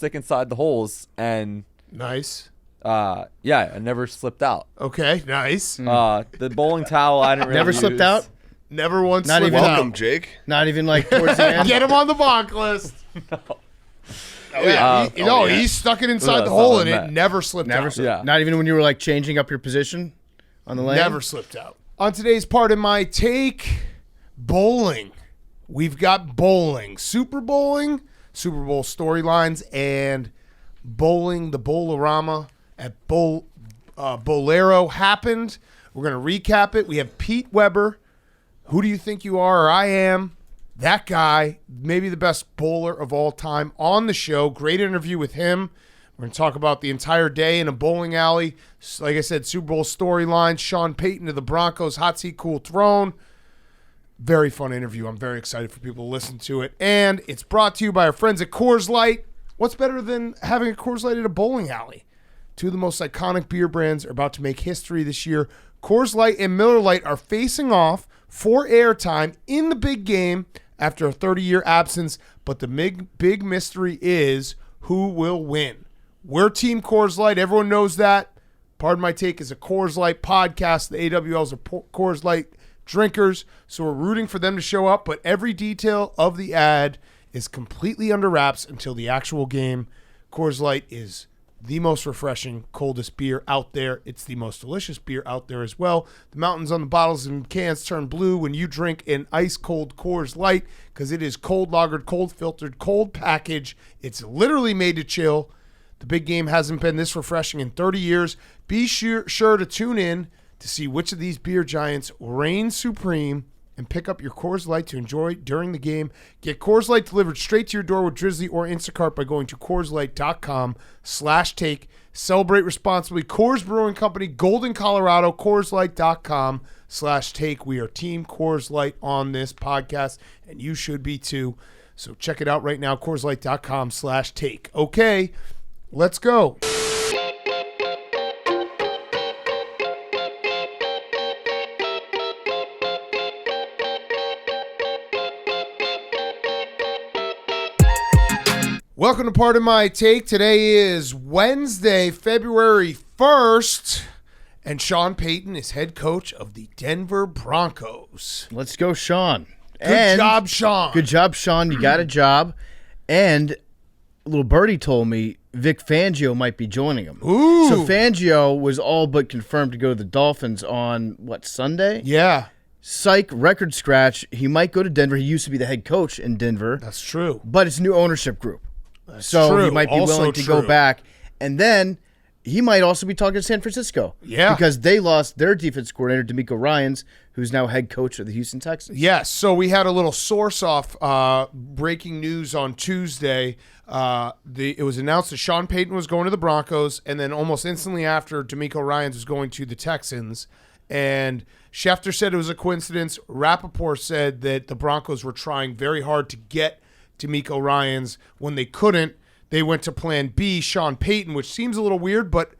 stick inside the holes, and Nice. I never slipped out. Okay, nice. The bowling towel I didn't really Never slipped out? Never once Not slipped even- out. Welcome, Jake. Not even like towards the end? Get him on the bonk list. He stuck it inside the hole and it never slipped out. Yeah. Not even when you were like changing up your position on the lane? Never slipped out. On today's part of my take, bowling. We've got bowling, Super Bowl storylines, and bowling. The Bowlarama at Bolero happened. We're going to recap it. We have Pete Weber. Who do you think you are, or I am? That guy, maybe the best bowler of all time, on the show. Great interview with him. We're going to talk about the entire day in a bowling alley. Like I said, Super Bowl storylines. Sean Payton to the Broncos, hot seat, cool throne. Very fun interview. I'm very excited for people to listen to it. And it's brought to you by our friends at Coors Light. What's better than having a Coors Light at a bowling alley? Two of the most iconic beer brands are about to make history this year. Coors Light and Miller Lite are facing off for airtime in the big game after a 30-year absence, but the big mystery is who will win. We're Team Coors Light. Everyone knows that. Pardon My Take is a Coors Light podcast. The AWLs are Coors Light drinkers, so we're rooting for them to show up, but every detail of the ad is completely under wraps until the actual game. Coors Light is the most refreshing, coldest beer out there. It's the most delicious beer out there as well. The mountains on the bottles and cans turn blue when you drink an ice-cold Coors Light because it is cold lagered, cold filtered, cold package. It's literally made to chill. The big game hasn't been this refreshing in 30 years. Be sure to tune in to see which of these beer giants reign supreme and pick up your Coors Light to enjoy during the game. Get Coors Light delivered straight to your door with Drizzly or Instacart by going to CoorsLight.com/take. Celebrate responsibly. Coors Brewing Company, Golden, Colorado. CoorsLight.com/take. We are Team Coors Light on this podcast, and you should be too. So check it out right now, CoorsLight.com/take. Okay, let's go. Welcome to Part of My Take. Today is Wednesday, February 1st, and Sean Payton is head coach of the Denver Broncos. Let's go, Sean. Good job, Sean. Good job, Sean. You got a job. And little birdie told me Vic Fangio might be joining him. Ooh. So Fangio was all but confirmed to go to the Dolphins on, Sunday? Yeah, Psych, record scratch. He might go to Denver. He used to be the head coach in Denver. that's true. But it's a new ownership group. That's So true. he might be Also willing to true. go back. And then he might also be talking to San Francisco. Yeah. Because they lost their defense coordinator, DeMeco Ryans, who's now head coach of the Houston Texans. Yes, so we had a little source off breaking news on Tuesday. It was announced that Sean Payton was going to the Broncos, and then almost instantly after, DeMeco Ryans was going to the Texans. And Schefter said it was a coincidence. Rappaport said that the Broncos were trying very hard to get DeMeco Ryans. When they couldn't, they went to plan B, Sean Payton, which seems a little weird, but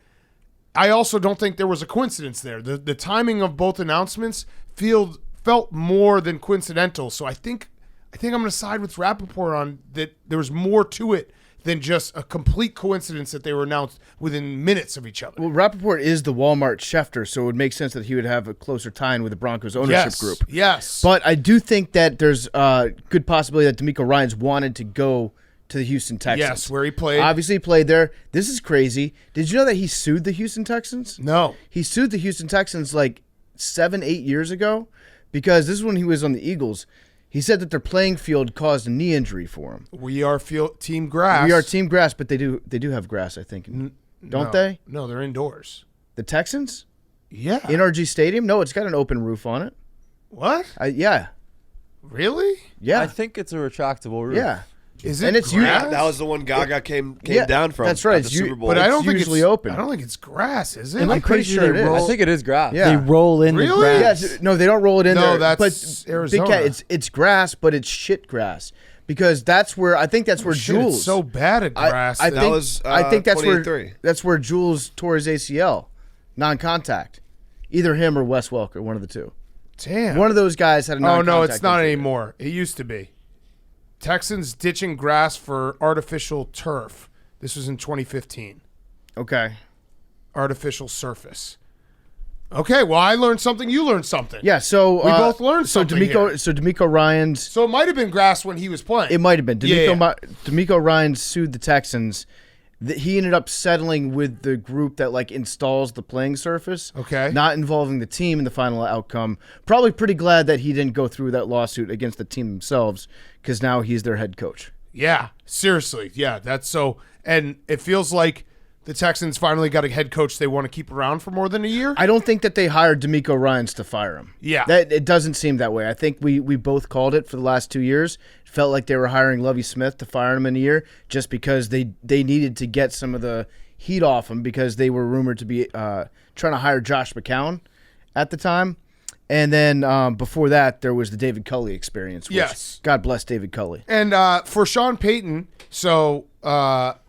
I also don't think there was a coincidence there. The timing of both announcements felt more than coincidental. So I think I'm going to side with Rappaport on that. There was more to it than just a complete coincidence that they were announced within minutes of each other. Well, Rappaport is the Walmart Schefter, so it would make sense that he would have a closer tie-in with the Broncos ownership group. Yes. But I do think that there's a good possibility that DeMeco Ryans wanted to go to the Houston Texans. Yes, where he played. Obviously, he played there. This is crazy. Did you know that he sued the Houston Texans? No. He sued the Houston Texans like 7-8 years ago because this is when he was on the Eagles. He said that their playing field caused a knee injury for him. We are team grass. We are team grass, but they do have grass, I think. Don't they? No, they're indoors. The Texans? Yeah. NRG Stadium? No, it's got an open roof on it. What? Yeah. Really? Yeah. I think it's a retractable roof. Yeah. Is it And it's grass? That was the one Gaga came Yeah, down from. that's right. At the It's Super Bowl. But I don't think usually it's open. I don't think it's grass, is it? I'm pretty sure it is. I think it is grass. Yeah. They roll in Really? the grass. Yeah, no, they don't roll it in No, there. that's but Arizona. Big Cat, it's grass, but it's shit grass because that's where I think that's where Shit, Jules. it's so bad at grass. I that- think was, I think that's where 28-3. that's where Jules tore his ACL, non-contact. Either him or Wes Welker, one of the two. Damn. One of those guys had a Oh non-contact. no, it's not injury. anymore. It used to be. Texans ditching grass for artificial turf. This was in 2015. Okay. Artificial surface. Okay, well, I learned something. You learned something. Yeah, so we both learned something here. So D'Amico Ryans. So it might have been grass when he was playing. It might have been. Yeah. D'Amico Ryans sued the Texans. He ended up settling with the group that like installs the playing surface. Okay. Not involving the team in the final outcome. Probably pretty glad that he didn't go through that lawsuit against the team themselves, because now he's their head coach. Yeah, seriously. Yeah, that's so. And it feels like the Texans finally got a head coach they want to keep around for more than a year. I don't think that they hired D'Amico Ryans to fire him. Yeah. It doesn't seem that way. I think we both called it for the last 2 years. It felt like they were hiring Lovie Smith to fire him in a year just because they needed to get some of the heat off him, because they were rumored to be trying to hire Josh McCown at the time. And then before that, there was the David Culley experience. Which, yes. God bless David Culley. And for Sean Payton, so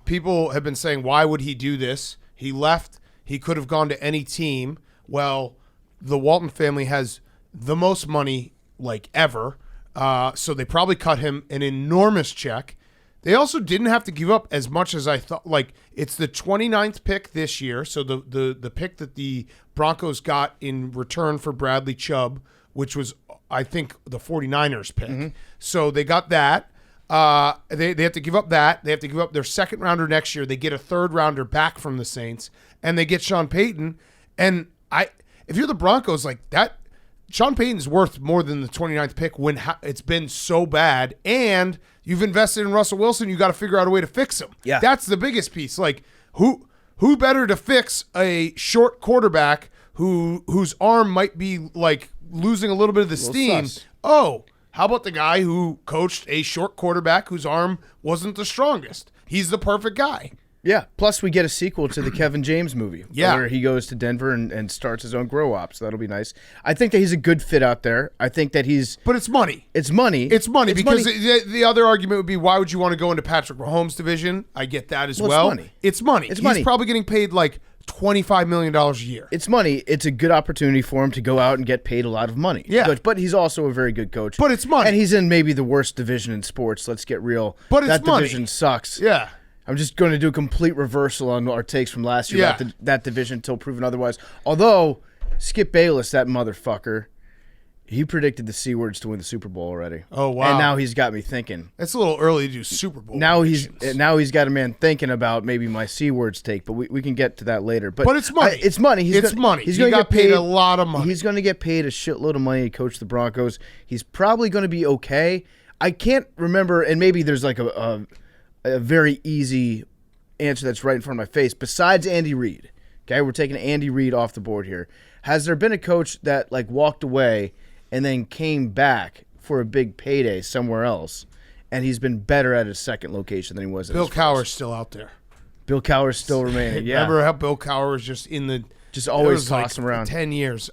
people have been saying, why would he do this? He left. He could have gone to any team. Well, the Walton family has the most money like ever. So they probably cut him an enormous check. They also didn't have to give up as much as I thought. Like, it's the 29th pick this year, so the pick that the Broncos got in return for Bradley Chubb, which was, I think, the 49ers pick. Mm-hmm. So they got that. They have to give up that. They have to give up their second rounder next year. They get a third rounder back from the Saints, and they get Sean Payton. And if you're the Broncos, like that, Sean Payton's worth more than the 29th pick when it's been so bad, and you've invested in Russell Wilson. You got to figure out a way to fix him. Yeah, that's the biggest piece. Like, who better to fix a short quarterback whose arm might be like losing a little bit of the steam? Sus. Oh, how about the guy who coached a short quarterback whose arm wasn't the strongest? He's the perfect guy. Yeah. Plus, we get a sequel to the Kevin James movie. Yeah. Where he goes to Denver and starts his own grow op. So that'll be nice. I think that he's a good fit out there. I think that he's. But it's money. It's money. It's money because the other argument would be, why would you want to go into Patrick Mahomes' division? I get that as well. It's money. It's money. It's He's money. probably getting paid like $25 million a year. It's money. It's a good opportunity for him to go out and get paid a lot of money. Yeah. But he's also a very good coach. But it's money. And he's in maybe the worst division in sports. Let's get real. But it's that money. division sucks. Yeah. I'm just going to do a complete reversal on our takes from last year Yeah. about that division until proven otherwise. Although, Skip Bayless, that motherfucker, he predicted the C words to win the Super Bowl already. Oh, wow. And now he's got me thinking. It's a little early to do Super Bowl Now predictions. he's got a man thinking about maybe my C words take, but we can get to that later. But it's money. It's money. It's money. He's He going to got get paid a lot of money. He's going to get paid a shitload of money to coach the Broncos. He's probably going to be okay. I can't remember, and maybe there's like a very easy answer that's right in front of my face. Besides Andy Reid, okay, we're taking Andy Reid off the board here. Has there been a coach that like walked away and then came back for a big payday somewhere else, and he's been better at his second location than he was at Bill his Cowher's first? still out there. Bill Cowher's still remaining. Yeah, Remember how Bill Cowher was just in the just always it was toss him around. 10 years.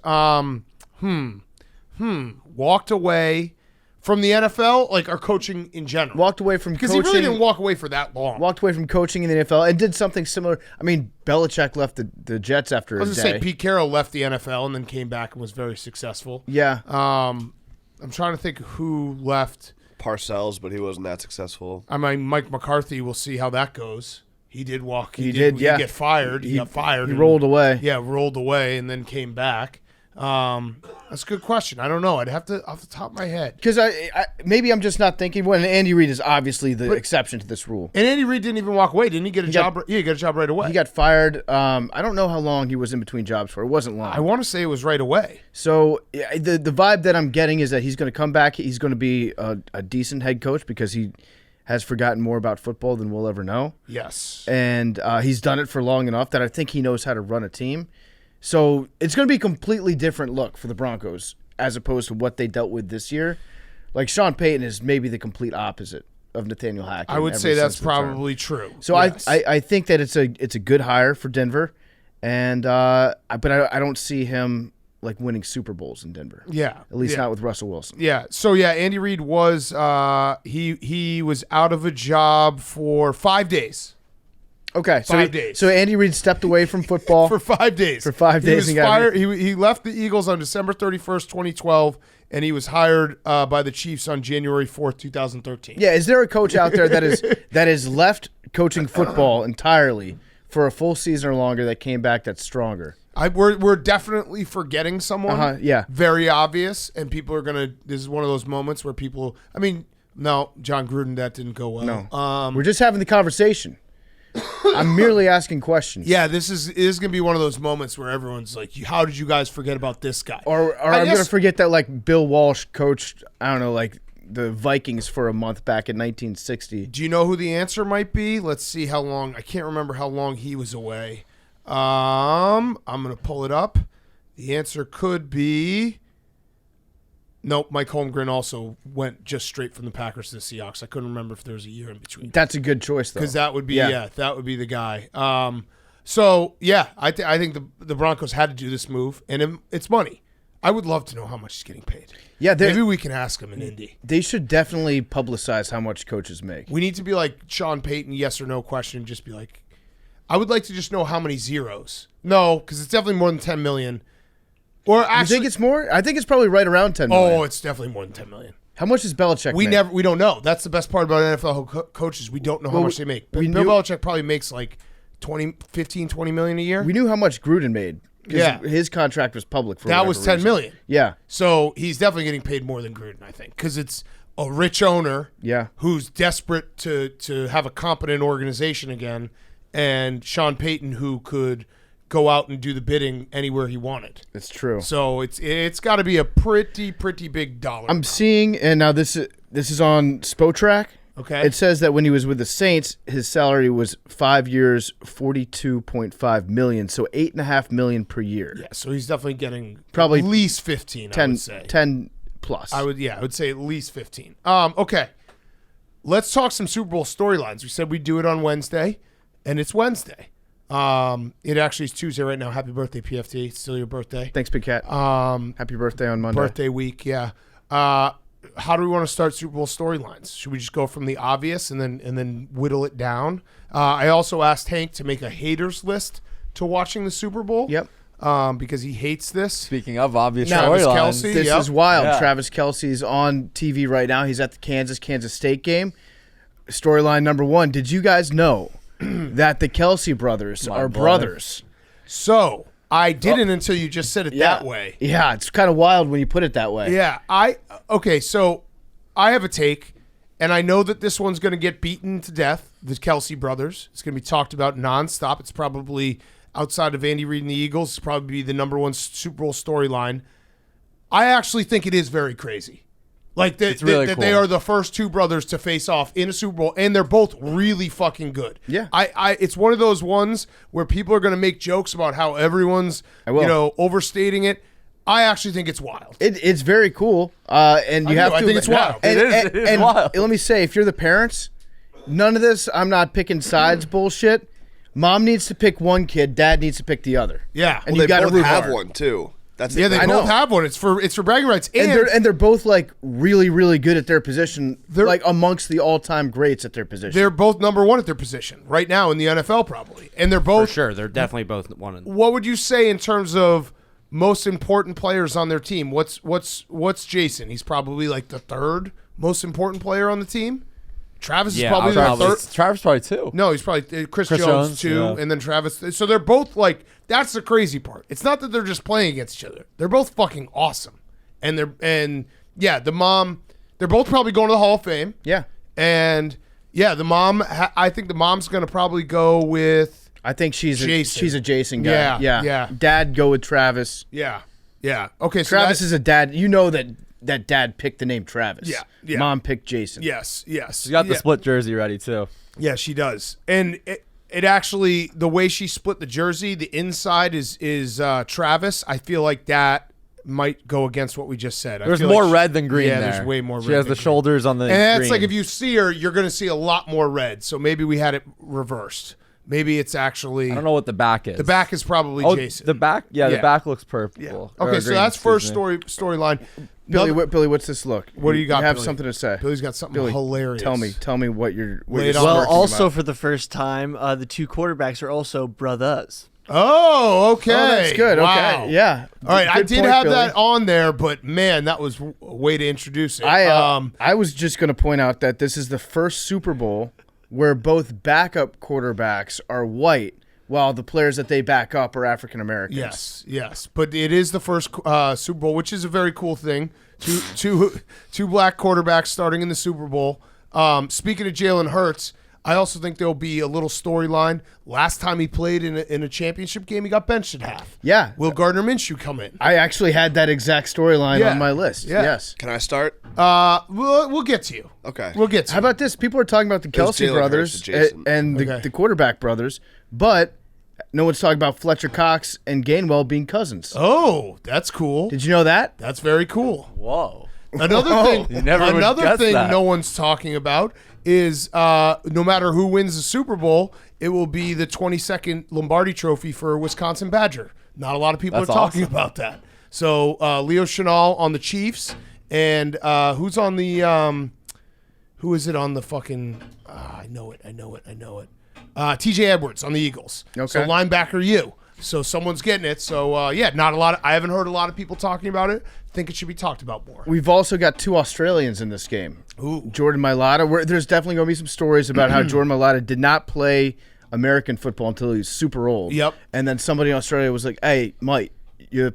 Walked away from the NFL, like, our coaching in general. Walked away from because coaching. he really didn't walk away for that long. Walked away from coaching in the NFL and did something similar. I mean, Belichick left the Jets after I was a going to day. say, Pete Carroll left the NFL and then came back and was very successful. Yeah. I'm trying to think who left. Parcells, but he wasn't that successful. I mean, Mike McCarthy, we'll see how that goes. He did walk. He did, yeah. He get fired. He got fired. He and- rolled away. Yeah, rolled away and then came back. That's a good question. I don't know. I'd have to off the top of my head. Because I maybe I'm just not thinking. Well, and Andy Reid is obviously the exception to this rule. And Andy Reid didn't even walk away. Didn't he get a job? got- Yeah, he got a job right away. He got fired. I don't know how long he was in between jobs for. It wasn't long. I want to say it was right away. So yeah, the vibe that I'm getting is that he's going to come back. He's going to be a decent head coach because he has forgotten more about football than we'll ever know. Yes. And he's done it for long enough that I think he knows how to run a team. So it's going to be a completely different look for the Broncos as opposed to what they dealt with this year. Like Sean Payton is maybe the complete opposite of Nathaniel Hackett. I would ever say that's since return. probably true. So yes. I think that it's a good hire for Denver, and but I don't see him like winning Super Bowls in Denver. Yeah. At least yeah. not with Russell Wilson. Yeah. So yeah, Andy Reid was he was out of a job for 5 days. Okay, 5 days. So Andy Reid stepped away from football For 5 days. For 5 days He and was got fired. He left the Eagles on December 31st, 2012, and he was hired by the Chiefs on January 4th, 2013. Yeah, is there a coach out there that is left coaching football entirely for a full season or longer that came back that's stronger. We're definitely forgetting someone. Yeah. Very obvious, and people are gonna. This is one of those moments where people. I mean, no, John Gruden, that didn't go well. No. We're just having the conversation. I'm merely asking questions. Yeah, this is gonna be one of those moments where everyone's like, "How did you guys forget about this guy?" Or I'm gonna forget that like Bill Walsh coached. I don't know, like the Vikings for a month back in 1960. Do you know who the answer might be? Let's see how long. I can't remember how long he was away. I'm gonna pull it up. The answer could be. Nope, Mike Holmgren also went just straight from the Packers to the Seahawks. I couldn't remember if there was a year in between. That's a good choice, though. Because that would be that would be the guy. So yeah, I think the Broncos had to do this move, and it's money. I would love to know how much he's getting paid. Yeah, maybe we can ask him in Indy. They should definitely publicize how much coaches make. We need to be like Sean Payton, yes or no question. Just be like, I would like to just know how many zeros. No, because it's definitely more than 10 million. Or actually, you think it's more? I think it's probably right around 10 million. Oh, it's definitely more than 10 million. How much does Belichick make? We don't know. That's the best part about NFL coaches. We don't know how much they make. But Bill Belichick probably makes like 20 million a year. We knew how much Gruden made. Yeah. His contract was public for that was 10 million. Yeah. So he's definitely getting paid more than Gruden, I think, because it's a rich owner who's desperate to have a competent organization again, and Sean Payton who could go out and do the bidding anywhere he wanted. It's true. So it's got to be a pretty big dollar. I'm seeing, and now this is on Spotrac. Okay. It says that when he was with the Saints, his salary was 5 years, $42.5 million, so $8.5 million per year. Yeah, so he's definitely getting probably at least 15. 10, I would say 10 plus. I would say at least 15. Okay, let's talk some Super Bowl storylines. We said we'd do it on Wednesday, and it's Wednesday. It actually is Tuesday right now. Happy birthday, PFT. It's still your birthday. Thanks, Big Cat. Happy birthday on Monday. Birthday week, yeah. How do we want to start Super Bowl storylines? Should we just go from the obvious and then whittle it down? I also asked Hank to make a haters list to watching the Super Bowl. Yep. Because he hates this. Speaking of obvious Travis storylines, Kelce. This is wild. Yeah. Travis Kelce's on TV right now. He's at the Kansas State game. Storyline number one. Did you guys know that the Kelce brothers are brothers? So I didn't until you just said it that way. Yeah, it's kind of wild when you put it that way. Yeah, so I have a take, and I know that this one's going to get beaten to death, the Kelce brothers. It's going to be talked about nonstop. It's probably, outside of Andy Reid and the Eagles, it's probably the number one Super Bowl storyline. I actually think it is very crazy. Like that cool. They are the first two brothers to face off in a Super Bowl, and they're both really fucking good. Yeah, it's one of those ones where people are going to make jokes about how everyone's overstating it. I actually think it's wild. It's very cool, and you have to. I think it's wild. It is wild. Let me say, if you're the parents, none of this. I'm not picking sides bullshit. Mom needs to pick one kid. Dad needs to pick the other. Yeah, and well, you got to have one too. They both have one. It's for bragging rights, and they're both like really, really good at their position. They're like amongst the all-time greats at their position. They're both number one at their position right now in the NFL, probably. And they're both for sure. They're definitely both one. What would you say in terms of most important players on their team? What's Jason? He's probably like the third most important player on the team. Travis is probably the third. Travis probably two. No, he's probably Chris Jones too, and then Travis. So they're both like. That's the crazy part. It's not that they're just playing against each other. They're both fucking awesome, and the mom. They're both probably going to the Hall of Fame. Yeah, and the mom. I think the mom's going to probably go with. I think she's a Jason guy. Yeah. Dad, go with Travis. Yeah. Okay, so Travis is a dad. You know that dad picked the name Travis. Yeah. Mom picked Jason. Yes. She got the split jersey ready too. Yeah, she does. And it actually, the way she split the jersey, the inside is Travis. I feel like that might go against what we just said. There's more red than green there. There's way more red. She has the shoulders on the And that's green. like if you see her, you're going to see a lot more red. So maybe we had it reversed. Maybe it's actually. I don't know what the back is. The back is probably Jason. The back, the back looks purple. Yeah. Okay, so that's first storyline. Billy, what's this look? What do you got? You have Billy? something to say. Billy's got something hilarious. Tell me what you're. Well, also for the first time, the two quarterbacks are also brothers. Oh, okay. Oh, that's good. Wow. Okay, yeah. All right, I did point, have Billy. that on there, but man, that was a way to introduce it. I was just going to point out that this is the first Super Bowl where both backup quarterbacks are white, while the players that they back up are African Americans. Yes. But it is the first Super Bowl, which is a very cool thing. Two black quarterbacks starting in the Super Bowl. Speaking of Jalen Hurts, I also think there'll be a little storyline. Last time he played in a championship game, he got benched at half. Yeah. Will Gardner Minshew come in? I actually had that exact storyline Yeah. on my list. Yeah. Yes. Can I start? We'll get to you. Okay. We'll get to How you. about this? People are talking about the was Kelsey Jalen brothers Hurts to Jason. and Okay. the quarterback brothers, but no one's talking about Fletcher Cox and Gainwell being cousins. Oh, that's cool. Did you know that? That's very cool. Whoa. Another thing, You never would another guess thing that. no one's talking about is no matter who wins the Super Bowl, it will be the 22nd Lombardi Trophy for a Wisconsin Badger. Not a lot of people That's are talking awesome. about that. So Leo Chenal on the Chiefs, and who's on the who is it on the fucking? I know it. T.J. Edwards on the Eagles. Okay. So linebacker you. So someone's getting it. So yeah, not a lot. I haven't heard a lot of people talking about it. Think it should be talked about more. We've also got 2 Australians in this game. Ooh. Jordan Mailata. There's definitely going to be some stories about how Jordan Mailata did not play American football until he was super old. Yep. And then somebody in Australia was like, "Hey, mate, you're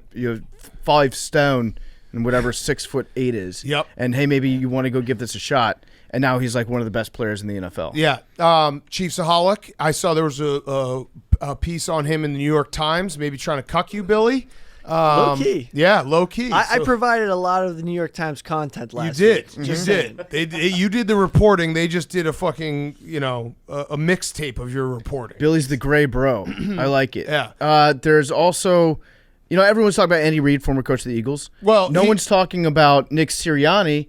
5 stone and whatever 6'8" is. Yep. And hey, maybe you want to go give this a shot." And now he's like one of the best players in the NFL. Yeah, Chiefsaholic. I saw there was a piece on him in the New York Times, maybe trying to cuck you, Billy. Low key. Yeah, low key. I So- provided a lot of the New York Times content You last did. week. You did. You did the reporting. They just did a fucking, a mixtape of your reporting. Billy's the gray bro. I like it. Yeah. There's also, everyone's talking about Andy Reid, former coach of the Eagles. Well, no one's talking about Nick Sirianni,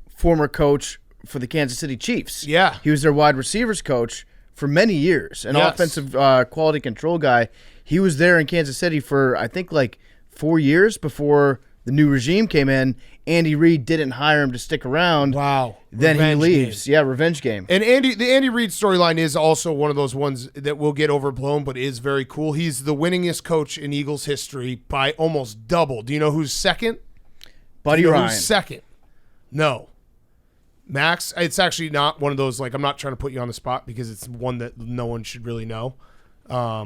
former coach for the Kansas City Chiefs. Yeah. He was their wide receivers coach for many years, an Yes. offensive quality control guy. He was there in Kansas City for, I think, like 4 years before the new regime came in. Andy Reid didn't hire him to stick around. Wow. Then Revenge he leaves. game. Yeah, revenge game. And the Andy Reid storyline is also one of those ones that will get overblown, but is very cool. He's the winningest coach in Eagles history by almost double. Do you know who's second? Buddy Do you know Ryan. Who's second? No. Max, it's actually not one of those, like, I'm not trying to put you on the spot because it's one that no one should really know. I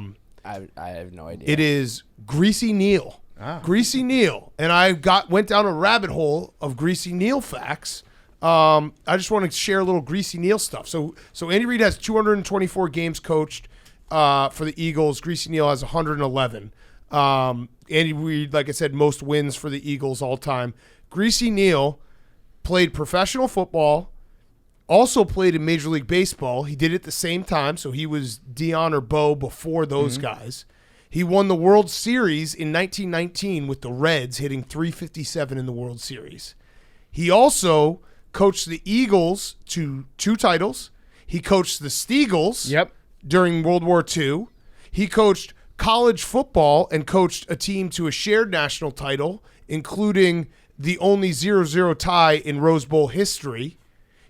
have no idea. It is Greasy Neal. Greasy Neal. And I went down a rabbit hole of Greasy Neal facts. I just want to share a little Greasy Neal stuff. So Andy Reid has 224 games coached for the Eagles. Greasy Neal has 111. Andy Reid, like I said, most wins for the Eagles all time. Greasy Neal played professional football, also played in Major League Baseball. He did it at the same time, so he was Dion or Bo before those guys. He won the World Series in 1919 with the Reds, hitting .357 in the World Series. He also coached the Eagles to 2 titles. He coached the Steagles during World War II. He coached college football and coached a team to a shared national title, including the only 0-0 tie in Rose Bowl history.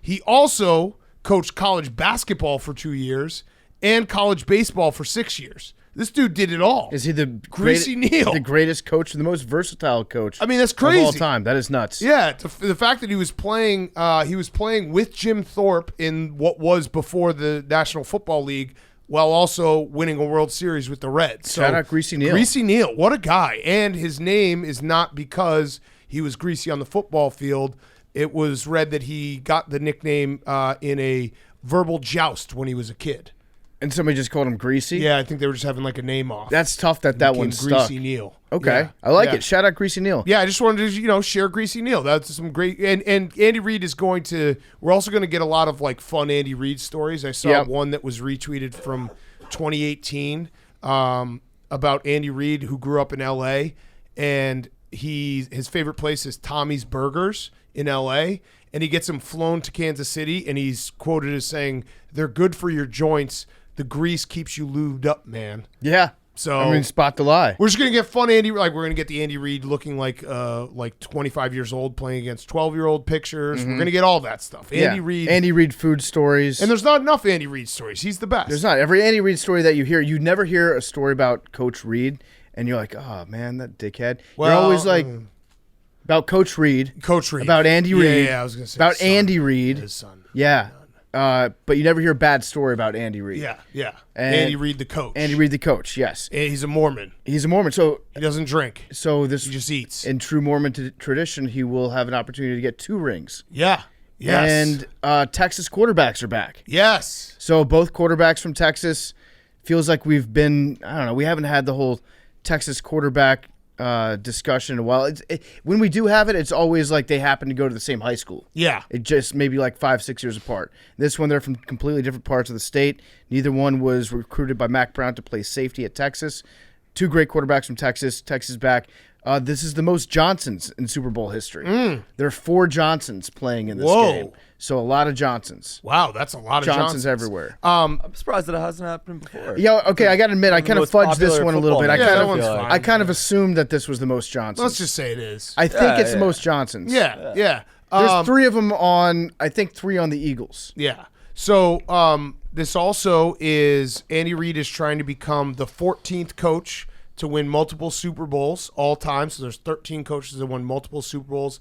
He also coached college basketball for 2 years and college baseball for 6 years. This dude did it all. Is he the Greasy Neal? the greatest coach, the most versatile coach? I mean, that's of all crazy. time. That is nuts. Yeah, the fact that he was playing with Jim Thorpe in what was before the National Football League, while also winning a World Series with the Reds. So, Shout out Greasy Neal. Greasy Neal, what a guy! And his name is not because he was greasy on the football field. It was read that he got the nickname in a verbal joust when he was a kid. And somebody just called him Greasy? Yeah, I think they were just having like a name off. That's tough that one Became stuck. Greasy Neal. Okay. Yeah. I like Yeah. it. Shout out Greasy Neal. Yeah, I just wanted to, share Greasy Neal. That's some great, and Andy Reid is going to. We're also going to get a lot of like fun Andy Reid stories. I saw one that was retweeted from 2018 about Andy Reid, who grew up in L.A. and his favorite place is Tommy's Burgers in L.A. and he gets him flown to Kansas City, and he's quoted as saying, "They're good for your joints. The grease keeps you lubed up, man." Yeah. So I mean, spot the lie. we're just gonna get fun Andy. Like we're gonna get the Andy Reid looking like 25 years old playing against 12-year-old pictures. We're gonna get all that stuff. Andy Reid. Andy Reid food stories. And there's not enough Andy Reid stories. He's the best. There's not. Every Andy Reid story that you hear, you never hear a story about Coach Reid, and you're like, oh, man, that dickhead. Well, you're always like, about Coach Reid. Coach Reid. About Andy Reid. Yeah, I was gonna say about his son. Andy Reid. His son. Yeah. but you never hear a bad story about Andy Reid. Yeah. And Andy Reid, the coach. Andy Reid, the coach, yes. And he's a Mormon. He's a Mormon, so He doesn't drink. he just eats. In true Mormon tradition, he will have an opportunity to get 2 rings. Yeah. Yes. And Texas quarterbacks are back. Yes. So both quarterbacks from Texas. Feels like we haven't had the whole Texas quarterback discussion in a while. When we do have it, it's always like they happen to go to the same high school. Yeah. It just maybe like 5-6 years apart. This one, they're from completely different parts of the state. Neither one was recruited by Mac Brown to play safety at Texas. 2 great quarterbacks from Texas. Texas back. This is the most Johnsons in Super Bowl history. There are 4 Johnsons playing in this game. So a lot of Johnsons. Wow, that's a lot of Johnsons everywhere. I'm surprised that it hasn't happened before. Yeah, okay, I got to admit, I kind of fudged this one a little bit. I kind of fine. assumed that this was the most Johnsons. Let's just say it is. I think it's the most Johnsons. Yeah. There's 3 of them on, I think 3 on the Eagles. Yeah. So this also is Andy Reid is trying to become the 14th coach to win multiple Super Bowls all time. So there's 13 coaches that won multiple Super Bowls.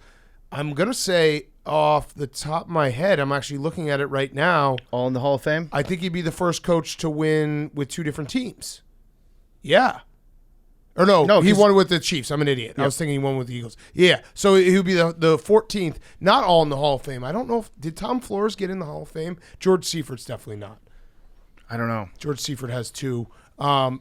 I'm going to say off the top of my head, I'm actually looking at it right now. All in the Hall of Fame? I think he'd be the first coach to win with 2 different teams. Yeah. Or no, he won with the Chiefs. I'm an idiot. Yep. I was thinking he won with the Eagles. Yeah. So he would be the 14th, not all in the Hall of Fame. I don't know did Tom Flores get in the Hall of Fame? George Seifert's definitely not. I don't know. George Seifert has 2.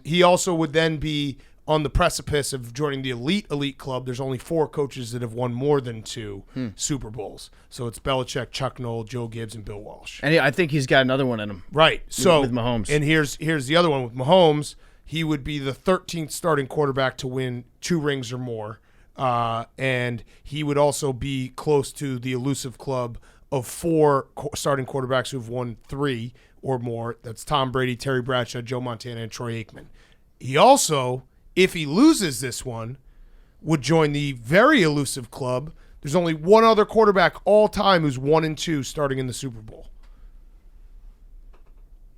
He also would then be on the precipice of joining the elite club. There's only 4 coaches that have won more than 2 Super Bowls. So it's Belichick, Chuck Noll, Joe Gibbs, and Bill Walsh. And I think he's got another one in him. Right. So with Mahomes. And here's the other one with Mahomes. He would be the 13th starting quarterback to win 2 rings or more. And he would also be close to the elusive club of 4 starting quarterbacks who've won 3 or more. That's Tom Brady, Terry Bradshaw, Joe Montana, and Troy Aikman. He also, if he loses this one, would join the very elusive club. There's only one other quarterback all time who's 1-2 starting in the Super Bowl.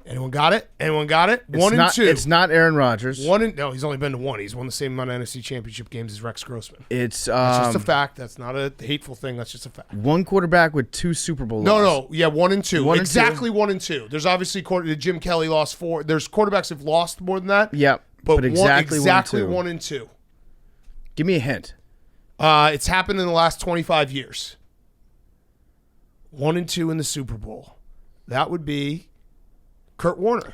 Anyone got it? 1-2. It's not Aaron Rodgers. No, he's only been to 1. He's won the same amount of NFC Championship games as Rex Grossman. That's just a fact. That's not a hateful thing. That's just a fact. One quarterback with 2 Super Bowl losses. No. Yeah, 1-2. Exactly 1-2. There's obviously Jim Kelly lost 4. There's quarterbacks who've lost more than that. Yeah, but exactly 1-2. Give me a hint. It's happened in the last 25 years. 1-2 in the Super Bowl. That would be Kurt Warner.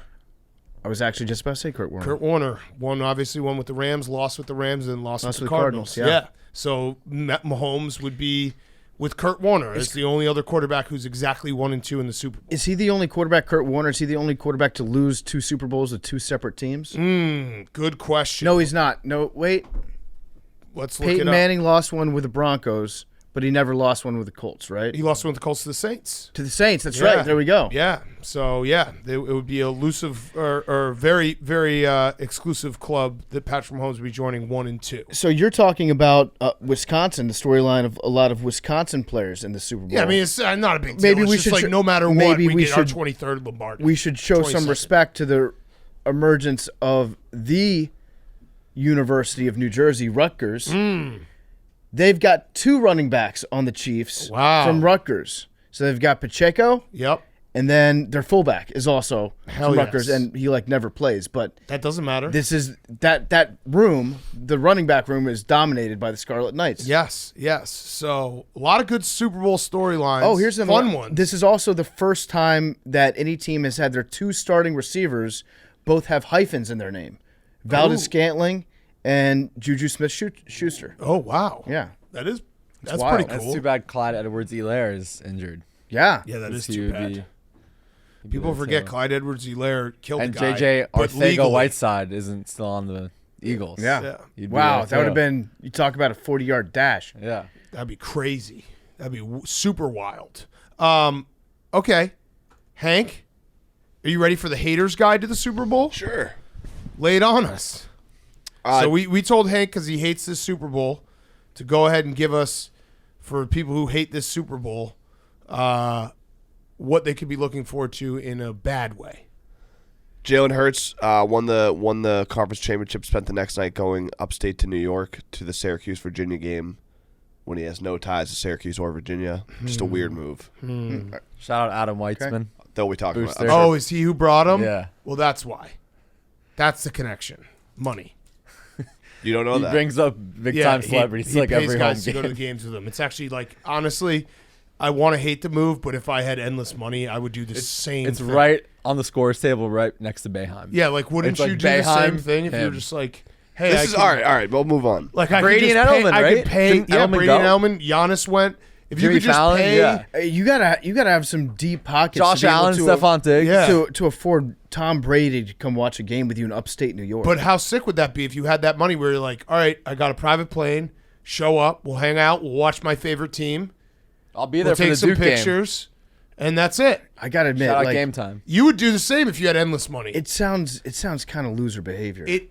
I was actually just about to say Kurt Warner. Kurt Warner won with the Rams, lost with the Rams, and lost with the Cardinals. Yeah. So Mahomes would be with Kurt Warner as the only other quarterback who's exactly 1-2 in the Super Bowl. Is he the only quarterback, Kurt Warner? Is he the only quarterback to lose 2 Super Bowls with 2 separate teams? Good question. No, he's not. No, wait. Let's look it up. Peyton Manning lost one with the Broncos, but he never lost one with the Colts, right? He lost one with the Colts to the Saints. To the Saints, that's right. There we go. Yeah. So, it would be elusive or very, very exclusive club that Patrick Mahomes would be joining 1-2. So you're talking about Wisconsin, the storyline of a lot of Wisconsin players in the Super Bowl. Yeah, I mean, it's not a big deal. Maybe it's we just should like no matter what, we get our should, 23rd Lombardi. We should show 22nd. some respect to the emergence of the University of New Jersey, Rutgers. They've got 2 running backs on the Chiefs from Rutgers. So they've got Pacheco. Yep. And then their fullback is also from Rutgers, yes. and he never plays. But that doesn't matter. This is that room, the running back room, is dominated by the Scarlet Knights. Yes. So a lot of good Super Bowl storylines. Oh, here's some fun ones. This is also the first time that any team has had their 2 starting receivers both have hyphens in their name. Valdez Scantling and Juju Smith-Schuster. Oh, wow. Yeah. That's wild. pretty cool. That's too bad Clyde Edwards-Helaire is injured. Yeah. Yeah, that is too bad. People forget Clyde Edwards-Helaire killed and the guy. And J.J. but Arcega-Whiteside isn't still on the Eagles. Yeah. Wow, that would have been, you talk about a 40-yard dash. Yeah. That'd be crazy. That'd be super wild. Okay. Hank, are you ready for the Haters Guide to the Super Bowl? Sure. Lay it on us. So we told Hank, because he hates this Super Bowl, to go ahead and give us, for people who hate this Super Bowl, what they could be looking forward to in a bad way. Jalen Hurts won the conference championship, spent the next night going upstate to New York to the Syracuse-Virginia game when he has no ties to Syracuse or Virginia. Just a weird move. Shout out Adam Weitzman. They'll be talking Booster. about. Oh, is he who brought him? Yeah. Well, that's why. That's the connection. Money. You don't know He that. brings up big time celebrities he like pays every home guys to go to the game. games with him. It's actually like, honestly, I want to hate the move, but if I had endless money, I would do the same It's thing. right on the scores table, right next to Boeheim. Yeah, like wouldn't It's like you do the same Boeheim, thing if you were him. just like, hey, This I is can, all right. We'll move on. Like I Brady could and just pay, Edelman, I right? could pay. Didn't Yeah, Edelman Brady go? and Edelman. Giannis went. If you Jimmy could just Fallon, pay, yeah. You gotta have some deep pockets. Josh to be able Allen, to, Stephon Diggs. Yeah. to afford Tom Brady to come watch a game with you in upstate New York. but how sick would that be if you had that money where you're like, all right, I got a private plane, show up, we'll hang out, we'll watch my favorite team, I'll be there we'll for take the some Duke game. pictures, and that's it. I gotta admit, Shout out like, game time. You would do the same if you had endless money. it sounds kind of loser behavior. It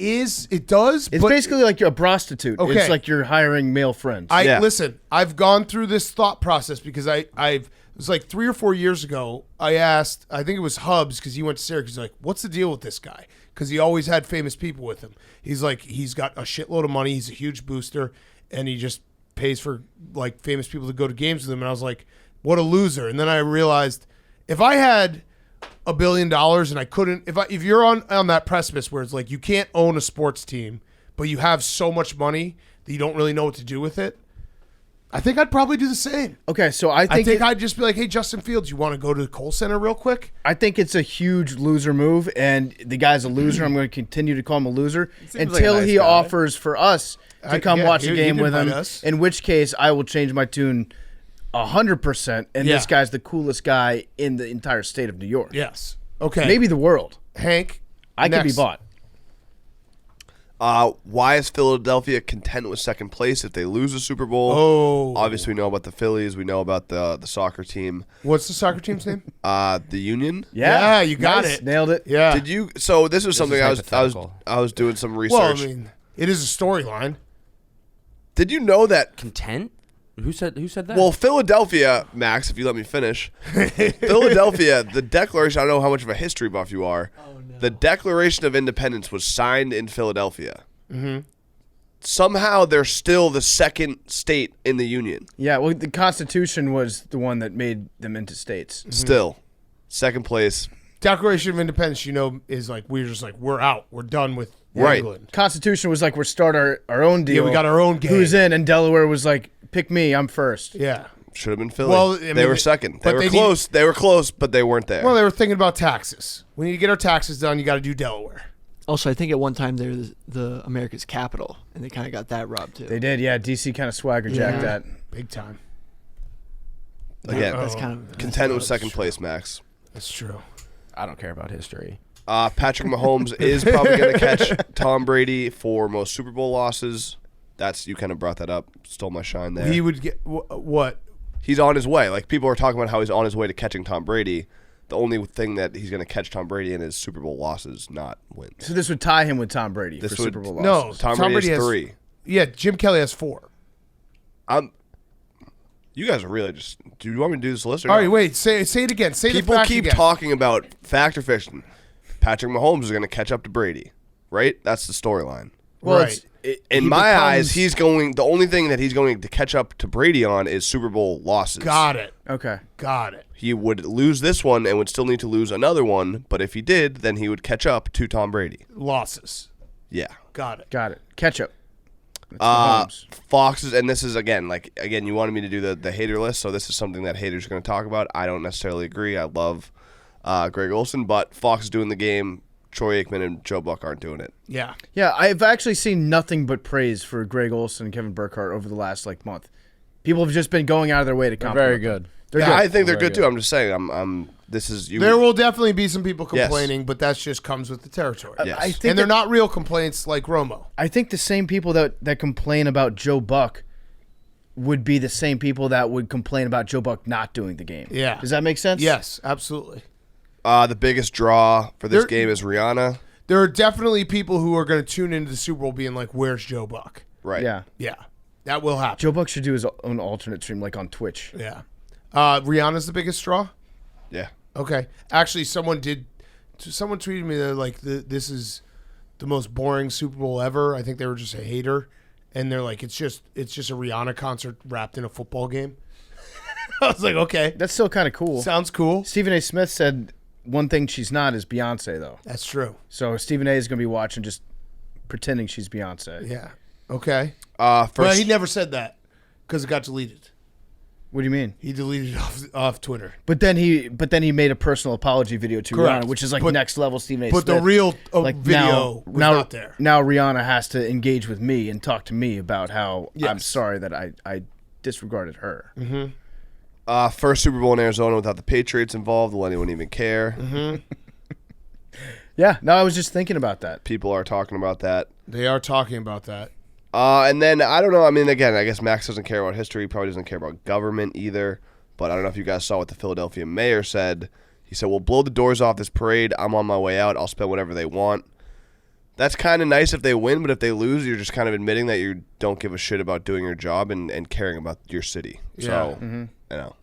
does. It's but basically like you're a prostitute. Okay. It's like you're hiring male friends. Yeah. Listen. I've gone through this thought process because It was like 3 or 4 years ago. I asked, I think it was Hubs because he went to Syracuse. Like, what's the deal with this guy? Because he always had famous people with him. He's like, he's got a shitload of money. He's a huge booster, and he just pays for like famous people to go to games with him. And I was like, what a loser. And then I realized if I had $1 billion and I couldn't, if you're on that precipice where it's like you can't own a sports team, but you have so much money that you don't really know what to do with it, I think I'd probably do the same. okay, so I I think think I'd just be like, hey, Justin Fields, you want to go to the Kohl Center real quick? I think it's a huge loser move, and the guy's a loser. I'm going to continue to call him a loser seems like a until nice he guy. offers for us to come yeah, watch a he game can with him. invite us. In which case, I will change my tune 100%. And Yeah. this guy's the coolest guy in the entire state of New York, Yes. Okay. maybe the world. Hank. I could be next. bought. Why is Philadelphia content with second place if they lose the Super Bowl? Oh. Obviously, we know about the Phillies. We know about the soccer team. What's the soccer team's name? The Union. Yeah, you got Nice. it. Nailed it. Yeah. Did you? So this was something is I was hypothetical. doing some research. Well, I mean, it is a storyline. Did you know that? Content? Who said that? Well, Philadelphia, Max, if you let me finish. Philadelphia, the Declaration. I don't know how much of a history buff you are. The Declaration of Independence was signed in Philadelphia. Mm-hmm. Somehow, they're still the second state in the Union. Yeah, well, the Constitution was the one that made them into states. Still, second place. Declaration of Independence, is like we're out. We're done with Right. England. Constitution was like, we're start our own deal. Yeah, we got our own game. Who's in? And Delaware was like, pick me, I'm first. Yeah. Should have been Philly. Well, I mean, they were second. They but were they close. They were close, but they weren't there. Well, they were thinking about taxes. We need to get our taxes done. You got to do Delaware. Also, I think at one time they were the America's capital, and they kind of got that robbed too. They did, yeah. DC kind of swagger jacked Yeah. that. Big time. Again, That's kind of content with second place, Max. That's true. I don't care about history. Patrick Mahomes is probably going to catch Tom Brady for most Super Bowl losses. You kind of brought that up. Stole my shine there. He would get what? He's on his way. Like, people are talking about how he's on his way to catching Tom Brady. The only thing that he's going to catch Tom Brady in is Super Bowl losses, not wins. So this would tie him with Tom Brady This for would- Super Bowl No, losses. Tom Brady has has 3. Yeah, Jim Kelly has 4. You guys are really just. Do you want me to do this list or All not? right, wait. Say it again. Say People the fact keep again. talking about fact or fiction. Patrick Mahomes is going to catch up to Brady, right? That's the storyline. Well, Right. In he my eyes, becomes- he's going. The only thing that he's going to catch up to Brady on is Super Bowl losses. Got it. Okay. Got it. He would lose this one and would still need to lose another one. But if he did, then he would catch up to Tom Brady. Losses. Yeah. Got it. Got it. Ketchup. That's Mahomes. Fox's, and this is again, you wanted me to do the hater list, so this is something that haters are going to talk about. I don't necessarily agree. I love Greg Olson, but Fox is doing the game. Troy Aikman and Joe Buck aren't doing it. Yeah. Yeah, I've actually seen nothing but praise for Greg Olson and Kevin Burkhardt over the last month. People have just been going out of their way to They're compliment very them. good. They're Yeah, good. I think they're Very good too. good. I'm just saying. This is you. There will definitely be some people Yes. complaining, but that just comes with the territory. Yes. I think And they're that- not real complaints like Romo. I think the same people that complain about Joe Buck would be the same people that would complain about Joe Buck not doing the game. Yeah. Does that make sense? Yes, absolutely. The biggest draw for this There- game is Rihanna. There are definitely people who are going to tune into the Super Bowl being like, where's Joe Buck? Right. Yeah. Yeah. That will happen. Joe Buck should do his own alternate stream on Twitch. Yeah. Rihanna's the biggest straw? Yeah. Okay. Actually, someone tweeted me that this is the most boring Super Bowl ever. I think they were just a hater, and they're like, it's just a Rihanna concert wrapped in a football game. I was like, okay, That's still kind of cool. sounds cool. Stephen A. Smith said one thing she's not is Beyonce, though. That's true. So Stephen A. is going to be watching just pretending she's Beyonce. Yeah. Okay. First, But he never said that because it got deleted. What do you mean? He deleted it off Twitter. But then he made a personal apology video to Correct. Rihanna, which is like But- next level Stephen A. But Smith. the real video now, was now, not there. Now Rihanna has to engage with me and talk to me about how I'm Yes. sorry that I disregarded her. first Super Bowl in Arizona without the Patriots involved. Will anyone even care? Yeah, no, I was just thinking about that. People are talking about that. They are talking about that. And then, I don't know. I mean, again, I guess Max doesn't care about history. He probably doesn't care about government either. But I don't know if you guys saw what the Philadelphia mayor said. He said, we'll blow the doors off this parade. I'm on my way out. I'll spend whatever they want. That's kind of nice if they win, but if they lose, you're just kind of admitting that you don't give a shit about doing your job and caring about your city. So, you know,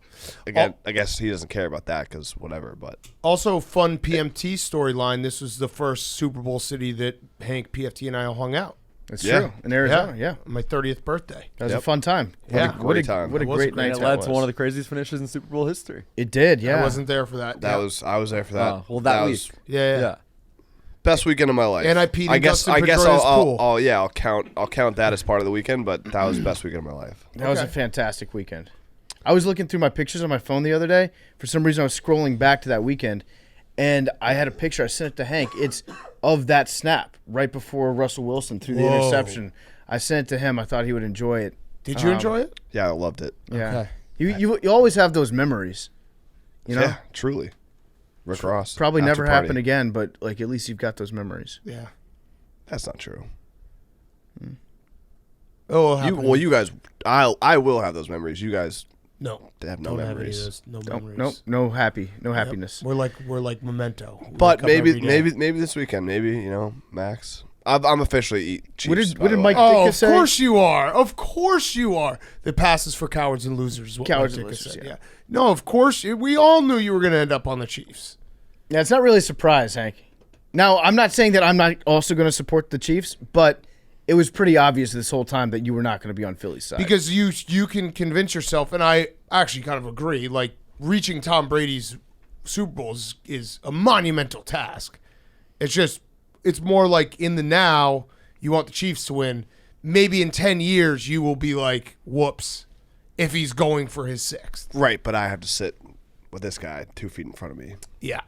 again, I guess he doesn't care about that because whatever, but. Also, fun PMT storyline. This was the first Super Bowl city that Hank, PFT, and I all hung out. That's Yeah. true. In Arizona, yeah. My 30th birthday. That was a fun time. Yeah. Great time. What a It was great great. night It that led was. to one of the craziest finishes in Super Bowl history. It did, yeah. I wasn't there for that. I was there for that. Oh, well, that was week. Yeah. best weekend of my life. And I peed in Dustin I guess Pedroia's I'll, pool. I'll count that as part of the weekend, but that was the best weekend of my life. That was a Okay. fantastic weekend. I was looking through my pictures on my phone the other day. For some reason, I was scrolling back to that weekend, and I had a picture. I sent it to Hank. It's of that snap right before Russell Wilson threw the Whoa. interception. I sent it to him. I thought he would enjoy it. Did you enjoy it? Yeah, I loved it. Yeah. Okay. You always have those memories. You know? Yeah, truly. Rick Ross. Probably after never party. happen again, but like at least you've got those memories. Yeah. That's not true. Oh, You guys, I will have those memories. You guys no. have no Don't have any of memories. those. No Nope, memories. no Yep. happiness. We're like Memento. We But wake up every day. maybe this weekend, maybe Max. I'm officially Chiefs. What did Mike Oh, Ditka of say? course you are. Of course you are. The passes for cowards and losers. Is what Cowards Mike and Ditka losers, said. yeah. No, of course. We all knew you were going to end up on the Chiefs. Yeah, it's not really a surprise, Hank. Now, I'm not saying that I'm not also going to support the Chiefs, but it was pretty obvious this whole time that you were not going to be on Philly's side. Because you can convince yourself, and I actually kind of agree, like reaching Tom Brady's Super Bowls is a monumental task. It's more like in the now, you want the Chiefs to win. Maybe in 10 years, you will be like, whoops, if he's going for his sixth. Right, but I have to sit with this guy 2 feet in front of me. Yeah.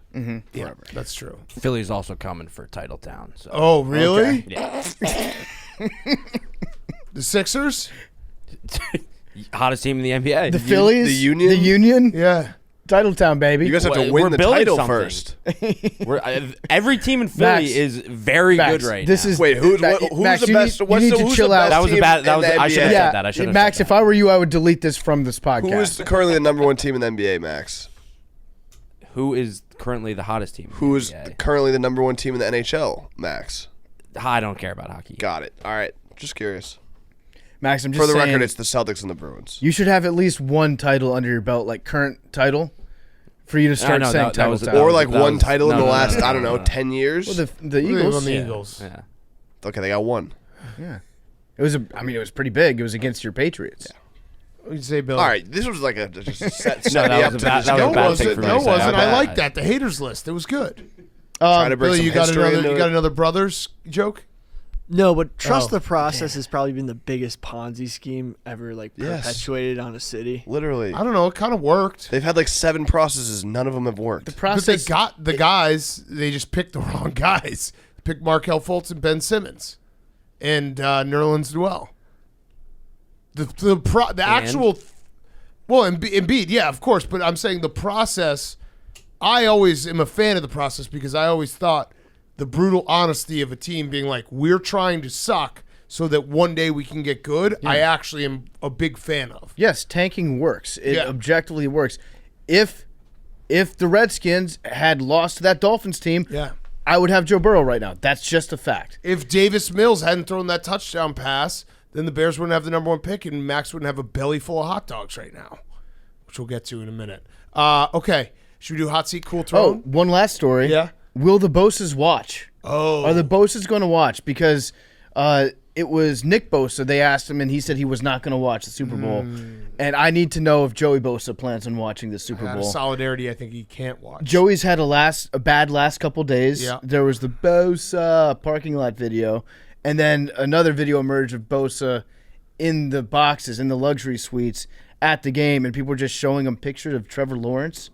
Yeah, that's true. Philly's also coming for Titletown. So. Oh, really? Yeah. The Sixers? Hottest team in the NBA. the Phillies, the Union? the Union, Yeah. Titletown, baby. You guys have to We're win the building title something. first. Every team in Philly Max, is very Max, good right this now. is Wait, who's Max, the you best? Need, What's you need the, to who's chill the out. best That was a team bad- that in was- the I should've NBA? said that. I should've Max, said if I were you, I would delete this from this podcast. Who is currently the number one team in the NBA, Max? Who is currently the hottest team? in the Who is NBA? currently the number one team in the NHL, Max? I don't care about hockey. Got it. All right. Just curious. Max, I'm just For the saying, record, it's the Celtics and the Bruins. you should have at least one title under your belt, like current title, for you to start no, saying that title. was- town. Or like that one was- title in no, the no, last, no, I don't know, no. 10 years? well, the They won Eagles. the Yeah, Eagles. Yeah. Okay, they got one. Yeah, it was it was pretty big. It was against your Patriots. What did you say, Bill? All right, this was like a just set No, me that up was to a bad- just that was go a No, bad with thing wasn't. it. for me No, to say. wasn't. I bad. like that. The haters list. It was good. Try to bring Billy, some you got history another. into You it. got another brothers joke? No, but trust Oh, the process has probably been the biggest Ponzi scheme ever, like Yes. perpetuated on a city. Literally. I don't know. It kind of worked. They've had like 7 processes. None of them have worked. The But process. they got the guys. They just picked the wrong guys. They picked Markelle Fultz and Ben Simmons, and Nerlens Noel. The actual, well, Embiid, yeah, of course. But I'm saying the process. I always am a fan of the process because I always thought the brutal honesty of a team being like, we're trying to suck so that one day we can get good. I actually am a big fan of. Yes, tanking works. It Yeah. objectively works. If the Redskins had lost to that Dolphins team, Yeah. I would have Joe Burrow right now. That's just a fact. If Davis Mills hadn't thrown that touchdown pass, then the Bears wouldn't have the number one pick, and Max wouldn't have a belly full of hot dogs right now, which we'll get to in a minute. Okay, should we do hot seat, cool Oh, throne? one last story. Yeah. Will the Boses watch? Oh, Are the Boses going to watch? Because it was Nick Bosa. They asked him, and he said he was not going to watch the Super Bowl. And I need to know if Joey Bosa plans on watching the Super Out of Bowl. solidarity, I think he can't watch. Joey's had a bad last couple days. Yeah. There was the Bosa parking lot video, and then another video emerged of Bosa in the boxes, in the luxury suites at the game, and people were just showing him pictures of Trevor Lawrence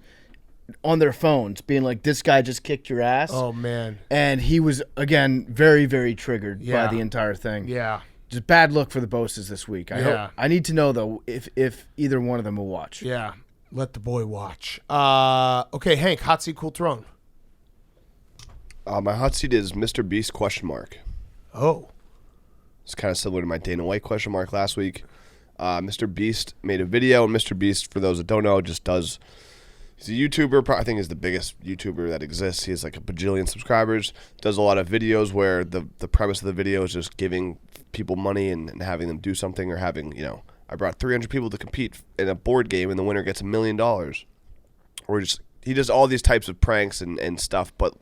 on their phones, being like, this guy just kicked your ass. Oh, man. And he was, again, very, very triggered Yeah. by the entire thing. Yeah. Just bad look for the Bosas this week. I need to know, though, if either one of them will watch. Yeah. Let the boy watch. Okay, Hank, hot seat, cool throne. My hot seat is Mr. Beast ? Oh. It's kind of similar to my Dana White ? last week. Mr. Beast made a video, and Mr. Beast, for those that don't know, just does. He's a YouTuber. I think he's the biggest YouTuber that exists. He has like a bajillion subscribers. Does a lot of videos where the premise of the video is just giving people money and having them do something, or having, I brought 300 people to compete in a board game and the winner gets $1 million. Or just, he does all these types of pranks and stuff, but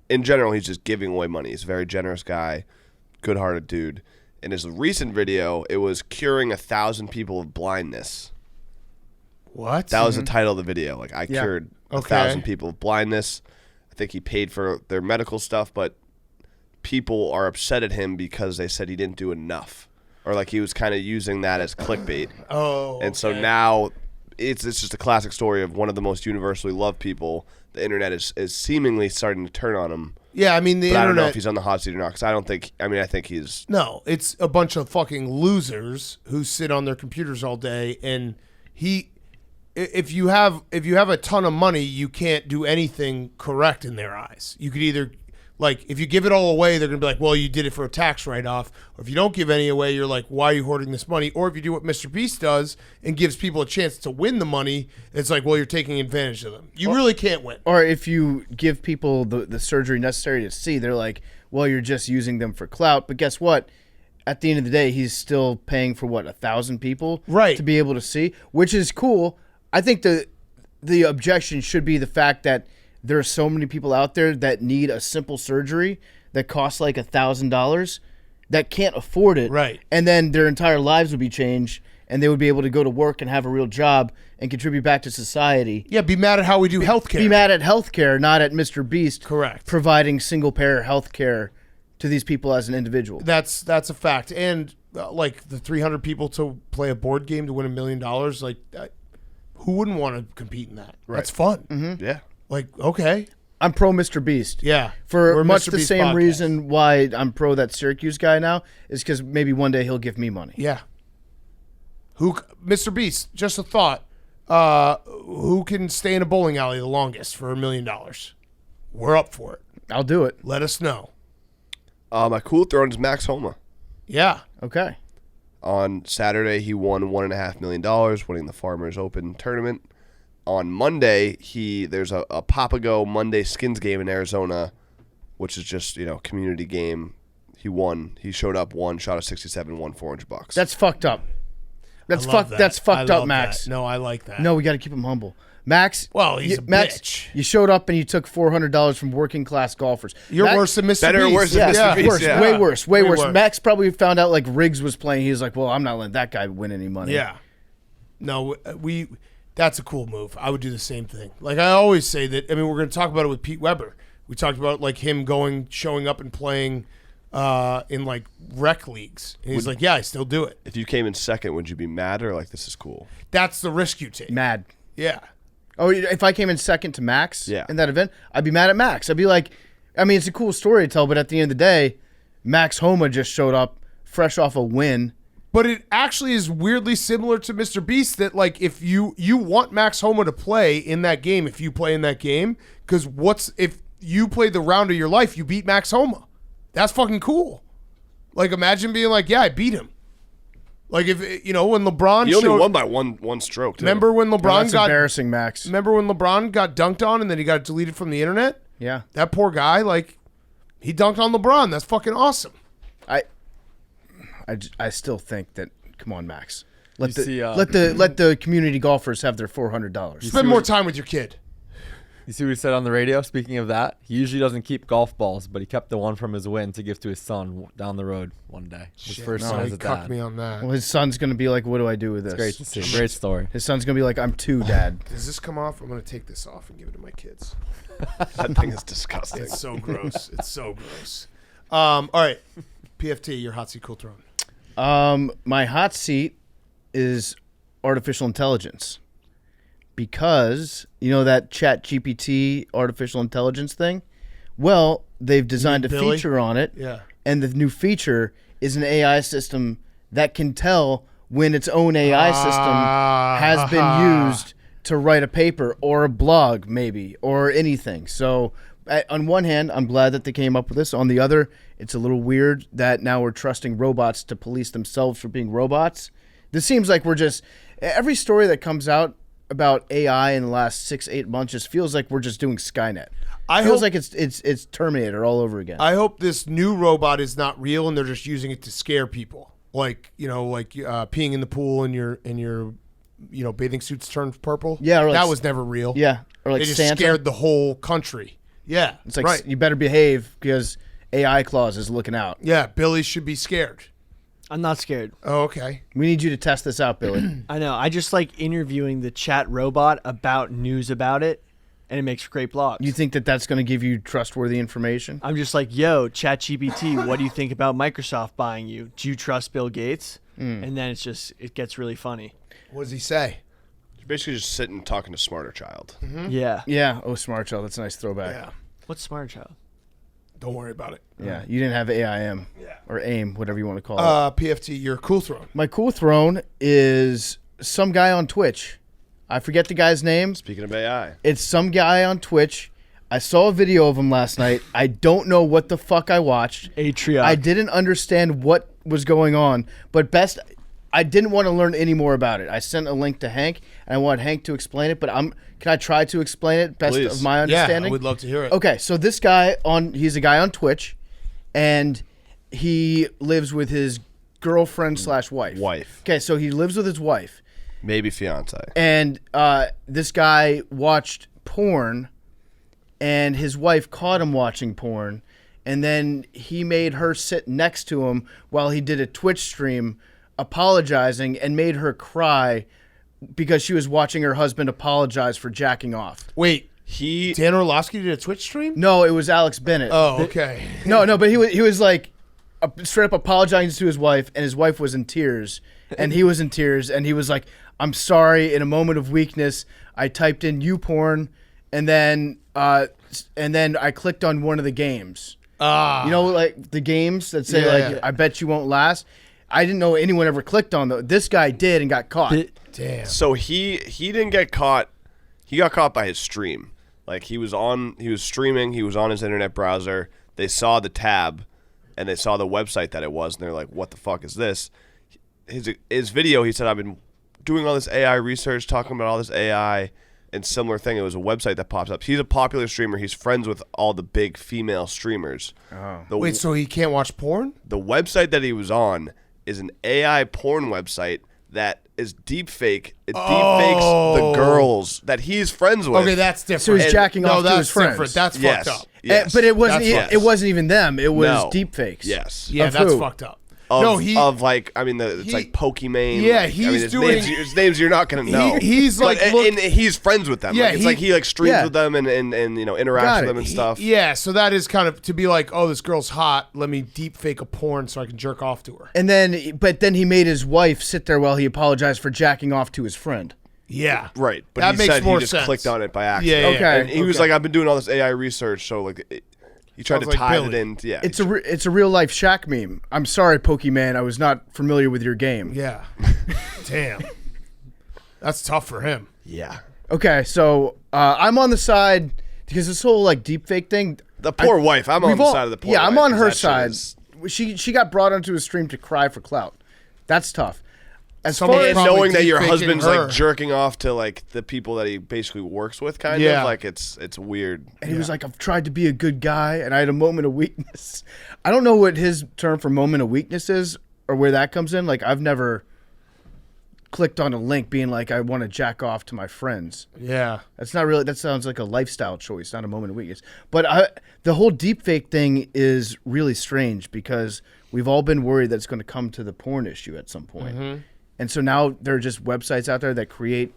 in general, he's just giving away money. He's a very generous guy, good-hearted dude. In his recent video, it was curing 1,000 people of blindness. What? That was the title of the video. Like, I cured 1,000 people of blindness. I think he paid for their medical stuff, but people are upset at him because they said he didn't do enough. Or like he was kind of using that as clickbait. Oh, And so now it's just a classic story of one of the most universally loved people. The internet is seemingly starting to turn on him. Yeah, I mean, the But internet. I don't know if he's on the hot seat or not, because I think he's... No, it's a bunch of fucking losers who sit on their computers all day, and if you have a ton of money, you can't do anything correct in their eyes. You could either, like, if you give it all away, they're gonna be like, well, you did it for a tax write-off. Or if you don't give any away, you're like, why are you hoarding this money? Or if you do what Mr. Beast does and gives people a chance to win the money, it's like, well, you're taking advantage of them. You really can't win. Or if you give people the surgery necessary to see, they're like, well, you're just using them for clout. But guess what? At the end of the day, he's still paying for, 1,000 people Right. to be able to see, which is cool. I think the objection should be the fact that there are so many people out there that need a simple surgery that costs like $1,000 that can't afford it. Right. And then their entire lives would be changed, and they would be able to go to work and have a real job and contribute back to society. Yeah, be mad at how we do healthcare. Be mad at healthcare, not at Mr. Beast. Correct. Providing single-payer healthcare to these people as an individual. That's a fact. And like the 300 people to play a board game to win $1 million, like who wouldn't want to compete in that? Right. That's fun. Mm-hmm. Yeah. Like, okay. I'm pro Mr. Beast. Yeah. For We're much Mr. the Beast same podcast. reason why I'm pro that Syracuse guy now is because maybe one day he'll give me money. Yeah. Mr. Beast, just a thought. Who can stay in a bowling alley the longest for $1 million? We're up for it. I'll do it. Let us know. My cool throne is Max Homa. Yeah. Okay. On Saturday, he won $1.5 million, winning the Farmers Open tournament. On Monday, there's a Papago Monday Skins game in Arizona, which is just, community game. He won. He showed up, won, shot a 67, won $400. That's fucked up. That's I love fucked. that. That's fucked I up, love Max. that. No, I like that. No, we got to keep him humble. Max. Well, he's a Max, bitch. You showed up and you took $400 from working class golfers. You're worse than Mr. Better or Beast. worse than Mr. Beast, Worse, yeah. way worse, way Way worse. worse. Max probably found out like Riggs was playing. He was like, "Well, I'm not letting that guy win any money." Yeah. No, that's a cool move. I would do the same thing. Like I always say that, we're going to talk about it with Pete Weber. We talked about like him showing up and playing in like rec leagues. And he's like, yeah, I still do it. If you came in second, would you be mad or like, this is cool? That's the risk you take. Mad. Yeah. Oh, if I came in second to Max Yeah. in that event, I'd be mad at Max. I'd be like, it's a cool story to tell, but at the end of the day, Max Homa just showed up fresh off a win. But it actually is weirdly similar to Mr. Beast that like if you want Max Homa to play in that game, if you play in that game, because if you played the round of your life, you beat Max Homa. That's fucking cool. Like imagine being like, yeah, I beat him. Like if when LeBron He only won by one stroke, too. Remember when Oh, LeBron that's got embarrassing, Max. Remember when LeBron got dunked on and then he got deleted from the internet? Yeah. That poor guy, like he dunked on LeBron. That's fucking awesome. I still think that. Come on, Max. Let You see, the community golfers have their $400. Spend more time with your kid. You see what he said on the radio? Speaking of that, he usually doesn't keep golf balls, but he kept the one from his win to give to his son down the road one day. His first No, son he as a cucked dad. me on that. Well, his son's gonna be like, "What do I do with this?" It's great to see. Great story. His son's gonna be like, "I'm 2, Dad." Does this come off? I'm gonna take this off and give it to my kids. That thing is disgusting. It's so gross. It's so gross. All right, PFT, your hot seat cool throne. My hot seat is artificial intelligence, because you know that Chat GPT artificial intelligence thing. Well, they've designed a Billy? feature on it, Yeah. and the new feature is an AI system that can tell when its own AI system has been used to write a paper or a blog, maybe, or anything. So, on one hand, I'm glad that they came up with this. On the other, it's a little weird that now we're trusting robots to police themselves for being robots. This seems like we're just every story that comes out about AI in the last 6-8 months just feels like we're just doing Skynet. Feels like it's Terminator all over again. I hope this new robot is not real and they're just using it to scare people. Like, peeing in the pool and your bathing suits turned purple. Yeah, or like that was never real. Yeah, or like they just Santa. scared the whole country. Yeah, It's like right. you better behave because AI Claus is looking out. Yeah, Billy should be scared. I'm not scared. Oh, okay. We need you to test this out, Billy. I know. I just like interviewing the chat robot about news about it, and it makes great blogs. You think that that's going to give you trustworthy information? I'm just like, yo, ChatGPT, what do you think about Microsoft buying you? Do you trust Bill Gates? And then it gets really funny. What does he say? You're basically just sitting talking to Smarter Child. Yeah. Yeah. Oh, Smart Child. That's a nice throwback. Yeah. What's Smart Child? Don't worry about it. Yeah. You didn't have AIM. Yeah. Or AIM, whatever you want to call it. PFT, your cool throne. My cool throne is some guy on Twitch. I forget the guy's name. Speaking of AI, It's some guy on Twitch. I saw a video of him last night. I don't know what the fuck I watched. Atriot. I didn't understand what was going on, but I didn't want to learn any more about it. I sent a link to Hank, and I want Hank to explain it, but can I try to explain it best Please. of my Yeah, understanding? I would love to hear it. Okay, so this guy he's a guy on Twitch, and he lives with his girlfriend / wife. Wife. Okay, so he lives with his wife, maybe fiance. and this guy watched porn, and his wife caught him watching porn, and then he made her sit next to him while he did a Twitch stream apologizing, and made her cry because she was watching her husband apologize for jacking off. Wait, He Dan Orlovsky did a Twitch stream? No, it was Alex Bennett. Oh, okay. No, but he was like straight up apologizing to his wife, and his wife was in tears, and he was in tears, and he was like, "I'm sorry. In a moment of weakness, I typed in you porn, and then I clicked on one of the games. You know, like the games that say Yeah. I bet you won't last. I didn't know anyone ever clicked on those. This guy did and got caught. Damn. So he didn't get caught. He got caught by his stream. Like he was streaming. He was on his internet browser. They saw the tab, and they saw the website that it was, and they're like, "What the fuck is this?" His video. He said, "I've been doing all this AI research, talking about all this AI." And similar thing. It was a website that pops up. He's a popular streamer. He's friends with all the big female streamers. Oh. Wait, so he can't watch porn? The website that he was on is an AI porn website that is deep fake. It deepfakes the girls that he's friends with. Okay, that's different. So he's jacking off to that's his friends. different. That's Yes. fucked up. Yes. But it wasn't. That's It wasn't even them. It was No. deep fakes. Yes. Yeah, Of that's who? fucked up. Of, he of like, I mean, it's like Pokimane. Yeah, like, he's I mean, his doing- his names you're not gonna know. he's But- like, and he's friends with them. Yeah, Like, it's like he like streams yeah. with them and interacts Got with it. them and stuff. Yeah, so that is kind of to be like, oh, this girl's hot. Let me deep fake a porn so I can jerk off to her. And then he made his wife sit there while he apologized for jacking off to his friend. Yeah, Right, but That he makes said more he just sense. clicked on it by accident. Yeah, yeah, Okay. And he was like, I've been doing all this AI research, so like, he tried Sounds to like tie Billy. it in. Yeah, It's a real life Shaq meme. I'm sorry, Pokemon. I was not familiar with your game. yeah. Damn, that's tough for him. yeah. Okay, so I'm on the side because this whole like deep fake thing. The poor wife. I'm on we've the all- side of the poor Yeah, I'm wife, on 'cause her that shit side. is- She got brought onto a stream to cry for clout. That's tough. As Someone far is as probably knowing that your deep faking husband's her. like jerking off to like the people that he basically works with, kind Yeah. of like it's weird. and he was like, I've tried to be a good guy, and I had a moment of weakness. I don't know what his term for moment of weakness is, or where that comes in. Like I've never clicked on a link being like, I want to jack off to my friends. Yeah. That's not really. That sounds like a lifestyle choice, not a moment of weakness. But the whole deepfake thing is really strange because we've all been worried that it's going to come to the porn issue at some point. And so now there are just websites out there that create.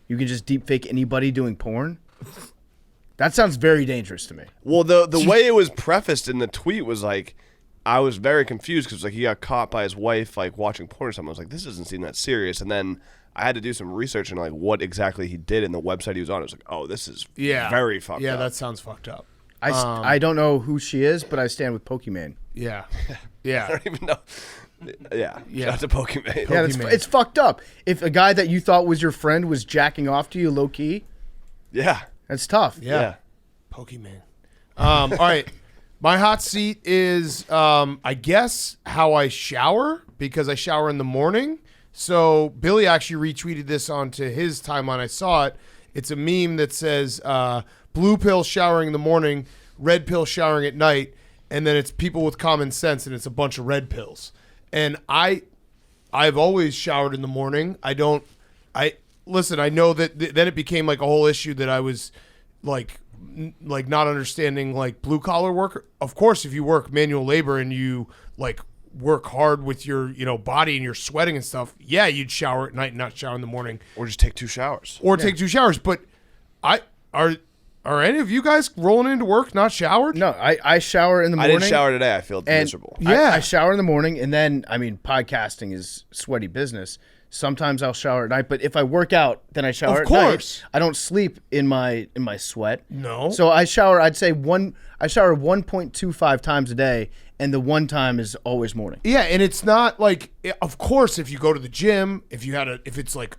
You can just deepfake anybody doing porn. That sounds very dangerous to me. Well, the way it was prefaced in the tweet was like, I was very confused because like he got caught by his wife like watching porn or something. I was like, this doesn't seem that serious. And then I had to do some research on like what exactly he did in the website he was on. I was like, oh, this is very fucked up. Yeah, that sounds fucked up. I don't know who she is, but I stand with Pokemon. Yeah. I Yeah. don't even know. Yeah, shout out to Pokemon. Yeah, Pokemon. it's fucked up. If a guy that you thought was your friend was jacking off to you low key, Yeah. that's tough. Yeah. Pokemon. All right. My hot seat is, I guess, how I shower because I shower in the morning. So Billy actually retweeted this onto his timeline. I saw it. It's a meme that says blue pill showering in the morning, red pill showering at night, and then it's people with common sense, and it's a bunch of red pills. And I've always showered in the morning. Listen, I know that then it became like a whole issue that I was like not understanding like blue collar work. Of course, if you work manual labor and you like work hard with your body and you're sweating and stuff, yeah, you'd shower at night and not shower in the morning, Or just take 2 showers. or take 2 showers. But are any of you guys rolling into work not showered? No, I shower in the I morning. didn't shower today. I feel and miserable. Yeah. I shower in the morning, and then podcasting is sweaty business. Sometimes I'll shower at night, but if I work out, then I shower Of at course. night. I don't sleep in my sweat. No. So I shower. I'd say I shower 1.25 times a day, and the one time is always morning. Yeah, and it's not like, of course, if you go to the gym, if it's like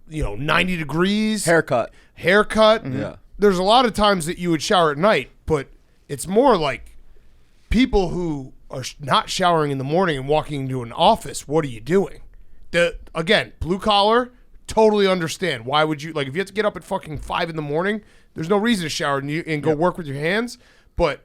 90 degrees, Haircut. Yeah. There's a lot of times that you would shower at night, but it's more like people who are not showering in the morning and walking into an office. What are you doing? Again, blue collar, totally understand. Why would you, like, if you have to get up at fucking 5 in the morning, there's no reason to shower and go work with your hands. But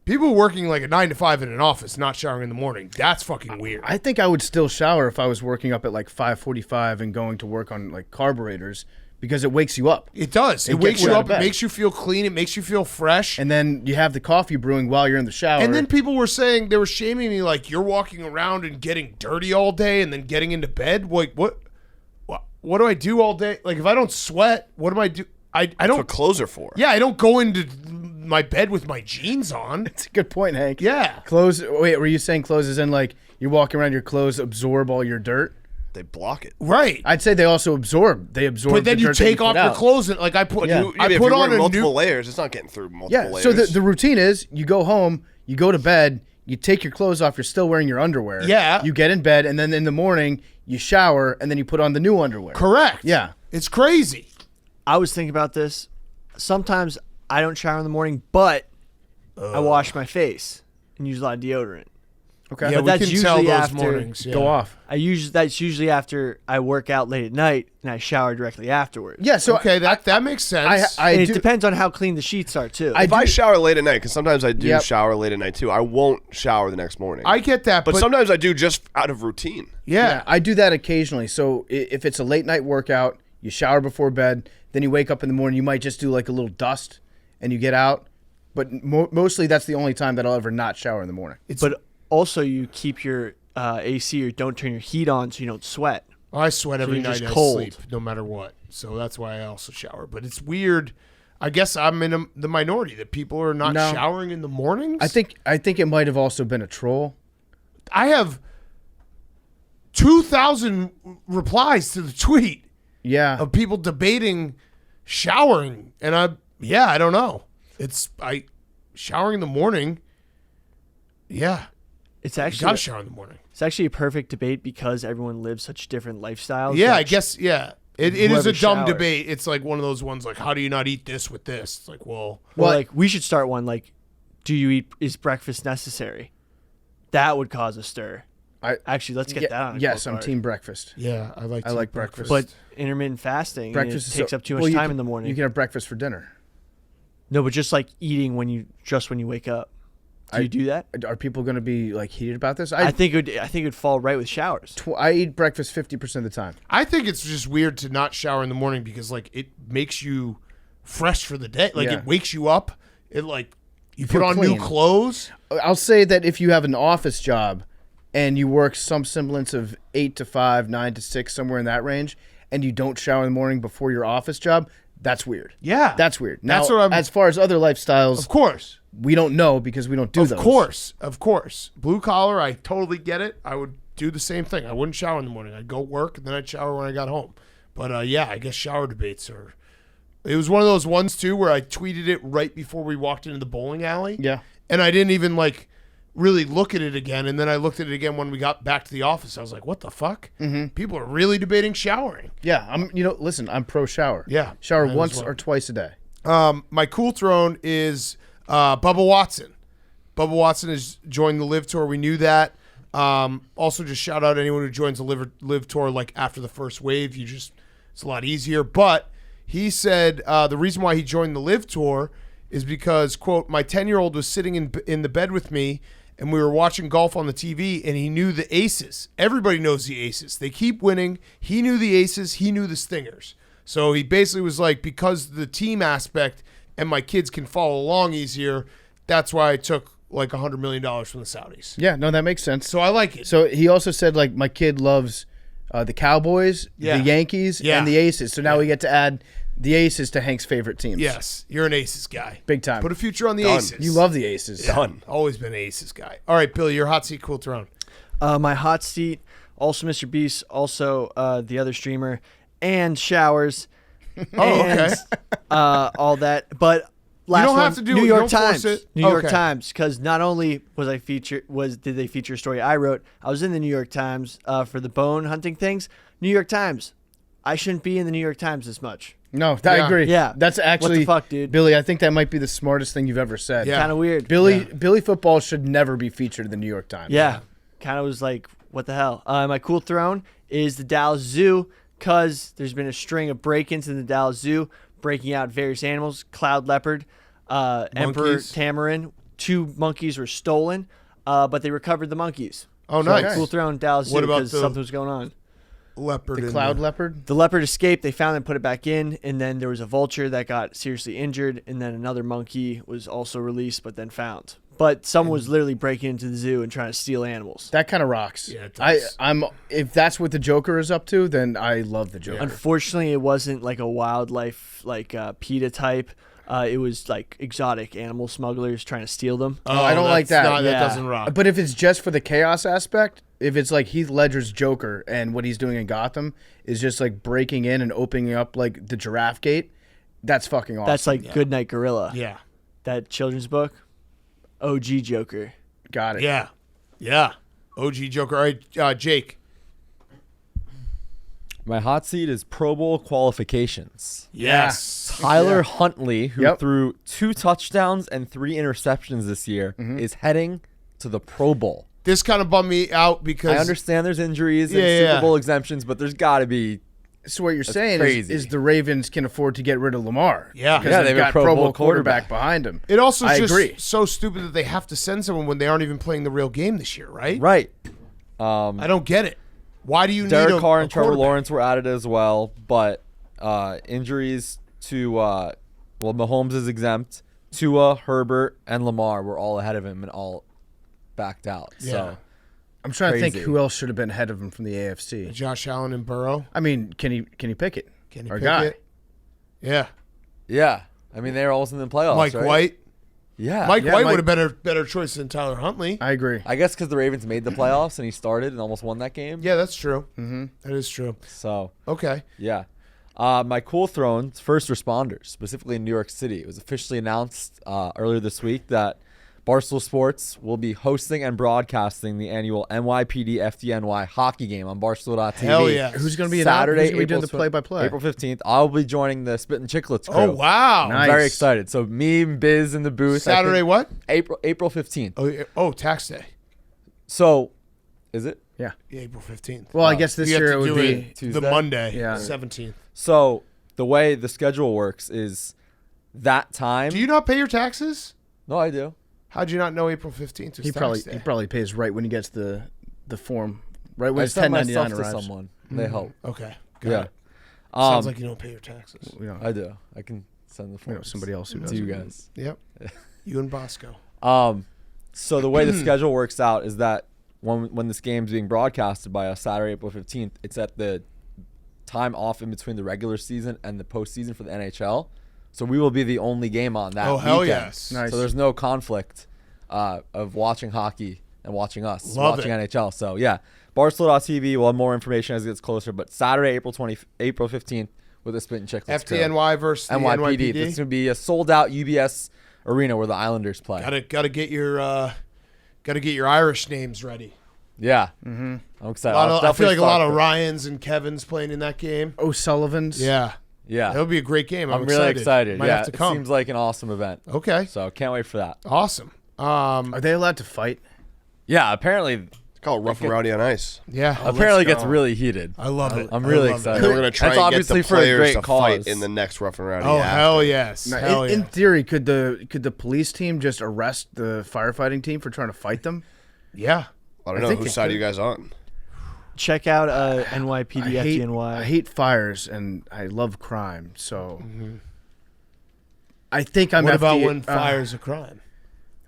people working like a 9 to 5 in an office, not showering in the morning, that's fucking weird. I think I would still shower if I was working up at like 5:45 and going to work on like carburetors because it wakes you up. It does. It It wakes gets you you out up. of It bed. makes you feel clean. It makes you feel fresh. And then you have the coffee brewing while you're in the shower. And then people were saying, they were shaming me, like, you're walking around and getting dirty all day and then getting into bed. Like, what do I do all day? Like, if I don't sweat, what do I do? I That's don't. what clothes are for. Yeah, I don't go into my bed with my jeans on. It's a good point, Hank. Yeah. Clothes. Wait, were you saying clothes as in like you're walking around, your clothes absorb all your dirt? They block it. Right. I'd say they also absorb. They absorb. But then the you dirt that take off put your out. clothes and, like, I put Yeah. I if put you're on wearing a multiple new. layers, it's not getting through multiple Yeah. layers. So the routine is you go home, you go to bed, you take your clothes off, you're still wearing your underwear. Yeah. You get in bed, and then in the morning you shower, and then you put on the new underwear. Correct. Yeah. It's crazy. I was thinking about this. Sometimes I don't shower in the morning, but I wash my face and use a lot of deodorant. Okay. Yeah, But we that's can tell usually those after- mornings. Yeah. Go off. That's usually after I work out late at night and I shower directly afterwards. Yeah. So Okay, that makes sense. I and it do. depends on how clean the sheets are too. if I shower late at night, because sometimes I do Yep. shower late at night too, I won't shower the next morning. I get that, but sometimes I do just out of routine. yeah. I do that occasionally. So if it's a late night workout, you shower before bed, then you wake up in the morning, you might just do like a little dust and you get out. But mostly that's the only time that I'll ever not shower in the morning. but also you keep your AC or don't turn your heat on so you don't sweat. I sweat every you're night just I cold. sleep, no matter what. So that's why I also shower. But it's weird. I guess I'm in the minority that people are not No. showering in the mornings. I think it might have also been a troll. I have 2,000 replies to the tweet Yeah. of people debating showering, and I don't know. Showering in the morning. Yeah, It's you actually gotta shower in the morning. it's actually a perfect debate because everyone lives such different lifestyles. Yeah, that I guess. Yeah, it is a whoever dumb showered. debate. It's like one of those ones like, how do you not eat this with this? It's like, well, Well, Well, like we should start one like, do you eat? Is breakfast necessary? That would cause a stir. Actually, let's get that on. A Yes, quote I'm card. team breakfast. yeah, I like. I like breakfast. But intermittent fasting Breakfast takes up too much well, you time can- in the morning. You can have breakfast for dinner. No, but just like eating when you wake up. Do you do that? Are people going to be like heated about this? I think it would fall right with showers. I eat breakfast 50% of the time. I think it's just weird to not shower in the morning because like it makes you fresh for the day. Like Yeah. it wakes you up. It like you put feel on clean. new clothes. I'll say that if you have an office job and you work some semblance of 8 to 5, 9 to 6, somewhere in that range, and you don't shower in the morning before your office job, that's weird. Yeah. That's weird. Now, That's what I'm- as far as other lifestyles, Of course. we don't know because we don't do those. Of course. Blue collar, I totally get it. I would do the same thing. I wouldn't shower in the morning. I'd go work and then I'd shower when I got home. But yeah, I guess shower debates are. It was one of those ones too where I tweeted it right before we walked into the bowling alley. Yeah. And I didn't even like really look at it again. And then I looked at it again when we got back to the office. I was like, what the fuck? Mm-hmm. People are really debating showering. Yeah, listen, I'm pro shower. Yeah, Shower I am once as well. or twice a day. My cool throne is Bubba Watson. Bubba Watson has joined the Live Tour. We knew that. Also, just shout out anyone who joins the Live Tour like after the first wave. It's a lot easier. But he said the reason why he joined the Live Tour is because, quote, my 10-year-old was sitting in the bed with me and we were watching golf on the TV and he knew the aces. Everybody knows the aces. They keep winning. He knew the aces. He knew the stingers. So he basically was like, because the team aspect and my kids can follow along easier, that's why I took like $100 million from the Saudis. Yeah, no, that makes sense. So I like it. So he also said, like, my kid loves the Cowboys, Yeah. the Yankees, Yeah. and the Aces. So now we get to add the Aces to Hank's favorite teams. Yes, you're an aces guy. Big time. Put a future on the Done. aces. You love the Aces. Done. Always been an aces guy. All right, Billy, your hot seat, cool throne. My hot seat, also Mr. Beast, also the other streamer, and showers. Oh, and, okay. all that. But last don't one, have to do New it. You York don't force Times. it. New York Okay. Times, because not only did they feature a story I wrote, I was in the New York Times for the bone hunting things. New York Times. I shouldn't be in the New York Times this much. No, I Yeah. agree. Yeah. That's actually, What the fuck, dude? Billy, I think that might be the smartest thing you've ever said. Yeah. Kind of weird. Billy football should never be featured in the New York Times. Yeah. Kind of was like, what the hell? My cool throne is the Dallas Zoo, because there's been a string of break-ins in the Dallas Zoo, breaking out various animals, cloud leopard, emperor Monkeys. tamarin. 2 monkeys were stolen, but they recovered the monkeys. Oh, So nice. cool throne, Dallas What Zoo, about because the- something was going on. Leopard. The in cloud there. leopard. The leopard escaped. They found it and put it back in, and then there was a vulture that got seriously injured, and then another monkey was also released, but then found. But someone was literally breaking into the zoo and trying to steal animals. That kind of rocks. Yeah, it does. I'm if that's what the Joker is up to, then I love the Joker. Unfortunately, it wasn't like a wildlife, like PETA type. It was like exotic animal smugglers trying to steal them. Oh, I don't like that's that. not- that Yeah. doesn't rock. But if it's just for the chaos aspect, if it's like Heath Ledger's Joker and what he's doing in Gotham is just like breaking in and opening up like the giraffe gate, that's fucking awesome. That's like Goodnight Gorilla. Yeah. That children's book. OG Joker. got it. Yeah. Yeah. OG Joker. All right, Jake. My hot seat is Pro Bowl qualifications. Yes. Tyler Huntley, who Yep. threw 2 touchdowns and 3 interceptions this year, is heading to the Pro Bowl. This kind of bummed me out because I understand there's injuries and Yeah, Super yeah. Bowl exemptions, but there's got to be. So what you're saying crazy. is the Ravens can afford to get rid of Lamar. Yeah. because Yeah, they've they have got a Pro Bowl quarterback quarterback behind him. it also is I just agree. so stupid that they have to send someone when they aren't even playing the real game this year, right? Right. I don't get it. Why do you need Derek a Carr and Trevor quarterback? Lawrence were at it as well, but injuries to Mahomes is exempt. Tua, Herbert, and Lamar were all ahead of him and all backed out. Yeah. So I'm trying to think Crazy. who else should have been ahead of him from the AFC. Josh Allen and Burrow. I mean, can he pick it? Can he Our pick guy. it? Yeah. yeah, I mean they were almost in the playoffs. Mike right? White. Yeah, Mike Yeah, White Mike- would have been a better choice than Tyler Huntley. I agree. I guess because the Ravens made the playoffs and he started and almost won that game. Yeah, that's true. Mm-hmm. That is true. So Okay. yeah. My cool thrones, first responders, specifically in New York City. It was officially announced earlier this week that Barstool Sports will be hosting and broadcasting the annual NYPD FDNY hockey game on Barstool.tv. Hell yeah. Who's going to be Saturday, who's gonna be doing April the play-by-play? April 15th. I'll be joining the Spit and Chicklets crew. Oh, wow. Nice. I'm very excited. So me and Biz in the booth. I Saturday think what? April 15th. Oh, yeah. Oh, tax day. So, is it? Yeah. Yeah, April 15th. Well, I guess this You have year to it would do be. it the Tuesday? Monday, Yeah. 17th. So the way the schedule works is that time. Do you not pay your taxes? No, I do. How'd you not know April 15th was He tax day? probably pays right when he gets the form, right when I his sent my 1099 stuff to arrives. someone. They help. Okay. Got Yeah. it. Sounds like you don't pay your taxes. We know, I do. I can send the we form know somebody else who does. to you guys. Yep. You and Bosco. So the way the schedule works out is that when this game's being broadcasted by us Saturday, April 15th, it's at the time off in between the regular season and the postseason for the NHL. So we will be the only game on that hell weekend. yes. Nice. So there's no conflict of watching hockey and watching us, Love watching it. NHL. So yeah, Barstool.tv will have more information as it gets closer. But Saturday, April 15th with the Spit and Chicklets crew. FTNY versus the NYPD. NYPD. It's going to be a sold-out UBS arena where the Islanders play. Gotta get your Irish names ready. Yeah. Mm-hmm. I'm excited. I feel like a lot of Ryans and Kevins playing in that game. O'Sullivan's. Yeah. Yeah. It'll be a great game. I'm really excited. Might Yeah, have to it come. seems like an awesome event. Okay. So can't wait for that. Awesome. Are they allowed to fight? Yeah, apparently It's called Rough and Rowdy on Ice. Yeah. apparently let's gets go. really heated. I love it. I'm really I love excited. it. We're gonna try That's and get obviously the for a players great to cause. fight in the next Rough and Rowdy. Oh, after. hell yes. Now, Hell in yeah. theory, could the police team just arrest the firefighting team for trying to fight them? Yeah. I don't I know think whose it side are could. you guys on. Check out NYPD FDNY. I hate fires and I love crime, so I think I'm. What about FD when fire's a crime?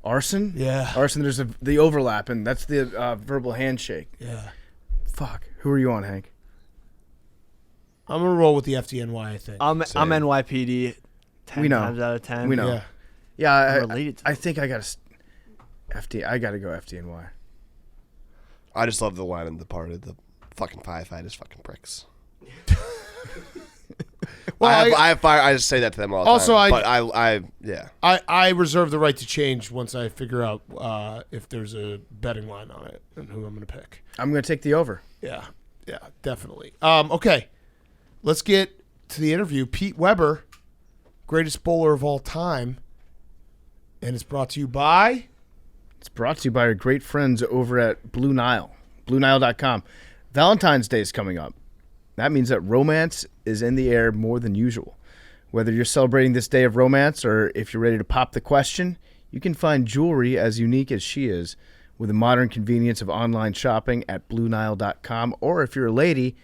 arson? Yeah. Arson. There's the overlap, and that's the verbal handshake. Yeah. Fuck. Who are you on, Hank? I'm gonna roll with the FDNY. I think. I'm NYPD. 10 We know. times out of 10. We know. Yeah. Yeah, I'm related to I think I got to. I got to go FDNY. I just love the line in the part of the fucking firefighters, fucking pricks. Well, I have fire. I just say that to them all the Also, time. I- But yeah. I reserve the right to change once I figure out if there's a betting line on it and who I'm gonna pick. I'm going to take the over. Yeah. Yeah. Definitely. Okay. Let's get to the interview. Pete Weber, greatest bowler of all time, and it's brought to you by. It's brought to you by our great friends over at Blue Nile, BlueNile.com. Valentine's Day is coming up. That means that romance is in the air more than usual. Whether you're celebrating this day of romance or if you're ready to pop the question, you can find jewelry as unique as she is with the modern convenience of online shopping at BlueNile.com. Or if you're a lady,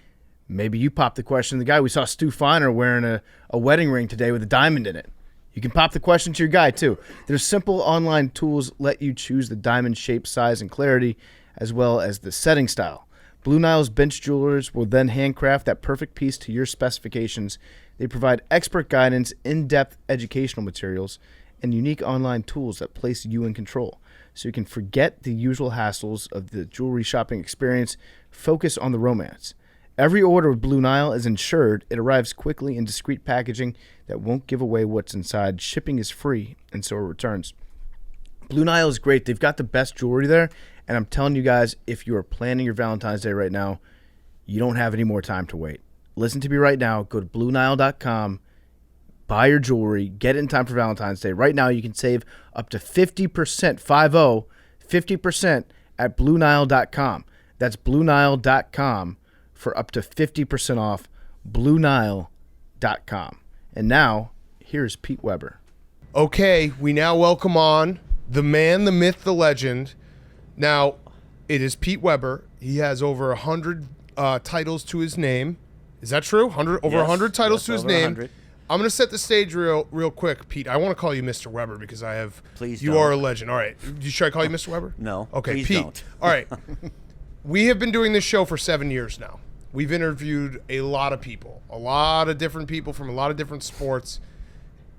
maybe you pop the question. The guy we saw, Stu Feiner, wearing a wedding ring today with a diamond in it. You can pop the question to your guy, too. Their simple online tools let you choose the diamond shape, size, and clarity, as well as the setting style. Blue Nile's bench jewelers will then handcraft that perfect piece to your specifications. They provide expert guidance, in-depth educational materials, and unique online tools that place you in control. So you can forget the usual hassles of the jewelry shopping experience, focus on the romance. Every order with Blue Nile is insured. It arrives quickly in discreet packaging that won't give away what's inside. Shipping is free, and so are returns. Blue Nile is great. They've got the best jewelry there, and I'm telling you guys, if you are planning your Valentine's Day right now, you don't have any more time to wait. Listen to me right now. Go to BlueNile.com, buy your jewelry, get it in time for Valentine's Day. Right now, you can save up to 50%, 50% at BlueNile.com. That's BlueNile.com. for up to 50% off, BlueNile.com. And now, here's Pete Weber. Okay, we now welcome on the man, the myth, the legend. Now, it is Pete Weber. He has over 100 titles to his name. Is that true? Over 100 titles to his over name. 100. I'm going to set the stage real quick, Pete. I want to call you Mr. Weber because I have. Please you don't. are a legend. All right. Should I call you Mr. Weber? No, Okay, please Pete. don't. All right. We have been doing this show for 7 years now. We've interviewed a lot of people, a lot of different people from a lot of different sports.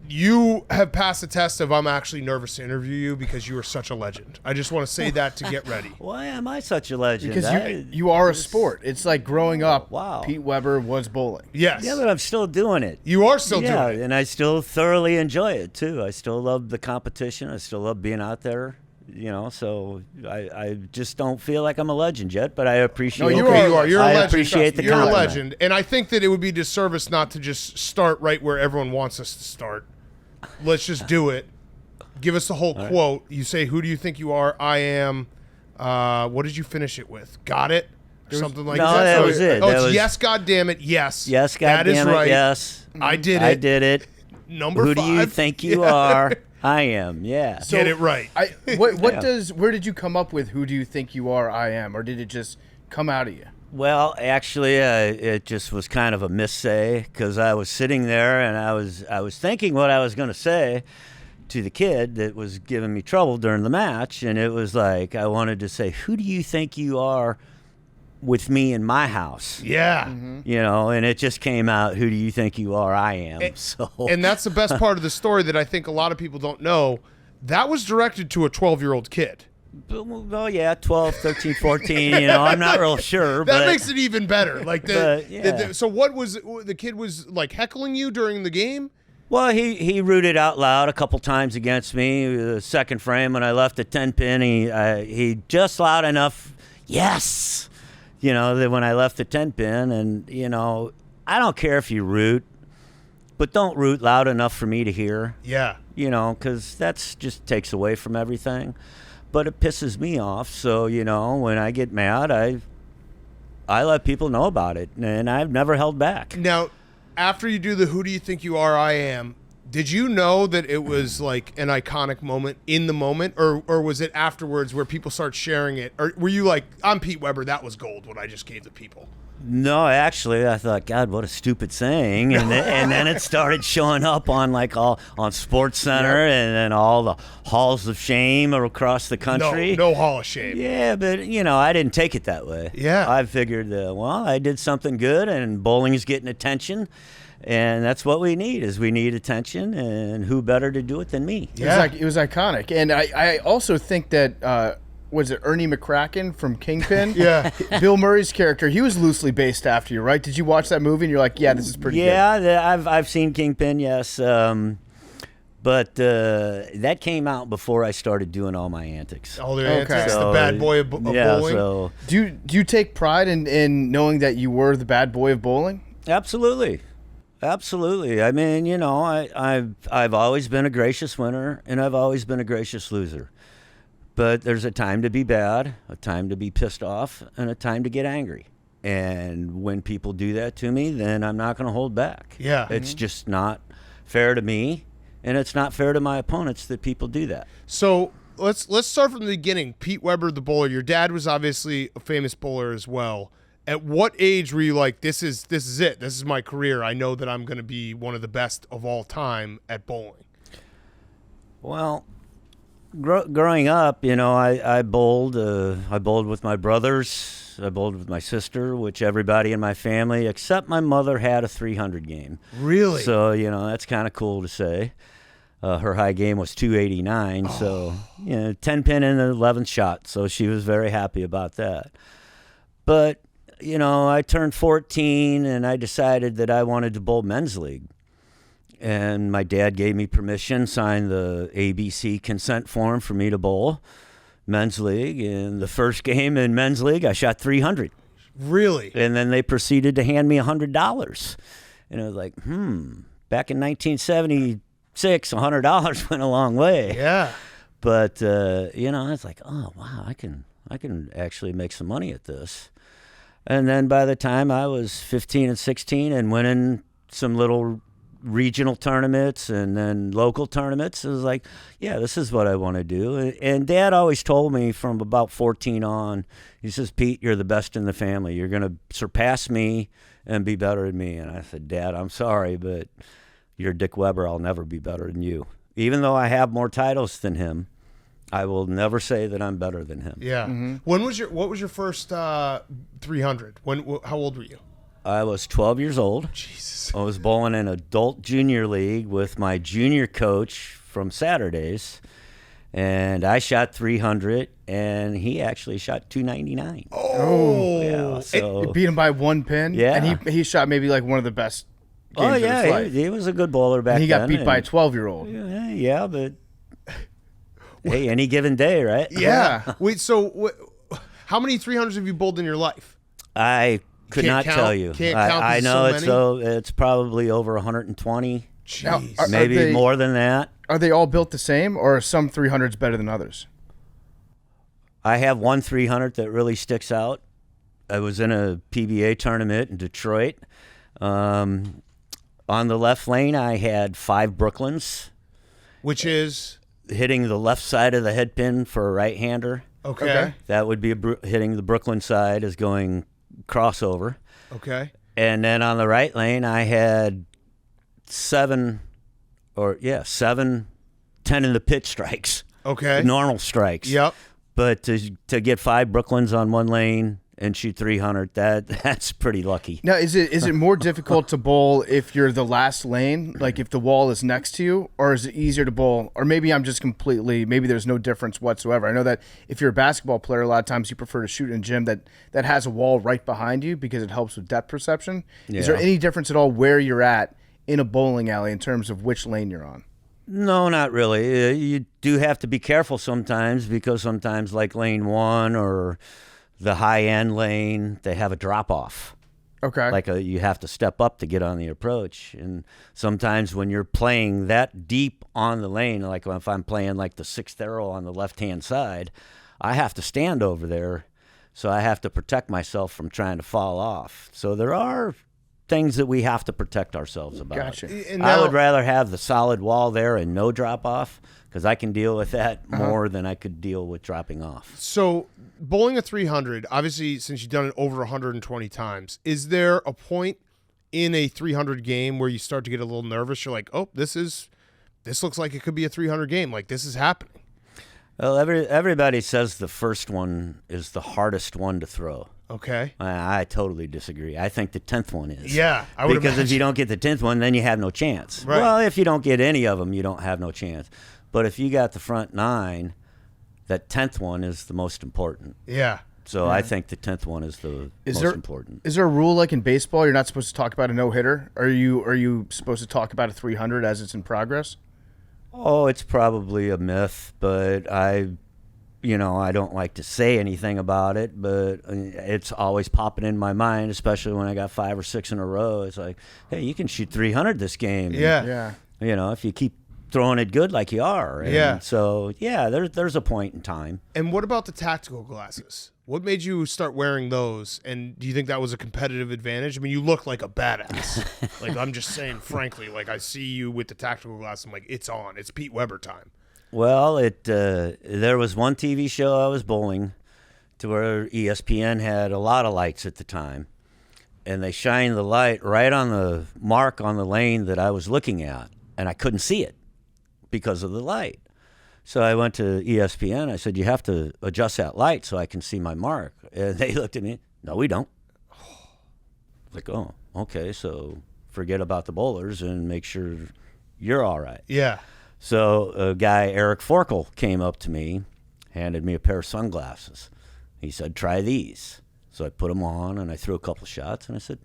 You have passed the test of I'm actually nervous to interview you because you are such a legend. I just want to say that to get ready. Why am I such a legend? Because you are a sport. It's like growing up, Wow. Pete Weber was bowling. Yes. Yeah, but I'm still doing it. You are still yeah, doing it. and I still thoroughly enjoy it too. I still love the competition. I still love being out there. You know, so I just don't feel like I'm a legend yet, but I appreciate. You are. You're a I legend. appreciate the You're a compliment. legend. And I think that it would be disservice not to just start right where everyone wants us to start. Let's just do it. Give us the whole quote. You say, who do you think you are? I am. What did you finish it with? Got it? Or something like No, that? that was it. Oh, That it's was- yes, God damn it, yes. Yes, That is goddammit, right. yes. I did it. I did it. Number Who 5. do you think you are? I am, yeah. Get it right. Where did you come up with who do you think you are, I am, or did it just come out of you? Well, actually, it just was kind of a missay because I was sitting there and I was thinking what I was going to say to the kid that was giving me trouble during the match, and it was like I wanted to say, "Who do you think you are with me in my house?" Yeah. You know, and it just came out, "Who do you think you are? I am." And that's the best part of the story that I think a lot of people don't know. That was directed to a 12-year-old kid. Well, yeah, 12, 13, 14, you know, I'm not real sure. That but, makes it even better. Like yeah. So what was the kid was like heckling you during the game? Well, he rooted out loud a couple times against me. The second frame when I left the 10-pin, he just loud enough, yes, you know, that when I left the 10-pin. And, you know, I don't care if you root, but don't root loud enough for me to hear. Yeah. You know, because that's just takes away from everything. But it pisses me off. So, you know, when I get mad, I let people know about it. And I've never held back. Now, after you do the "Who do you think you are, I am," did you know that it was like an iconic moment in the moment, or was it afterwards where people start sharing it, or were you like, "I'm Pete Weber, that was gold what I just gave the people"? No, actually, I thought, God, what a stupid saying, and then it started showing up on on Sports Center, and then all the halls of shame across the country. No hall of shame. Yeah, but you know, I didn't take it that way. Yeah. I figured, well, I did something good, and bowling is getting attention, and that's what we need. We need attention, and who better to do it than me? Yeah. It was iconic, and I also think that. Was it Ernie McCracken from Kingpin? Yeah. Bill Murray's character, he was loosely based after you, right? Did you watch that movie and you're like, yeah, this is pretty good? Yeah, I've seen Kingpin, yes. But that came out before I started doing all my antics. All their antics, So, the bad boy of bowling. So Do you take pride in knowing that you were the bad boy of bowling? absolutely. I mean, you know, I've always been a gracious winner, and I've always been a gracious loser. But there's a time to be bad, a time to be pissed off, and a time to get angry. And when people do that to me, then I'm not going to hold back. Yeah. It's just not fair to me, and it's not fair to my opponents that people do that. So let's start from the beginning. Pete Weber, the bowler. Your dad was obviously a famous bowler as well. At what age were you like, this is it? This is my career. I know that I'm going to be one of the best of all time at bowling. Well, growing up, you know, I bowled. I bowled with my brothers. I bowled with my sister, which everybody in my family, except my mother, had a 300 game. Really? So, you know, that's kind of cool to say. Her high game was 289, so, you know, 10 pin in the 11th shot. So she was very happy about that. But, you know, I turned 14 and I decided that I wanted to bowl men's league. And my dad gave me permission, signed the ABC consent form for me to bowl men's league. And the first game in men's league, I shot 300. Really? And then they proceeded to hand me $100. And I was like, back in 1976, $100 went a long way. Yeah. But, you know, I was like, oh, wow, I can actually make some money at this. And then by the time I was 15 and 16 and winning some little regional tournaments and then local tournaments, it was like, yeah, this is what I want to do. And Dad always told me from about 14 on, he says, Pete, you're the best in the family. You're going to surpass me and be better than me. And I said, Dad, I'm sorry, but you're Dick Weber. I'll never be better than you. Even though I have more titles than him, I will never say that I'm better than him. Yeah. What was your first 300? How old were you? I was 12 years old. Jesus. I was bowling in adult junior league with my junior coach from Saturdays, and I shot 300, and he actually shot 299. Oh. Yeah, so You beat him by one pin? Yeah. And he shot maybe like one of the best games of his life. he was a good bowler back And he then. got beat by a 12-year-old. Yeah, but hey, any given day, right? Yeah. Wait, so how many 300s have you bowled in your life? I could Can't not count? tell you. Can't count 'cause I know so it's probably over 120, Jeez. Are maybe they- more than that. Are they all built the same, or are some 300s better than others? I have one 300 that really sticks out. I was in a PBA tournament in Detroit. On the left lane, I had 5 Brooklyns. Which is hitting the left side of the head pin for a right-hander. okay. That would be hitting the Brooklyn side is going crossover. Okay. And then on the right lane, I had 7, 10 in the pitch strikes. Okay. Normal strikes. Yep. But to get 5 Brooklyns on one lane and shoot 300, that's pretty lucky. Now, is it more difficult to bowl if you're the last lane, like if the wall is next to you, or is it easier to bowl? Or maybe I'm just maybe there's no difference whatsoever. I know that if you're a basketball player, a lot of times you prefer to shoot in a gym that has a wall right behind you because it helps with depth perception. Yeah. Is there any difference at all where you're at in a bowling alley in terms of which lane you're on? No, not really. You do have to be careful sometimes because sometimes like lane 1 or the high-end lane, they have a drop-off. Okay. Like you have to step up to get on the approach. And sometimes when you're playing that deep on the lane, like if I'm playing like the 6th arrow on the left-hand side, I have to stand over there. So I have to protect myself from trying to fall off. So there are things that we have to protect ourselves about. Gotcha. And I now- would rather have the solid wall there and no drop-off because I can deal with that more than I could deal with dropping off. So bowling a 300, obviously, since you've done it over 120 times, is there a point in a 300 game where you start to get a little nervous? You're like, oh, this looks like it could be a 300 game. Like, this is happening. Well, everybody says the first one is the hardest one to throw. Okay. I totally disagree. I think the 10th one is. Yeah, I would Because if imagine. you don't get the 10th one, then you have no chance. Right. Well, if you don't get any of them, you don't have no chance. But if you got the front 9, that 10th one is the most important. Yeah. So I think the 10th one is the most important. Is there a rule like in baseball you're not supposed to talk about a no-hitter? Are you supposed to talk about a 300 as it's in progress? Oh, it's probably a myth, but I don't like to say anything about it, but it's always popping in my mind, especially when I got 5 or 6 in a row. It's like, hey, you can shoot 300 this game. Yeah. Yeah. If you keep throwing it good like you are. And Yeah. So, there's a point in time. And what about the tactical glasses? What made you start wearing those? And do you think that was a competitive advantage? I mean, you look like a badass. Like, I'm just saying, frankly, like I see you with the tactical glass. I'm like, it's on. It's Pete Weber time. Well, there was one TV show I was bowling to where ESPN had a lot of lights at the time, and they shined the light right on the mark on the lane that I was looking at, and I couldn't see it because of the light. So I went to ESPN. I said, you have to adjust that light so I can see my mark. And they looked at me, no, we don't. Like, oh, okay, so forget about the bowlers and make sure you're all right. Yeah. So a guy, Eric Forkel, came up to me, handed me a pair of sunglasses. He said, try these. So I put them on, and I threw a couple shots, and I said,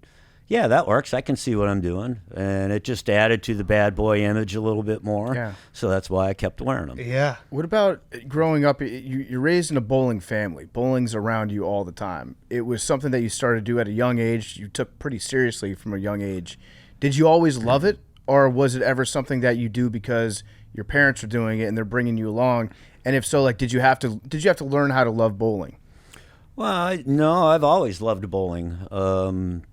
yeah, that works. I can see what I'm doing. And it just added to the bad boy image a little bit more. Yeah. So that's why I kept wearing them. Yeah. What about growing up? You're raised in a bowling family. Bowling's around you all the time. It was something that you started to do at a young age. You took pretty seriously from a young age. Did you always love it, or was it ever something that you do because your parents are doing it and they're bringing you along? And if so, like, did you have to learn how to love bowling? Well, no, I've always loved bowling.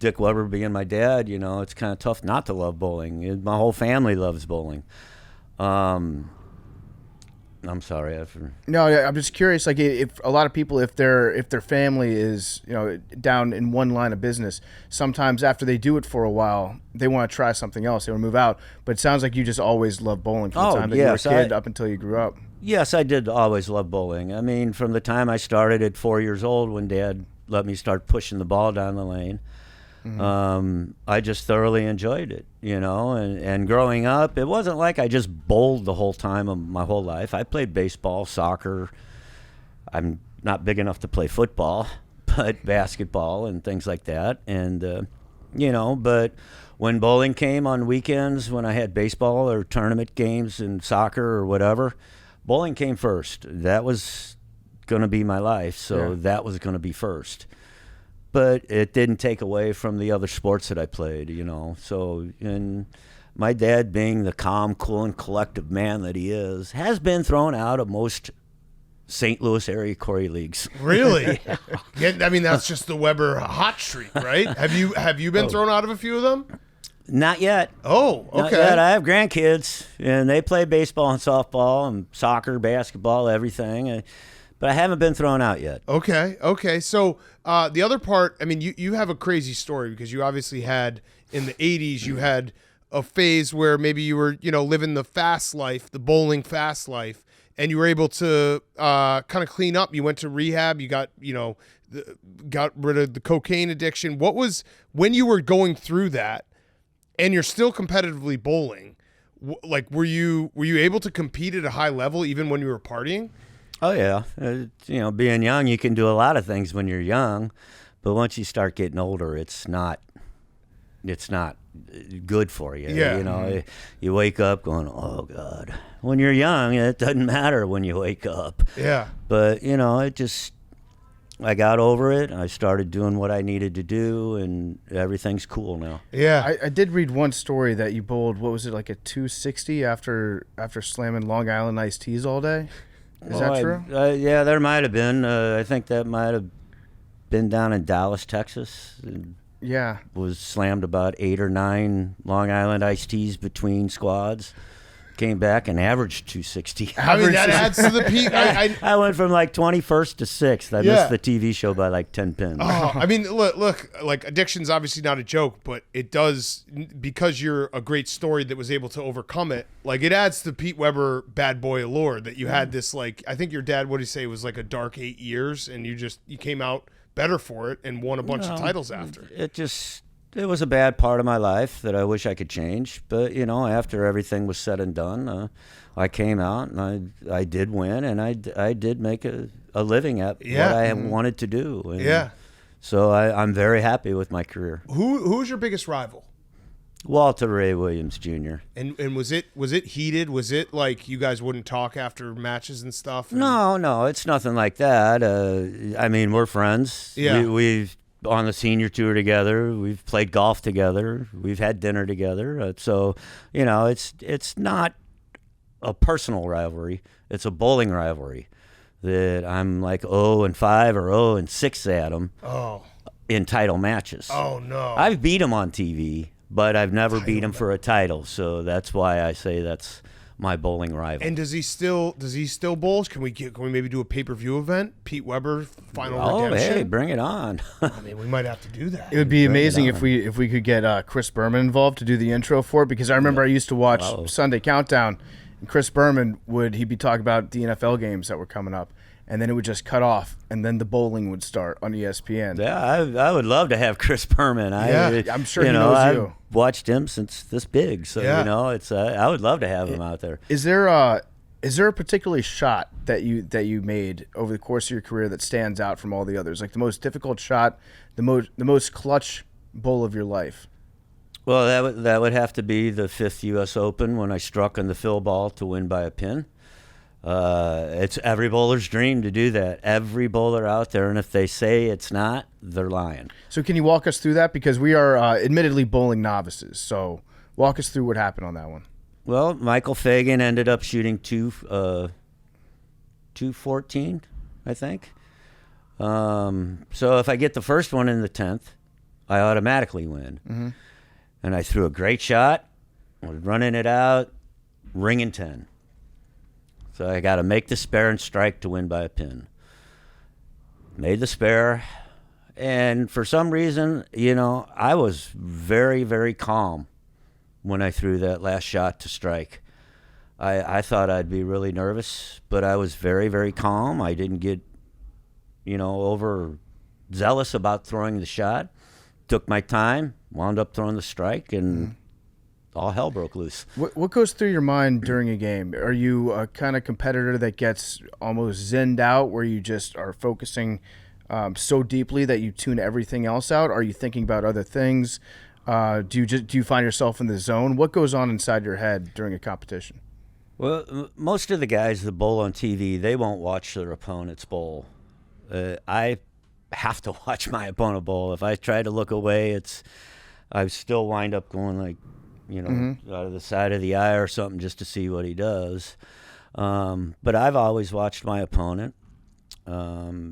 Dick Weber being my dad, it's kind of tough not to love bowling. My whole family loves bowling. I'm sorry. No, I'm just curious. Like, if a lot of people, if their family is down in one line of business, sometimes after they do it for a while, they want to try something else. They want to move out. But it sounds like you just always loved bowling from the time that you were a kid up until you grew up. Yes, I did always love bowling. I mean, from the time I started at 4 years old, when Dad let me start pushing the ball down the lane. I just thoroughly enjoyed it, and growing up, it wasn't like I just bowled the whole time of my whole life. I played baseball, soccer. I'm not big enough to play football, but basketball and things like that. And, but when bowling came on weekends, when I had baseball or tournament games and soccer or whatever, bowling came first. That was going to be my life, so that was going to be first. But it didn't take away from the other sports that I played, So, and my dad, being the calm, cool, and collective man that he is, has been thrown out of most St. Louis area Corey leagues. Really? Yeah, I mean, that's just the Weber hot streak, right? Have you been thrown out of a few of them? Not yet. Oh, Not okay. yet. I have grandkids, and they play baseball and softball and soccer, basketball, everything. But I haven't been thrown out yet. Okay. So the other part, I mean, you have a crazy story because you obviously had in the 80s, you had a phase where maybe you were, living the fast life, the bowling fast life, and you were able to kind of clean up. You went to rehab. You got, got rid of the cocaine addiction. What was, when you were going through that and you're still competitively bowling, like, were you able to compete at a high level even when you were partying? Oh, yeah. Being young, you can do a lot of things when you're young, but once you start getting older, it's not good for you. Yeah. You wake up going, oh, God. When you're young, it doesn't matter when you wake up. Yeah. But, I got over it. I started doing what I needed to do, and everything's cool now. Yeah. I did read one story that you bowled, what was it, like a 260 after slamming Long Island iced teas all day? Is that true? Yeah, there might have been. I think that might have been down in Dallas, Texas. Yeah. Was slammed about 8 or 9 Long Island iced teas between squads. Came back and averaged 260. I mean, that adds to the peak. I went from like 21st to 6th. I missed the TV show by like 10 pins. Oh, I mean, look, like addiction's obviously not a joke, but it does, because you're a great story that was able to overcome it. Like, it adds to Pete Weber bad boy allure that you had this, like, I think your dad, what did he say, was like a dark 8 years, and you came out better for it and won a bunch of titles after. It was a bad part of my life that I wish I could change. But, after everything was said and done, I came out and I did win, and I did make a living at what I wanted to do. And so I'm very happy with my career. Who's your biggest rival? Walter Ray Williams Jr. And was it heated? Was it like you guys wouldn't talk after matches and stuff? No, it's nothing like that. I mean, we're friends. Yeah. We've on the senior tour together. We've played golf together. We've had dinner together. So, it's not a personal rivalry. It's a bowling rivalry that I'm like 0-5 or 0-6 at him in title matches. Oh, no. I've beat him on TV, but I've never beat him for a title. So that's why I say that's my bowling rival. And does he still bowl? Can we maybe do a pay-per-view event? Pete Weber Final Redemption. Hey, bring it on. I mean, we might have to do that. It would be amazing if we could get Chris Berman involved to do the intro for it, because I remember I used to watch Sunday Countdown, and Chris Berman he'd be talking about the NFL games that were coming up, and then it would just cut off, and then the bowling would start on ESPN. Yeah, I would love to have Chris Berman. I'm sure he knows you. I've watched him since this big, so it's I would love to have him out there. Is there a particular shot that you made over the course of your career that stands out from all the others? Like the most difficult shot, the most clutch bowl of your life? Well, that would have to be the 5th U.S. Open when I struck on the fill ball to win by a pin. It's every bowler's dream to do that. Every bowler out there, and if they say it's not, they're lying. So can you walk us through that? Because we are admittedly bowling novices. So walk us through what happened on that one. Well, Michael Fagan ended up shooting 214, I think. So if I get the first one in the 10th, I automatically win. Mm-hmm. And I threw a great shot, was running it out, ringing 10. So I got to make the spare and strike to win by a pin. Made the spare, and for some reason, I was very, very calm when I threw that last shot to strike. I thought I'd be really nervous, but I was very, very calm. I didn't get, over zealous about throwing the shot. Took my time, wound up throwing the strike, and all hell broke loose. What goes through your mind during a game? Are you a kind of competitor that gets almost zenned out, where you just are focusing so deeply that you tune everything else out? Are you thinking about other things? Do you find yourself in the zone? What goes on inside your head during a competition? Well, most of the guys that bowl on TV, they won't watch their opponents bowl. I have to watch my opponent bowl. If I try to look away, I still wind up going like, out of the side of the eye or something just to see what he does. But I've always watched my opponent. I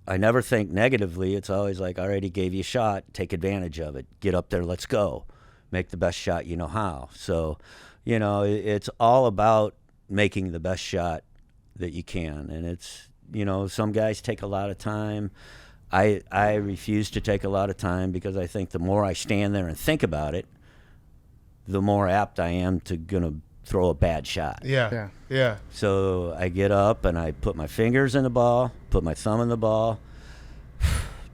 I never think negatively. It's always like, all right, he gave you a shot, take advantage of it. Get up there, let's go. Make the best shot you know how. So, it's all about making the best shot that you can. And it's, some guys take a lot of time. I refuse to take a lot of time because I think the more I stand there and think about it, the more apt I am to gonna throw a bad shot. Yeah. So I get up and I put my fingers in the ball, put my thumb in the ball,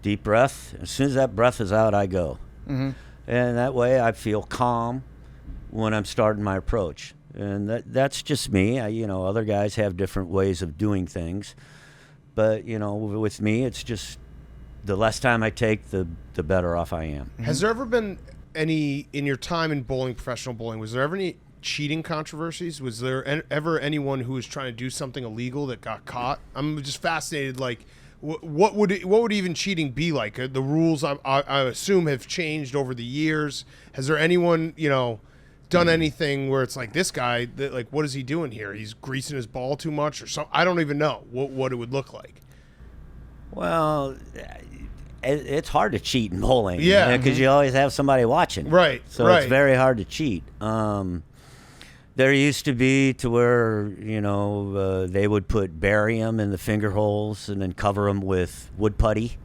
deep breath. As soon as that breath is out, I go. Mm-hmm. And that way I feel calm when I'm starting my approach. And that's just me. Other guys have different ways of doing things. But, with me, it's just the less time I take, the better off I am. Has there ever been any, in your time in bowling, professional bowling, was there ever any cheating controversies? Was there ever anyone who was trying to do something illegal that got caught? I'm just fascinated. Like, what would even cheating be like? The rules, I assume, have changed over the years. Has there anyone done anything where it's like, this guy, like, what is he doing here? He's greasing his ball too much, or something? I don't even know what it would look like. Well, it's hard to cheat in bowling. Yeah, because you always have somebody watching. Right. So it's very hard to cheat. There used to be to where, they would put barium in the finger holes and then cover them with wood putty.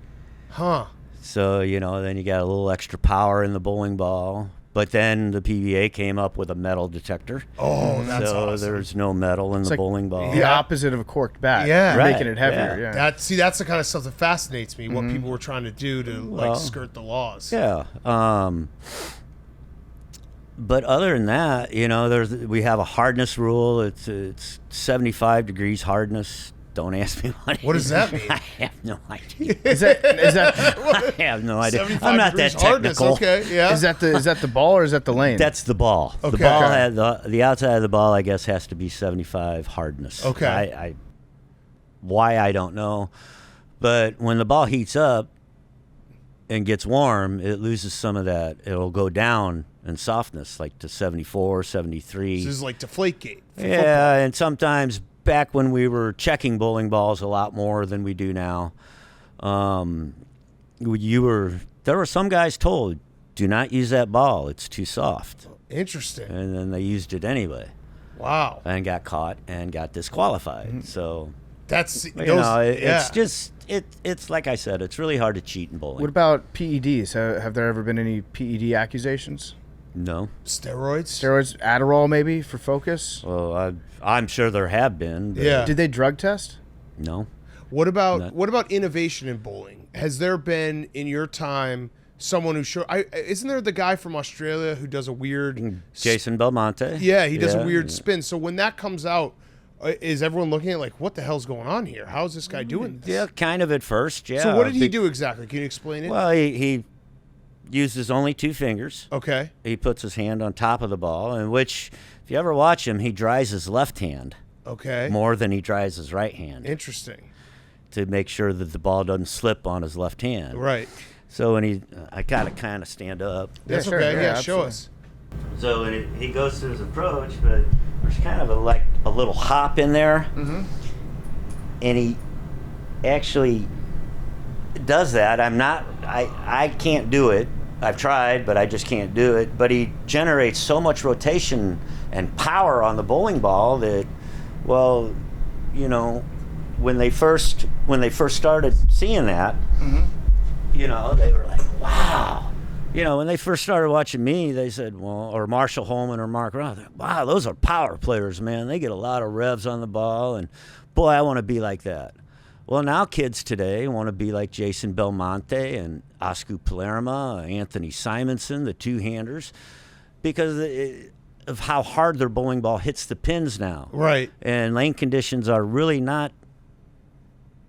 Huh. So, then you got a little extra power in the bowling ball. But then the PBA came up with a metal detector. Oh, that's so awesome. there's no metal in the bowling ball. The opposite of a corked bat. Yeah. You're Right. making it heavier. Yeah. That's the kind of stuff that fascinates me. What people were trying to do to like skirt the laws. Yeah. But other than that, we have a hardness rule. It's 75 degrees hardness. Don't ask me What does that mean? I have no idea. Is that I have no idea. 75 I'm not that degrees hardness, technical. Okay, yeah. is that the ball or is that the lane? That's the ball. Okay. The ball Okay. had the outside of the ball, I guess, has to be 75 hardness. Okay. Why I don't know, but when the ball heats up and gets warm, it loses some of that. It'll go down in softness, like to 74, 73. This is like Deflategate. for Yeah, football. and sometimes back when we were checking bowling balls a lot more than we do now, there were some guys told, do not use that ball, it's too soft. Interesting. And then they used it anyway Wow. and got caught and got disqualified. So, That's it's just, it's like I said, it's really hard to cheat in bowling. What about PEDs? Have there ever been any PED accusations? No. steroids. Steroids, Adderall maybe for focus? Well, I'm sure there have been. But Yeah. Did they drug test? No. What about None. innovation in bowling? Has there been in your time someone who isn't there the guy from Australia who does a weird Jason Belmonte. Yeah, he does a weird spin. So when that comes out, is everyone looking at like, what the hell's going on here? How is this guy doing this? Yeah, kind of at first, yeah. So what did he do exactly? Can you explain it? Well, he uses only two fingers. Okay. He puts his hand on top of the ball, in which, if you ever watch him, he dries his left hand Okay. more than he dries his right hand Interesting. to make sure that the ball doesn't slip on his left hand. Right. So when I gotta kind of stand up. That's sure. okay. Yeah, Yeah, show absolutely. us. So when he goes to his approach, but there's kind of a little hop in there, and he actually does that. I can't do it. I've tried, but I just can't do it. But he generates so much rotation and power on the bowling ball that, well, when they first started seeing that, they were like, wow. When they first started watching me, they said, well, or Marshall Holman or Mark Roth, wow, those are power players, man. They get a lot of revs on the ball, and boy, I want to be like that. Well, now kids today want to be like Jason Belmonte and Oscar Palermo, Anthony Simonson, the two-handers, because of how hard their bowling ball hits the pins now. Right. And lane conditions are really not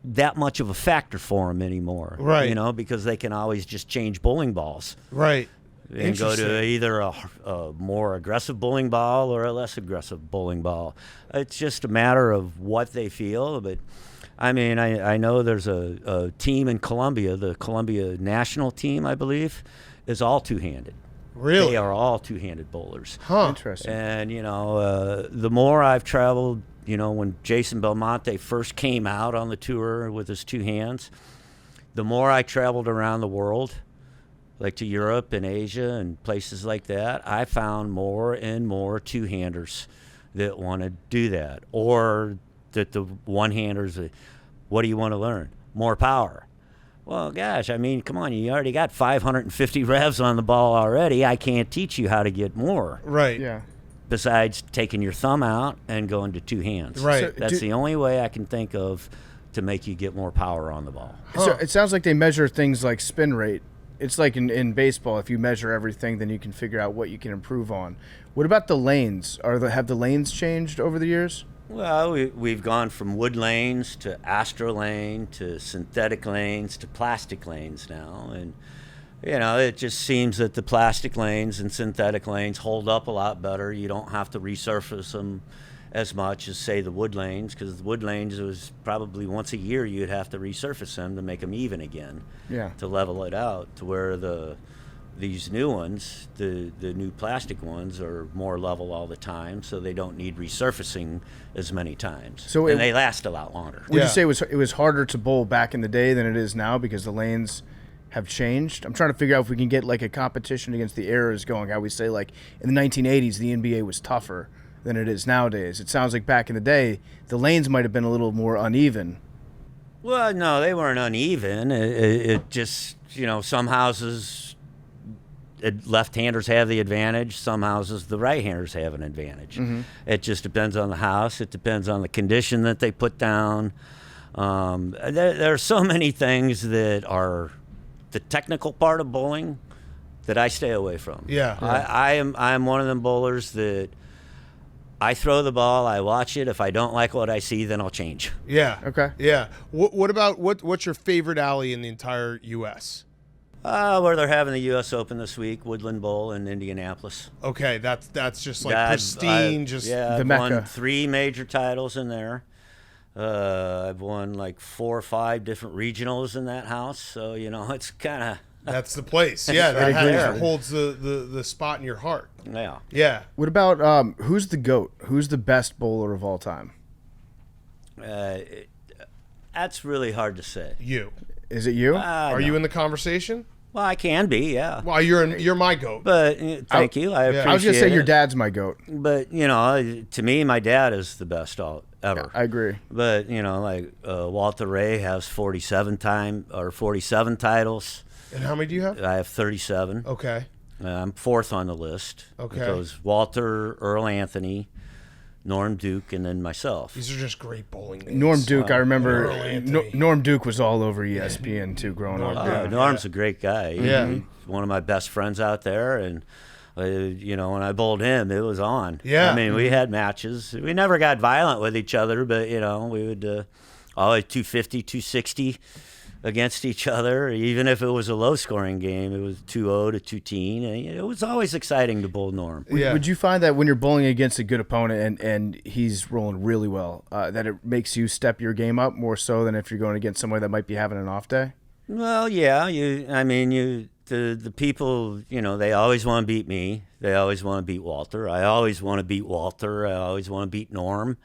that much of a factor for them anymore. Right. Because they can always just change bowling balls Right. and go to Interesting. either a more aggressive bowling ball or a less aggressive bowling ball. It's just a matter of what they feel. But I mean, I know there's a team in Colombia, the Colombia national team, I believe, is all two-handed. Really? They are all two-handed bowlers. Huh. Interesting. And, the more I've traveled, when Jason Belmonte first came out on the tour with his two hands, the more I traveled around the world, like to Europe and Asia and places like that, I found more and more two-handers that want to do that. Or that the one-handers, what do you want to learn? More power. Well, gosh, I mean, come on, you already got 550 revs on the ball already. I can't teach you how to get more. Right. Yeah. Besides taking your thumb out and going to two hands. Right. So, That's the only way I can think of to make you get more power on the ball. So it sounds like they measure things like spin rate. It's like in baseball, if you measure everything, then you can figure out what you can improve on. What about the lanes? Have the lanes changed over the years? Well, we've gone from wood lanes to astro lane to synthetic lanes to plastic lanes now. And, you know, it just seems that the plastic lanes and synthetic lanes hold up a lot better. You don't have to resurface them as much as, say, the wood lanes, because the wood lanes was probably once a year you'd have to resurface them to make them even again. Yeah. To level it out, to where these new ones, the new plastic ones, are more level all the time, so they don't need resurfacing as many times. So and they last a lot longer. Would you say it was harder to bowl back in the day than it is now because the lanes have changed? I'm trying to figure out if we can get like a competition against the eras going. How we say, like, in the 1980s, the NBA was tougher than it is nowadays. It sounds like back in the day, the lanes might have been a little more uneven. Well, no, they weren't uneven. It just, you know, some houses left-handers have the advantage. Some houses the right-handers have an advantage. Mm-hmm. It just depends on the house. It depends on the condition that they put down. There are so many things that are the technical part of bowling that I stay away from. Yeah. I am one of them bowlers that I throw the ball, I watch it. If I don't like what I see, then I'll change. Yeah. Okay. Yeah. What about what's your favorite alley in the entire U.S.? Where they're having the U.S. Open this week, Woodland Bowl in Indianapolis. Okay, that's just like Yeah, pristine. the I've Mecca. won 3 major titles in there. I've won like 4 or 5 different regionals in that house. So, you know, it's kind of, That's the place. Yeah, Very that good. holds the spot in your heart. yeah. Yeah. What about who's the GOAT? Who's the best bowler of all time? That's really hard to say. You. Is it you? Are you in the conversation? Well, I can be, yeah. Well, you're my goat. But thank you. I appreciate I was gonna say it. your dad's my GOAT. But, you know, to me, my dad is the best ever. I agree. But, you know, like Walter Ray has 47 titles. And how many do you have? I have 37. Okay. I'm 4th on the list. Okay. It goes Walter, Earl Anthony, Norm Duke, and then myself. These are just great bowling names. Norm Duke, I remember. Earl Anthony. Norm Duke was all over ESPN too, growing up. Yeah. Norm's a great guy. Yeah. He's one of my best friends out there, and you know, when I bowled him, it was on. Yeah. I mean, we had matches. We never got violent with each other, but you know, we would always 250, 260 against each other. Even if it was a low-scoring game, it was 2-0 to 2-10. And it was always exciting to bowl Norm. Yeah. Would you find that when you're bowling against a good opponent and he's rolling really well, that it makes you step your game up more so than if you're going against somebody that might be having an off day? Well, yeah. The people, you know, they always want to beat me. They always want to beat Walter. I always want to beat Walter. I always want to beat Norm.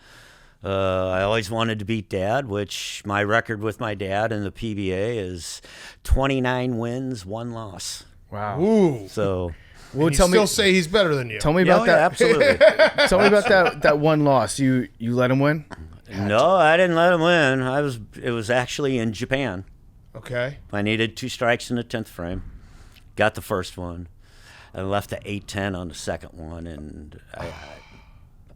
I always wanted to beat Dad, which my record with my dad in the PBA is 29 wins, 1 loss. Wow. Ooh. So, Well, You still say he's better than you. tell me about that. absolutely. Tell me about that one loss. You let him win? No, I didn't let him win. It was actually in Japan. Okay. I needed 2 strikes in the 10th frame. Got the first one. I left the 8-10 on the second one, and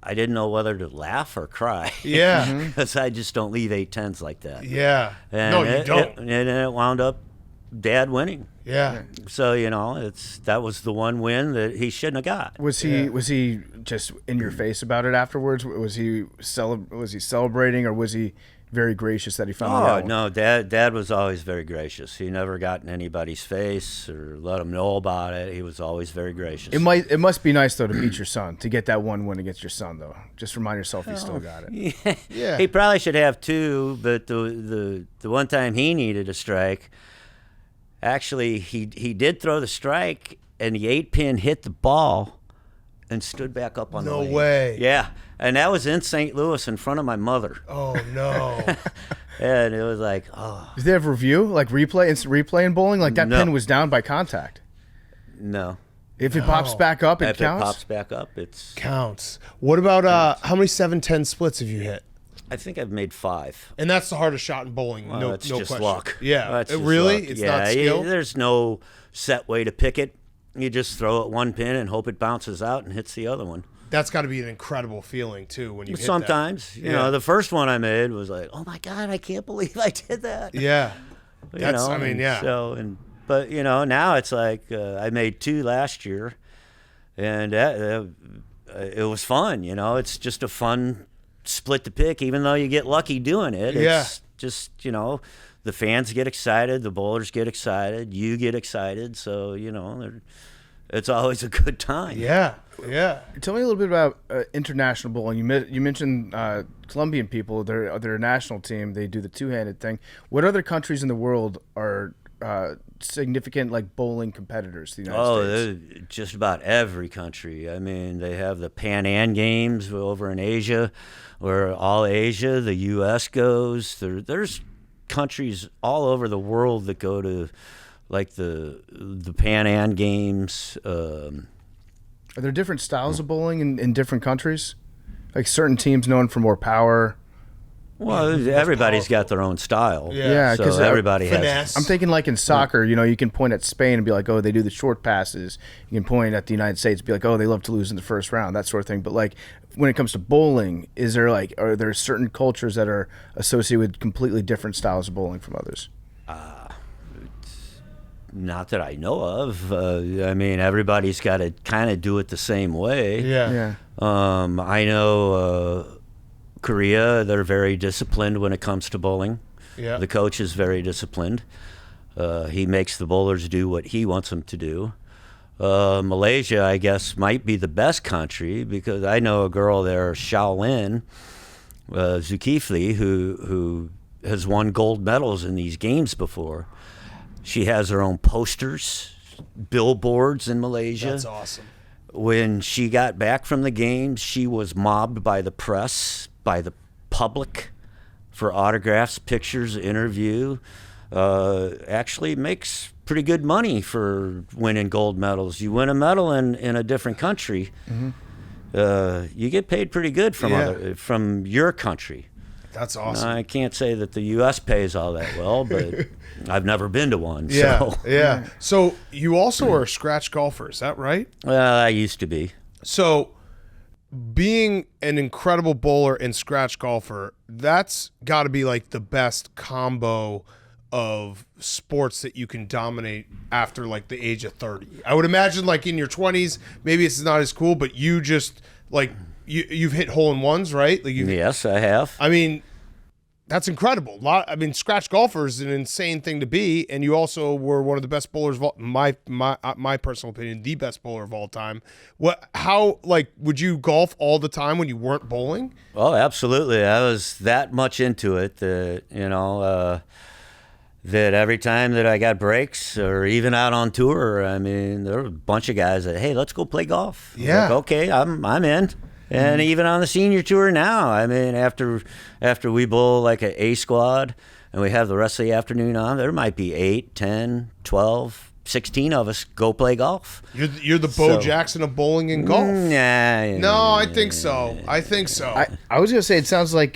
I didn't know whether to laugh or cry. Yeah. Because I just don't leave 8-10s like that. Yeah. And No, you don't. and it wound up Dad winning. Yeah. So, you know, that was the one win that he shouldn't have got. Was he just in your face about it afterwards? Was he celebrating, or was he very gracious that he finally got Oh, one? no, Dad was always very gracious. He never got in anybody's face or let them know about it. He was always very gracious. It must be nice though to beat your son, to get that one win against your son though. Just remind yourself you still got it. Yeah. He probably should have 2, but the one time he needed a strike, actually he did throw the strike and the 8-pin hit the ball and stood back up on the No lane. way. Yeah, and that was in St. Louis in front of my mother. Oh no. And it was like, oh, Did they have review, like replay, instant replay in bowling? Like that No. pin was down by contact. no. If it pops back up, it If counts. it pops back up, it's. Counts. What about how many 7-10 splits have you hit? I think I've made 5. And that's the hardest shot in bowling. Well, no, it's no just question. luck. Yeah. That's just Really? luck. It's yeah, not skill? There's no set way to pick it. You just throw it one pin and hope it bounces out and hits the other one. That's got to be an incredible feeling too when you hit Sometimes, that. you know, the first one I made was like, oh my God, I can't believe I did that. Yeah. You That's, know, I mean, and yeah. So, but you know, now it's like I made 2 last year, and it was fun. You know, it's just a fun split to pick, even though you get lucky doing it. Yeah. It's just, you know, the fans get excited, the bowlers get excited, you get excited. So, you know, it's always a good time. Yeah. Yeah. Tell me a little bit about international bowling. You mentioned Colombian people. They're a national team. They do the two-handed thing. What other countries in the world are significant like bowling competitors to the United States? Just about every country. I mean, they have the Pan Am Games over in Asia, where all Asia, the U.S. goes. There's countries all over the world that go to like the Pan Am Games. Are there different styles of bowling in different countries? Like certain teams known for more power. Well, everybody's got their own style. Yeah, so 'cause, everybody has. finesse. I'm thinking like in soccer, you know, you can point at Spain and be like, oh, they do the short passes. You can point at the United States and be like, oh, they love to lose in the first round, that sort of thing. But like when it comes to bowling, are there certain cultures that are associated with completely different styles of bowling from others? Not that I know of. I mean, everybody's got to kind of do it the same way. Yeah. I know Korea, they're very disciplined when it comes to bowling. Yeah. The coach is very disciplined. He makes the bowlers do what he wants them to do. Malaysia, I guess, might be the best country because I know a girl there, Shaolin Zulkifli, who has won gold medals in these games before. She has her own posters, billboards in Malaysia. That's awesome. When she got back from the games, she was mobbed by the press, by the public, for autographs, pictures, interview. Actually makes pretty good money for winning gold medals. You win a medal in a different country, you get paid pretty good from your country. That's awesome. I can't say that the U.S. pays all that well, but I've never been to one. Yeah. So. Yeah. So you also are a scratch golfer, is that right? I used to be. So being an incredible bowler and scratch golfer, that's got to be like the best combo of sports that you can dominate after like the age of 30. I would imagine like in your 20s, maybe it's not as cool, but you just like you've hit hole-in-ones, right? Like Yes, I have. I mean, that's incredible. Scratch golfer is an insane thing to be, and you also were one of the best bowlers of all, my personal opinion, the best bowler of all time. Would you golf all the time when you weren't bowling? Oh, absolutely. I was that much into it that, that every time that I got breaks or even out on tour, I mean, there were a bunch of guys that, hey, let's go play golf. Yeah. Like, okay, I'm in. And even on the senior tour now, I mean, after we bowl like an A squad and we have the rest of the afternoon on, there might be 8, 10, 12, 16 of us go play golf. You're the Bo Jackson of bowling and golf. No, I think so. I was gonna say it sounds like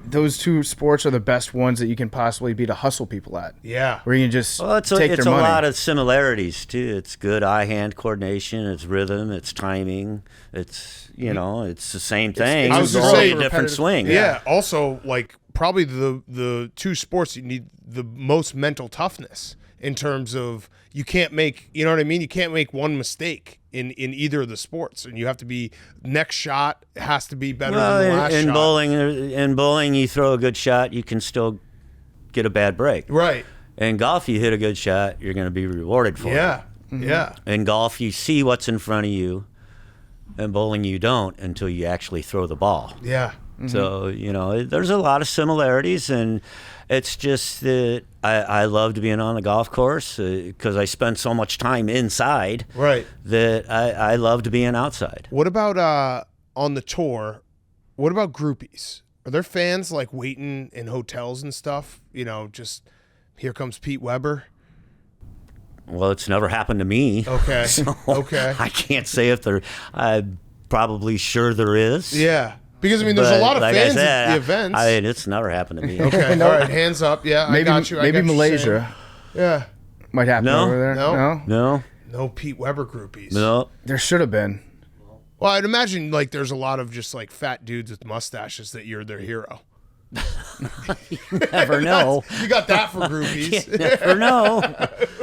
those two sports are the best ones that you can possibly be to hustle people at. Yeah. Where you can just It's take a their money. lot of similarities too. It's good eye-hand coordination. It's rhythm. It's timing. It's it's the same thing. I was It's gonna only say a different repetitive- swing. Yeah. Also, like probably the two sports you need the most mental toughness in terms of you can't make, you know what I mean? You can't make one mistake in either of the sports, and you have to be next shot has to be better than the last in shot. bowling, you throw a good shot, you can still get a bad break. Right. In golf, you hit a good shot, you're going to be rewarded for it. Yeah. Yeah. In golf, you see what's in front of you. In bowling, you don't until you actually throw the ball. Yeah. So, there's a lot of similarities, and it's just that I loved being on the golf course because I spent so much time inside Right. that I loved being outside. What about on the tour? What about groupies? Are there fans like waiting in hotels and stuff? You know, just here comes Pete Weber. Well, it's never happened to me. Okay. So Okay. I can't say if there. I'm probably sure there is. Yeah. Because, I mean, there's a But lot of like fans I said, at the events. I mean, it's never happened to me. Okay. All right. Hands up. Yeah, Maybe, I got you. I maybe got you Malaysia saying. Yeah. might happen No. over there. No. No, No Pete Weber groupies. no. There should have been. Well, I'd imagine like there's a lot of just like fat dudes with mustaches that you're their hero. Never know. You got that for groupies. Never know.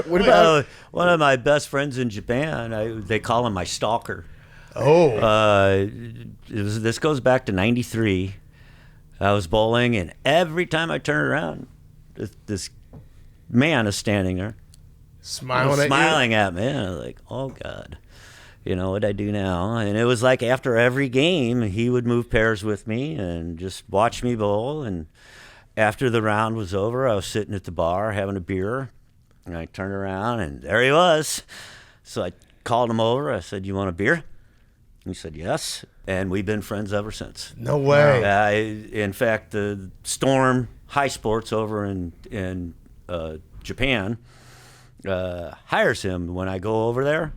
What about One of my best friends in Japan? They call him my stalker. Oh. This goes back to '93. I was bowling, and every time I turn around, this man is standing there, smiling at me. And I was like, "Oh God, what'd I do now?" And it was like after every game, he would move pairs with me and just watch me bowl. And after the round was over, I was sitting at the bar having a beer, and I turned around, and there he was. So I called him over. I said, "You want a beer?" He said, "Yes," and we've been friends ever since. No way. In fact, the Storm High Sports over in Japan hires him when I go over there.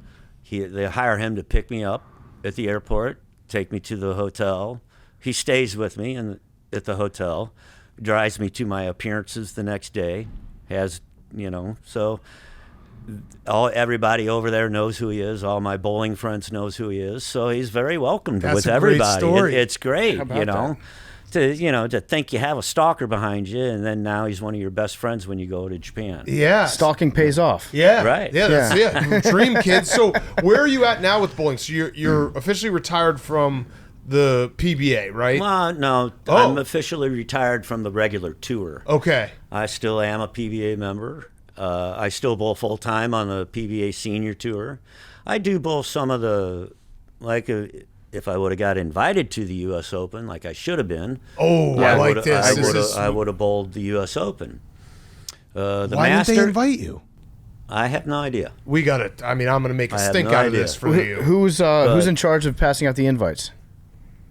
They hire him to pick me up at the airport, take me to the hotel. He stays with me at the hotel, drives me to my appearances the next day. So everybody over there knows who he is. All my bowling friends knows who he is. So he's very welcomed That's with a great everybody. story. It's great, How about to think you have a stalker behind you, and then now he's one of your best friends when you go to Japan. Yeah. stalking pays off? Yeah. Right. Yeah, that's it. Dream kid. So where are you at now with bowling? So you're officially retired from the PBA, right? Well, no, Oh. I'm officially retired from the regular tour. Okay. I still am a PBA member. I still bowl full time on the PBA Senior Tour. I do bowl some of the, if I would have got invited to the U.S. Open, like I should have been. Oh, I like this. I would have bowled the U.S. Open. The Why Master, didn't they invite you? I have no idea. We got it. I mean, I'm going to make a I have stink no out of idea. this for you. Who's in charge of passing out the invites?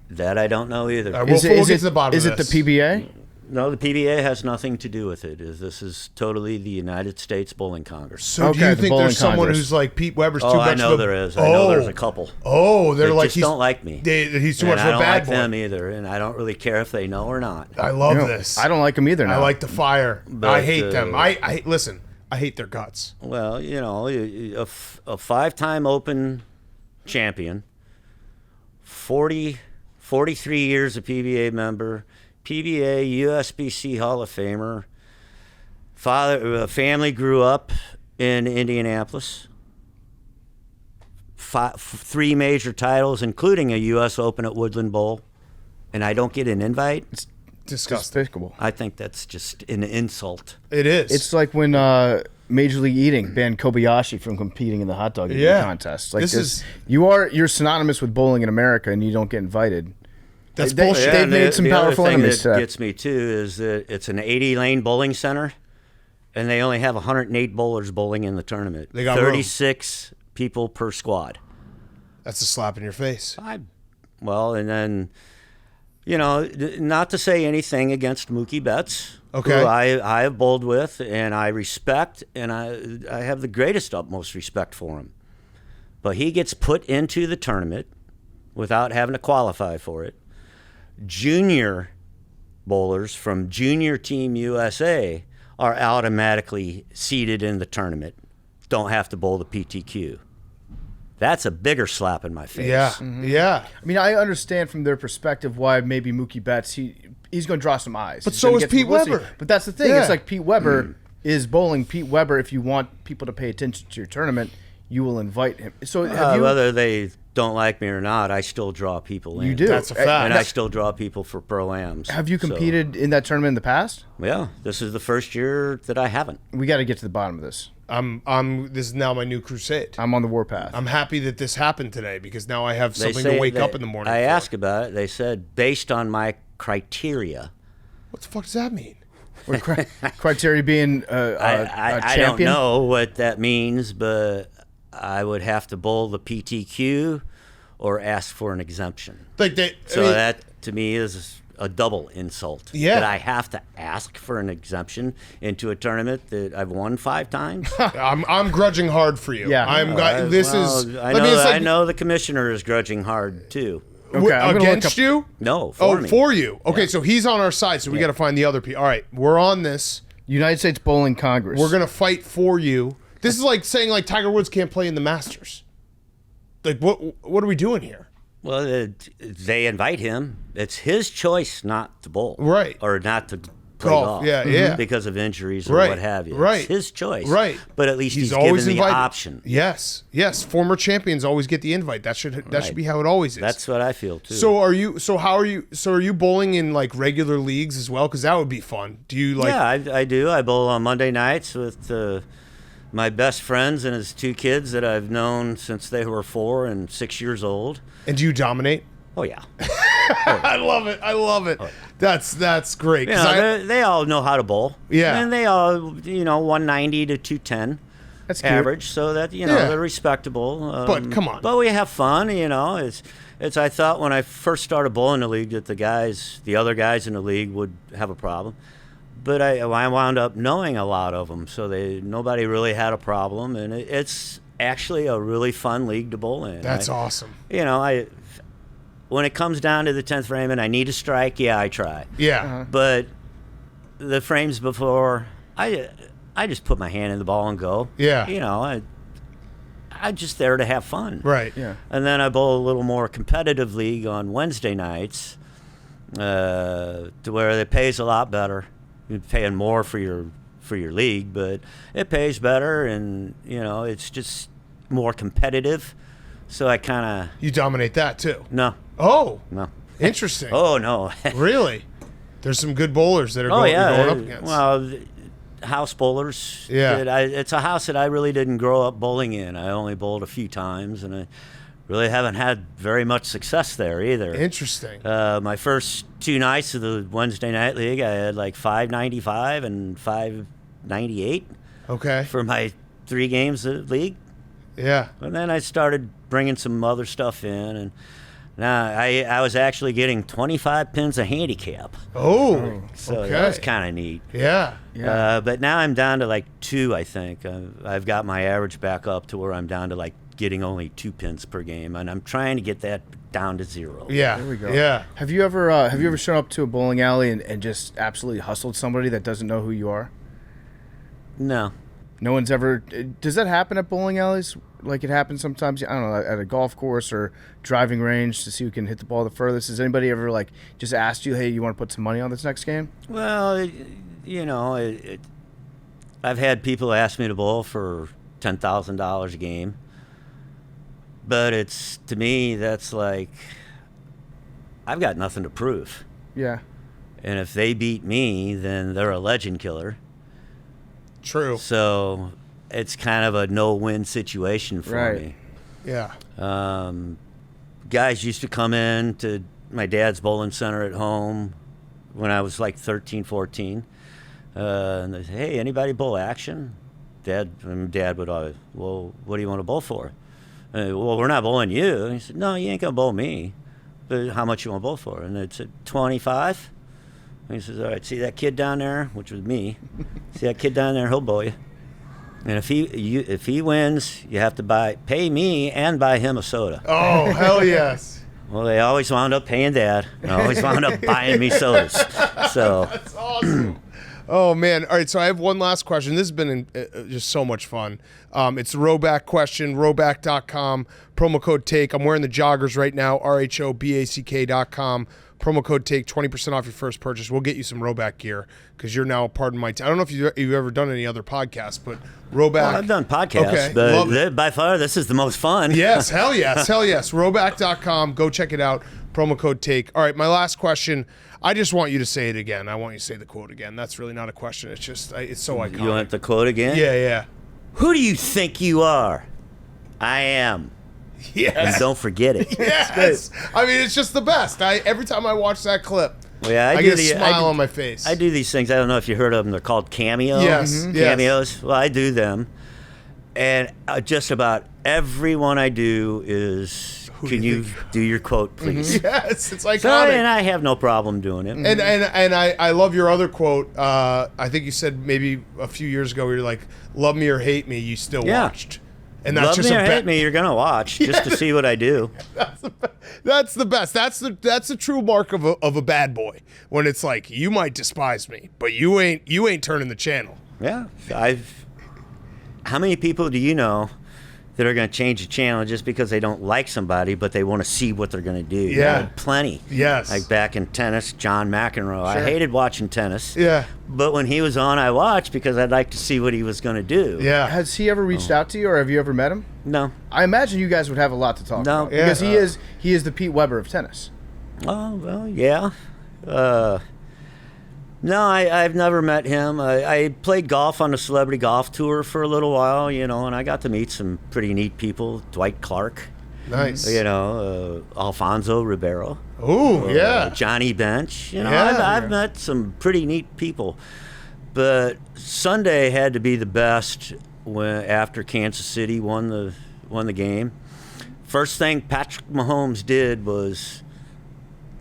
That I don't know either. All right, we'll get to the bottom is of it the this. PBA? No, the PBA has nothing to do with it. This is totally the United States Bowling Congress. So do Okay, you the think Bowling there's someone Congress. who's like Pete Weber's too Oh, much I know of a... there is. I know there's a couple. Oh, they're They like just don't like me. He's too And much I of a don't bad like boy. them either, and I don't really care if they know or not. I love No, this. I don't like them either now. I like the fire. I But, hate them. I listen. I hate their guts. Well, a five-time Open champion, 43 years a PBA member, PBA USBC Hall of Famer. Family grew up in Indianapolis. 3 major titles, including a U.S. Open at Woodland Bowl, and I don't get an invite. Disgusting. Despicable. I think that's just an insult. It is. It's like when Major League Eating banned Kobayashi from competing in the hot dog eating Yeah. contest. Like This this, is- you're synonymous with bowling in America, and you don't get invited. That's they- bullshit. they've and made some the powerful other thing enemies that to that. gets me too is that it's an 80-lane bowling center, and they only have 108 bowlers bowling in the tournament. They got room. 36 people per squad. That's a slap in your face. And then, not to say anything against Mookie Betts, Okay. who I have bowled with, and I respect, and I have the greatest utmost respect for him. But he gets put into the tournament without having to qualify for it. Junior bowlers from Junior Team USA are automatically seated in the tournament, don't have to bowl the PTQ. That's a bigger slap in my face. Yeah. Yeah. I mean, I understand from their perspective why maybe Mookie Betts he's going to draw some eyes. But He's so gonna is get some Pete publicity. Weber. But that's the thing. Yeah. It's like Pete Weber is bowling. Pete Weber, if you want people to pay attention to your tournament, you will invite him. So have you? Whether they don't like me or not, I still draw people in. You do. That's a fact. And I still draw people for pro-ams. Have you So, competed in that tournament in the past? yeah, this is the first year that I haven't. We got to get to the bottom of this. This is now my new crusade. I'm on the warpath. I'm happy that this happened today because now I have They something say to wake that- up in the morning. I for. asked about it. They said, based on my criteria, What the fuck does that mean? What criteria being a I don't champion? know what that means, but I would have to bowl the PTQ or ask for an exemption. Like they. So that to me is a double insult. Yeah. That I have to ask for an exemption into a tournament that I've won 5 times. I'm grudging hard for you. Yeah. I know the commissioner is grudging hard too. Okay, I'm gonna look against up- you. No, for me. For you. Okay, so he's on our side, so we got to find the other people. All right, we're on this. United States Bowling Congress. We're gonna fight for you. This is like saying like Tiger Woods can't play in the Masters. Like what are we doing here? Well, they invite him. It's his choice not to bowl, Right. or not to play Golf, golf, yeah. because of injuries or Right, what have you. right, It's his choice, right. But at least he's always given the invited. option. Yes. Former champions always get the invite. That should be how it always is. That's what I feel too. So are you bowling in like regular leagues as well? Because that would be fun. Do you like? yeah, I do. I bowl on Monday nights with my best friends and his 2 kids that I've known since they were 4 and 6 years old. And do you dominate? Oh yeah, I love it. That's great. you 'Cause know, they all know how to bowl. Yeah. and they all 190 to 210. That's cute. average, so that Yeah. they're respectable. But come on. But we have fun. It's. I thought when I first started bowling the league that the other guys in the league would have a problem, but I wound up knowing a lot of them, so nobody really had a problem, and it's actually a really fun league to bowl in. That's awesome. When it comes down to the 10th frame and I need a strike, yeah, I try. Yeah. But the frames before, I just put my hand in the ball and go. Yeah. I'm just there to have fun. Right. Yeah. And then I bowl a little more competitive league on Wednesday nights, to where it pays a lot better. You're paying more for your league, but it pays better, and it's just more competitive. So I kind of You dominate that too. no. Oh, Interesting. interesting. Oh no. Really? There's some good bowlers that are Oh going, yeah. you're going up against. Well, house bowlers. Yeah. It's a house that I really didn't grow up bowling in. I only bowled a few times, and I really haven't had very much success there either. Interesting. My first 2 nights of the Wednesday night league, I had like 595 and 598 Okay. for my 3 games of the league. Yeah. And then I started bringing some other stuff in, and now I was actually getting 25 pins a handicap. Oh. So okay. that was kind of neat. Yeah. But now I'm down to like 2, I think. I've got my average back up to where I'm down to like getting only 2 pins per game, and I'm trying to get that down to 0. Yeah. There we go. Yeah. Have you ever shown up to a bowling alley and just absolutely hustled somebody that doesn't know who you are? No. No one's ever. Does that happen at bowling alleys? Like it happens sometimes. I don't know, at a golf course or driving range to see who can hit the ball the furthest. Has anybody ever like just asked you, "Hey, you want to put some money on this next game?" Well, I've had people ask me to bowl for $10,000 a game, but to me that's like I've got nothing to prove. Yeah. And if they beat me, then they're a legend killer. True. So it's kind of a no-win situation for Right. me. Yeah. Guys used to come in to my dad's bowling center at home when I was like 13, 14. And they say, "Hey, anybody bowl action?" Dad would always, "Well, what do you want to bowl for?" "Well, we're not bowling you." And he said, "No, you ain't going to bowl me. But how much you want to bowl for?" And I said, 25. And he says, "All right, see that kid down there," which was me. "See that kid down there, he'll bowl you. And if he wins, you have to pay me and buy him a soda." Oh, hell yes. Well, they always wound up paying Dad. And always wound up buying me sodas. So That's awesome. Oh, man. All right, so I have one last question. This has been just so much fun. It's a Roback question, roback.com, promo code TAKE. I'm wearing the joggers right now, RHOBACK.com. Promo code TAKE, 20% off your first purchase. We'll get you some Roback gear because you're now a part of my team. I don't know if you've ever done any other podcasts, but Roback. well, I've done podcasts, Okay, love it. but by far this is the most fun. Yes, hell yes, hell yes. Roback.com. Go check it out. Promo code TAKE. All right, my last question. I just want you to say it again. I want you to say the quote again. That's really not a question. It's just, it's so iconic. You want the quote again? Yeah. Who do you think you are? I am. And Yes. don't forget it. Yes. I mean, it's just the best. Every time I watch that clip, Well, yeah, I get a smile on my face. I do these things. I don't know if you heard of them. They're called cameos. Yes, yes. Cameos. Well, I do them. And just about everyone I do is, can you do your quote, please? Yes, it's So, iconic. and I have no problem doing it. And I love your other quote. I think you said maybe a few years ago, where you're like, "Love me or hate me, you still Yeah. watched." And that's Love just me a or hate me, you're gonna watch just to see what I do. That's the best. That's the true mark of a bad boy. When it's like, you might despise me, but you ain't turning the channel. Yeah, how many people do you know that are going to change the channel just because they don't like somebody, but they want to see what they're going to do? Yeah. Plenty. Yes. Like back in tennis, John McEnroe. I hated watching tennis. Yeah. But when he was on, I watched because I'd like to see what he was going to do. Yeah. Has he ever reached out to you, or have you ever met him? No. I imagine you guys would have a lot to talk No. about. Yeah. Because he is the Pete Weber of tennis. Oh, well, yeah. No, I've never met him. I played golf on the Celebrity Golf Tour for a little while, and I got to meet some pretty neat people. Dwight Clark, Nice. Alfonso Ribeiro. Ooh, yeah. Johnny Bench. Yeah. I've met some pretty neat people. But Sunday had to be the best after Kansas City won the game. First thing Patrick Mahomes did was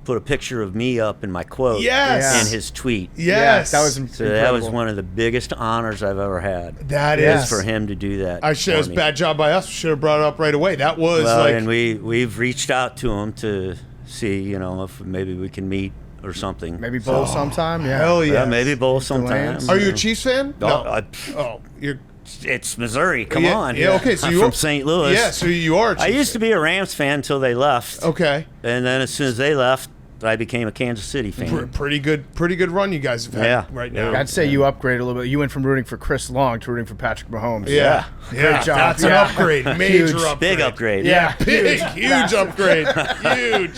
put a picture of me up in my quote Yes. in his tweet. Yes. Yeah, that was So incredible. that was one of the biggest honors I've ever had. That Yeah. is For him to do that. I should. It was for a me. bad job by us. We should have brought it up right away. That was Well, like. and we've reached out to him to see, if maybe we can meet or something. Maybe bowl sometime. Yeah. Hell yeah. Maybe bowl sometime. Lance. Are you a Chiefs fan? No, Oh, you're. it's Missouri. Come yeah, on. Yeah. Okay. So I'm you from St. Louis. Yeah. So you are. A I Chiefs used to be a Rams fan until they left. Okay. And then as soon as they left, I became a Kansas City fan. Pretty good run you guys have had Yeah. right now. I'd say you upgraded a little bit. You went from rooting for Chris Long to rooting for Patrick Mahomes. Yeah. Great job. That's Yeah. an upgrade. Major Huge. upgrade. Big upgrade. Yeah. Big, huge upgrade. Huge.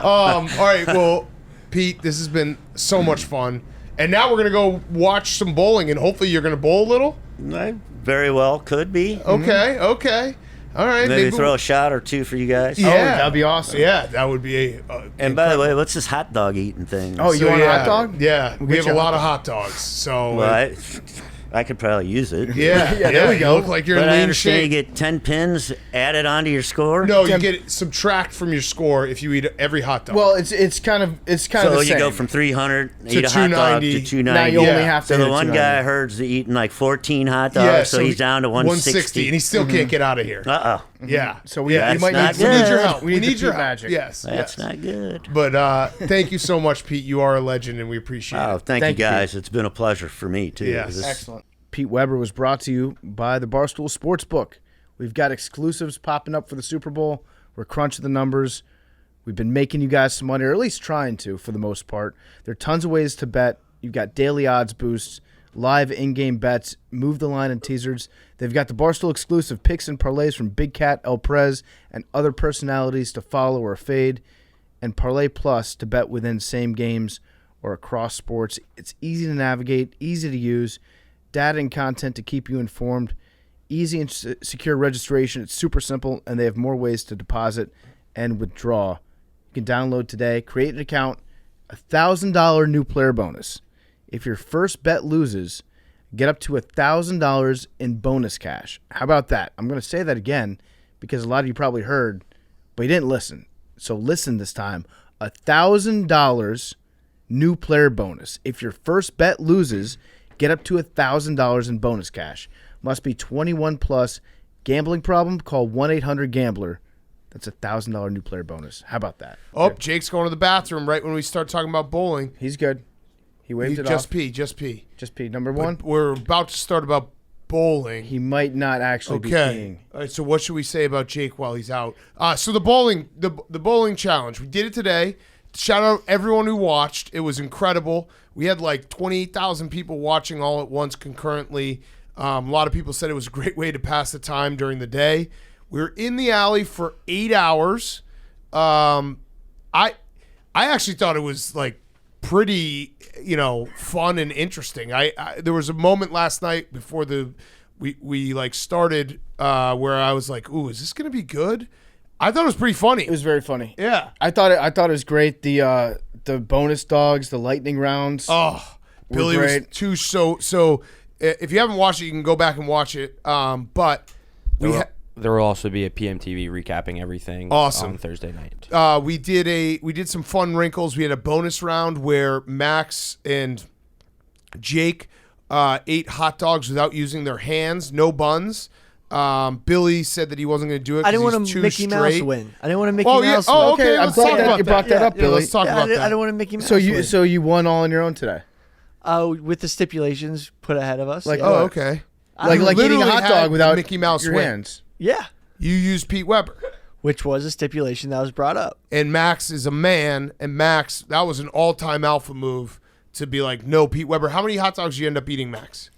All right. Well, Pete, this has been so much fun. And now we're going to go watch some bowling, and hopefully you're going to bowl a little. I very well could be. Okay. Okay. All right. Maybe throw a shot or two for you guys. Yeah. Oh, that'd be awesome. Yeah, that would be And by the way, what's this hot dog eating thing? Oh, you want a hot dog? Yeah, we get have you a a lot hot of hot dogs. So Well, I could probably use it. yeah, there we go. You look like you're But in I lean understand you shape. get 10 pins added onto your score. No, you get subtract from your score if you eat every hot dog. Well, it's kind of the So same. you go from 300, To eat a hot dog 290. to now 290. you only Yeah. have to. So hit the one 290. guy I heard's eating like 14 hot dogs, yeah, so he's down to 160. and he still can't get out of here. Uh-oh. Yeah. So we, yeah, you might not need, we good. need your help. We need your the help. magic. Yes, That's yes. not good. But thank you so much, Pete. You are a legend, and we appreciate Oh, it. thank you Thank you, guys. It's been a pleasure for me, too. Yes. Excellent. Pete Weber was brought to you by the Barstool Sports Book. We've got exclusives popping up for the Super Bowl. We're crunching the numbers. We've been making you guys some money, or at least trying to, for the most part. There are tons of ways to bet. You've got daily odds boosts, live in-game bets, move the line and teasers. They've got the Barstool exclusive picks and parlays from Big Cat, El Prez, and other personalities to follow or fade, and Parlay Plus to bet within same games or across sports. It's easy to navigate, easy to use, data and content to keep you informed, easy and secure registration. It's super simple, and they have more ways to deposit and withdraw. You can download today, create an account, $1,000 new player bonus. If your first bet loses, get up to $1,000 in bonus cash. How about that? I'm going to say that again because a lot of you probably heard, but you didn't listen. So listen this time. $1,000 new player bonus. If your first bet loses, get up to $1,000 in bonus cash. Must be 21 plus. Gambling problem? Call 1-800-GAMBLER. That's $1,000 new player bonus. How about that? Oh, Jake's going to the bathroom right when we start talking about bowling. He's good. He waved it off. Just pee. Just pee. Number one, We're about to start about bowling. he might not actually be Okay. peeing. All right. So what should we say about Jake while he's out? So the bowling, the bowling challenge. We did it today. Shout out everyone who watched. It was incredible. We had like 28,000 people watching all at once concurrently. A lot of people said it was a great way to pass the time during the day. We were in the alley for 8 hours. I actually thought it was like pretty, fun and interesting. There was a moment last night before we like started where I was like, "Ooh, is this gonna be good?" I thought it was pretty funny. It was very funny. Yeah. I thought it was great. The bonus dogs, the lightning rounds. Oh, Billy was great. too so. If you haven't watched it, you can go back and watch it. But There will also be a PMTV recapping everything Awesome. on Thursday night. We did some fun wrinkles. We had a bonus round where Max and Jake ate hot dogs without using their hands, no buns. Billy said that he wasn't going to do it. I didn't 'cause want he's to too Mickey Mouse straight. win. I didn't want to Mickey Oh yeah. Mouse Oh win. okay. I'm Let's glad talk that about you brought that up, Yeah, Billy. let's talk Yeah, about I that. don't want to Mickey Mouse So win. you won all on your own today. With the stipulations put ahead of us. Like- yeah. Oh okay. Like You eating a literally hot had dog without Mickey Mouse your win. hands. Yeah. You used Pete Weber. Which was a stipulation that was brought up. And Max is a man, and Max, that was an all-time alpha move to be like, no, Pete Weber. How many hot dogs did you end up eating, Max?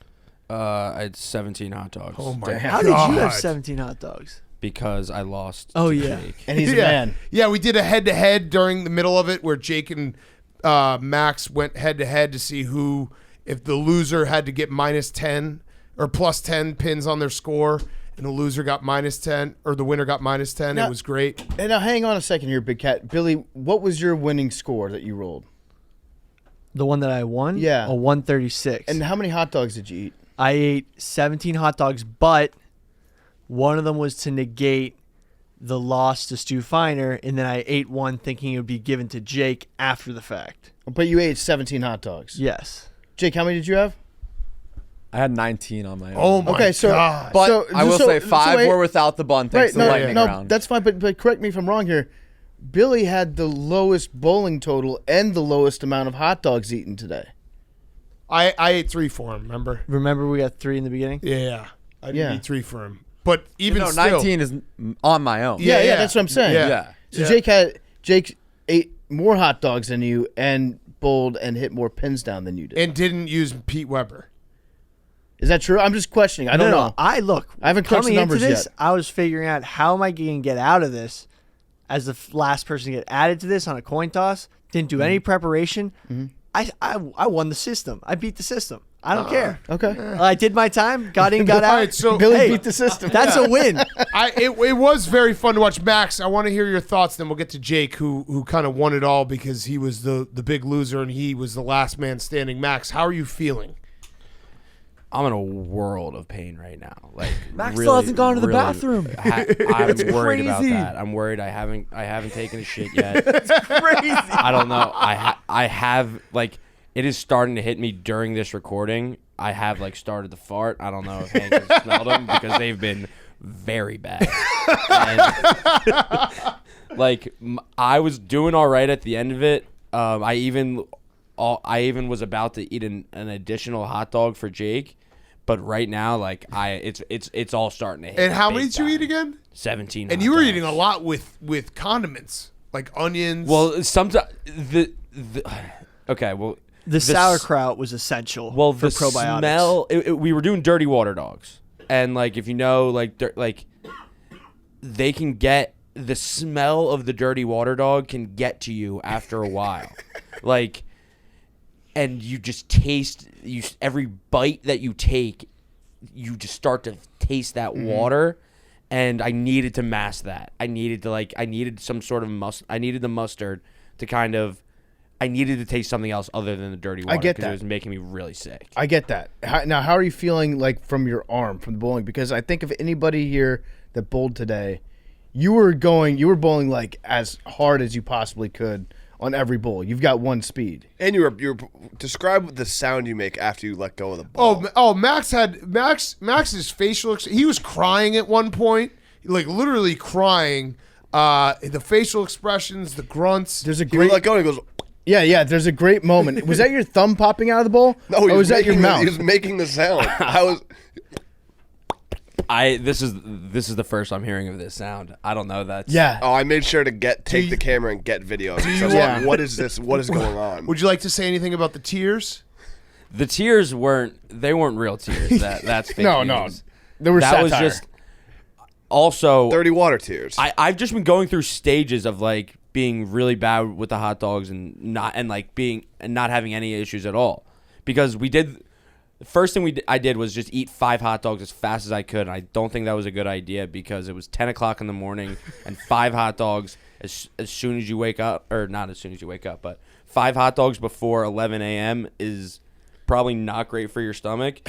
I had 17 hot dogs. Oh my How god! did you have 17 hot dogs? Because I lost. Oh, to yeah. Jake. And he's a yeah. man. Yeah, we did a head-to-head during the middle of it where Jake and Max went head-to-head to see who, if the loser had to get minus 10 or plus 10 pins on their score, and the loser got minus 10, or the winner got minus 10. Now- It was great. And now hang on a second here, Big Cat. Billy, what was your winning score that you rolled? The one that I won? Yeah. A 136. And how many hot dogs did you eat? I ate 17 hot dogs, but one of them was to negate the loss to Stu Feiner, and then I ate one thinking it would be given to Jake after the fact. But you ate 17 hot dogs. Yes. Jake, how many did you have? I had 19 on my own. Oh my Okay, so- god! But So- I will so- say so 5 wait. were without the bun thanks to the lightning no, round. that's fine. But correct me if I'm wrong here. Billy had the lowest bowling total and the lowest amount of hot dogs eaten today. I ate 3 for him. Remember? Remember we got 3 in the beginning? Yeah, I didn't Yeah. eat 3 for him. But even no, still, 19 is on my own. Yeah, that's what I'm saying. Yeah. Yeah. So Yeah. Jake ate more hot dogs than you and bowled and hit more pins down than you did. and didn't use Pete Weber. Is that true? I'm just questioning. I don't know. I haven't crunched coming the numbers into this, yet. I was figuring out how am I going to get out of this as the last person to get added to this on a coin toss. Didn't do any preparation. I won the system. I beat the system. I don't care. Okay. I did my time. Got in. Got out. All right, so Billy Hey, beat the system. That's a win. it was very fun to watch. Max, I want to hear your thoughts. Then we'll get to Jake, who kind of won it all because he was the big loser and he was the last man standing. Max, how are you feeling? I'm in a world of pain right now. Like Max really, still hasn't gone to the really- bathroom. I'm worried about crazy. that. I'm worried. I haven't taken a shit yet. Crazy. I don't know. I have like it is starting to hit me during this recording. I have like started to fart. I don't know if Hank has smelled them because they've been very bad. And, like I was doing all right at the end of it. I even was about to eat an additional hot dog for Jake, but right now like it's all starting to hit. And how big many did you time. eat again? 17. And hot you were dogs. eating a lot with condiments, like onions. Well, sometimes the okay. Well, The sauerkraut was essential Well, for the probiotics. smell. We were doing dirty water dogs, and like if you know, like they can get the smell of the dirty water dog can get to you after a while, like, and you just taste every bite that you take, you just start to taste that water. And I needed to mask that. I needed some sort of I needed the mustard to kind of. I needed to taste something else other than the dirty water. get because that. it was making me really sick. I get that. Now, how are you feeling like from your arm, from the bowling? Because I think if anybody here that bowled today, you were bowling like as hard as you possibly could on every bowl. You've got one speed. And you were describe the sound you make after you let go of the ball. Max's facial. He was crying at one point, like literally crying. The facial expressions, the grunts. There's a He would great let go and he goes. yeah. There's a great moment. Was that your thumb popping out of the bowl? No, or was that your mouth? He was making the sound. I was. This is the first I'm hearing of this sound. I don't know that. Yeah. Oh, I made sure to take the camera and get video. So I was Yeah. like, what is this? What is going on? Would you like to say anything about the tears? The tears weren't real tears. That's fake No. news. There was That satire. was just also Dirty water tears. I've just been going through stages of like being really bad with the hot dogs and not having any issues at all, because the first thing I did was just eat 5 hot dogs as fast as I could, and I don't think that was a good idea because it was 10 o'clock in the morning and 5 hot dogs as soon as you wake up, or not as soon as you wake up, but 5 hot dogs before 11 a.m. is probably not great for your stomach.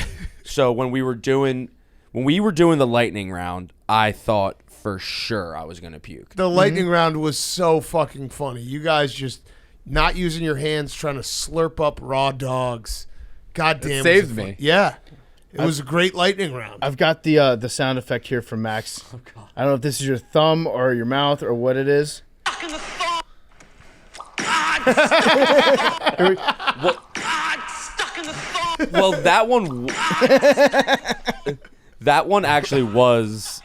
So when we were doing when we were doing the lightning round, I thought for sure I was gonna puke. The lightning round was so fucking funny. You guys just not using your hands, trying to slurp up raw dogs. God damn, saved was it me. fun. Yeah, it was a great lightning round. I've got the sound effect here from Max. Oh, God. I don't know if this is your thumb or your mouth or what it is. Well, that one actually was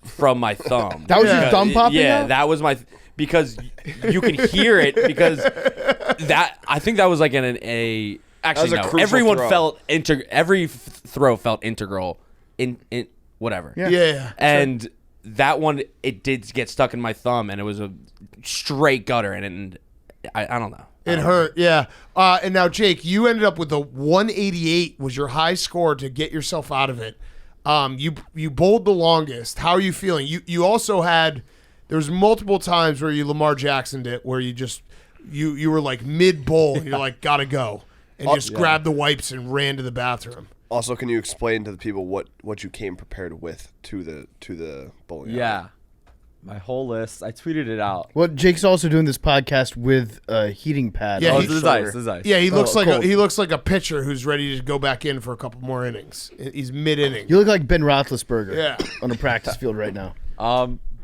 from my thumb. That was your thumb popping Yeah, out? that was my because you can hear it because that I think that was like actually was a no. crucial Everyone throw. felt every throw felt integral in whatever. Yeah. And that one it did get stuck in my thumb and it was a straight gutter and I don't know. It hurt, yeah. And now, Jake, you ended up with a 188 was your high score to get yourself out of it. You bowled the longest. How are you feeling? You also had there was multiple times where you Lamar Jacksoned it, where you just you were like mid bowl and you're like gotta go and just grabbed the wipes and ran to the bathroom. Also, can you explain to the people what you came prepared with to the bowling alley? Yeah. My whole list. I tweeted it out. Well, Jake's also doing this podcast with a heating pad. Yeah, on Oh, his this is shoulder. ice. This is ice. Yeah, he looks Oh, cool. he looks like a pitcher who's ready to go back in for a couple more innings. He's mid inning. You look like Ben Roethlisberger Yeah. on a practice field right now.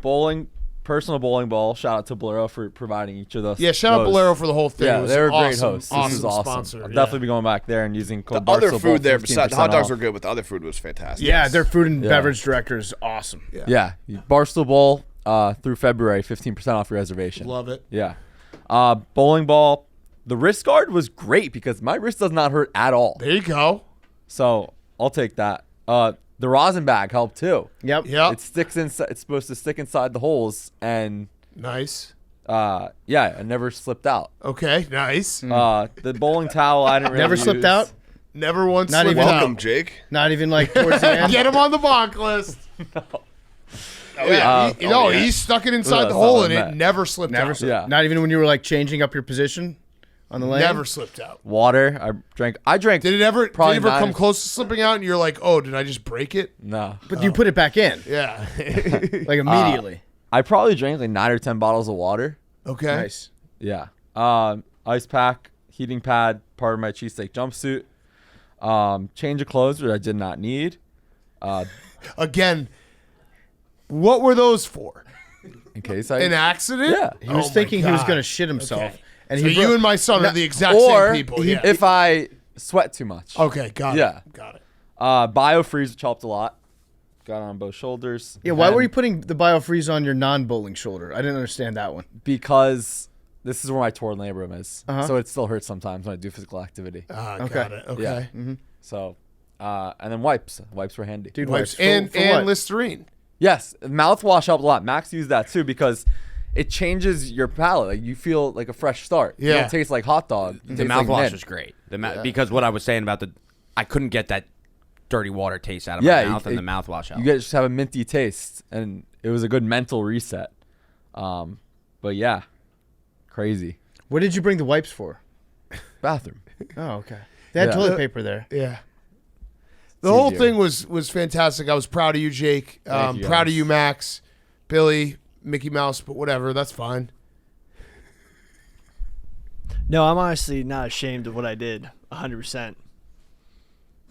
Bowling, personal bowling ball. Shout out to Bowlarama for providing each of those. Yeah, shout out those. Bolero for the whole thing. Yeah, It was they were great awesome, hosts. Awesome This is awesome. sponsor. I'll yeah. definitely be going back there and using The code other Barstool food there, 15% besides the hot dogs off. were good, but the other food was fantastic. Yeah, their food and Yeah. beverage director is awesome. Yeah, Barstool Bowl through February, 15% off your reservation. Love it. Yeah. Bowling ball. The wrist guard was great because my wrist does not hurt at all. There you go. So I'll take that. The rosin bag helped too. Yep. Yep. It sticks inside. It's supposed to stick inside the holes, and Nice. yeah, it never slipped out. Okay. Nice. The bowling towel I didn't really Never slipped use. out? Never once Not slipped even- out. Welcome, Jake. Not even like towards the end? Get him on the bonk list. Oh yeah. He stuck it inside That's the hole all and I it meant. never slipped Never out. slipped. Yeah. Not even when you were like changing up your position on the lane? Never slipped out. Water. I drank. Did it ever Probably come 9. close to slipping out and you're like, oh, did I just break it? No. But you put it back in, Yeah. like immediately. I probably drank like 9 or 10 bottles of water. Okay. Nice. Yeah. Ice pack, heating pad, part of my cheesesteak jumpsuit. Change of clothes, which I did not need. Again, what were those for? In case I. An accident? Yeah. He was Oh my thinking he was God. going to shit himself. Okay. And So he you and my son are the exact or same people. Yeah. if I sweat too much. Okay, got Yeah. it. Got it. Biofreeze, which helped a lot. Got it on both shoulders. Yeah, why And were you putting the biofreeze on your non-bowling shoulder? I didn't understand that one. Because this is where my torn labrum is. Uh-huh. So it still hurts sometimes when I do physical activity. Got it. Okay. Yeah. So, and then wipes. Wipes were handy. Dude, Wipes. for And what? Listerine. Yes, mouthwash helped a lot. Max used that too because it changes your palate. Like you feel like a fresh start. You Yeah. don't taste like hot dog. You The taste like mouthwash mint. was great. Because what I was saying about I couldn't get that dirty water taste out of Yeah, my mouth, and the mouthwash helped. You just have a minty taste, and it was a good mental reset. But yeah, crazy. What did you bring the wipes for? Bathroom. Oh, okay. They had Yeah. toilet paper there. Yeah. The whole easier. thing was fantastic. I was proud of you, Jake. Thank you, Proud of guys. you, Max, Billy, Mickey Mouse, but whatever. That's fine. No, I'm honestly not ashamed of what I did. 100%.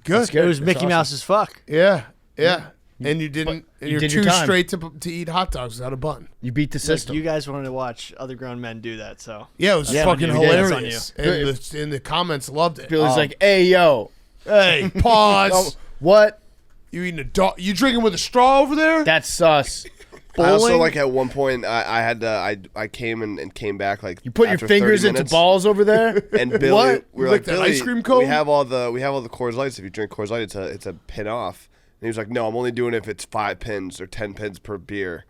Good. It was That's Mickey awesome. Mouse's fuck. Yeah. Yeah. And you didn't. And you you're did too your time. straight to eat hot dogs without a bun. You beat the Look, system. you guys wanted to watch other grown men do that, so Yeah, it was Yeah, fucking you did. That's on hilarious. And the comments loved it. Billy's like, hey, yo. Hey, pause. What? You eating a dog? You drinking with a straw over there? That's sus. I also Bowling? like at one point I had to I came and came back like You put your after 30 fingers into minutes, balls over there? and Billy What? we were You like like that Billy, ice cream cone? we have all the Coors Lights. If you drink Coors Light, it's a pin off. And he was like, no, I'm only doing it if it's 5 pins or 10 pins per beer.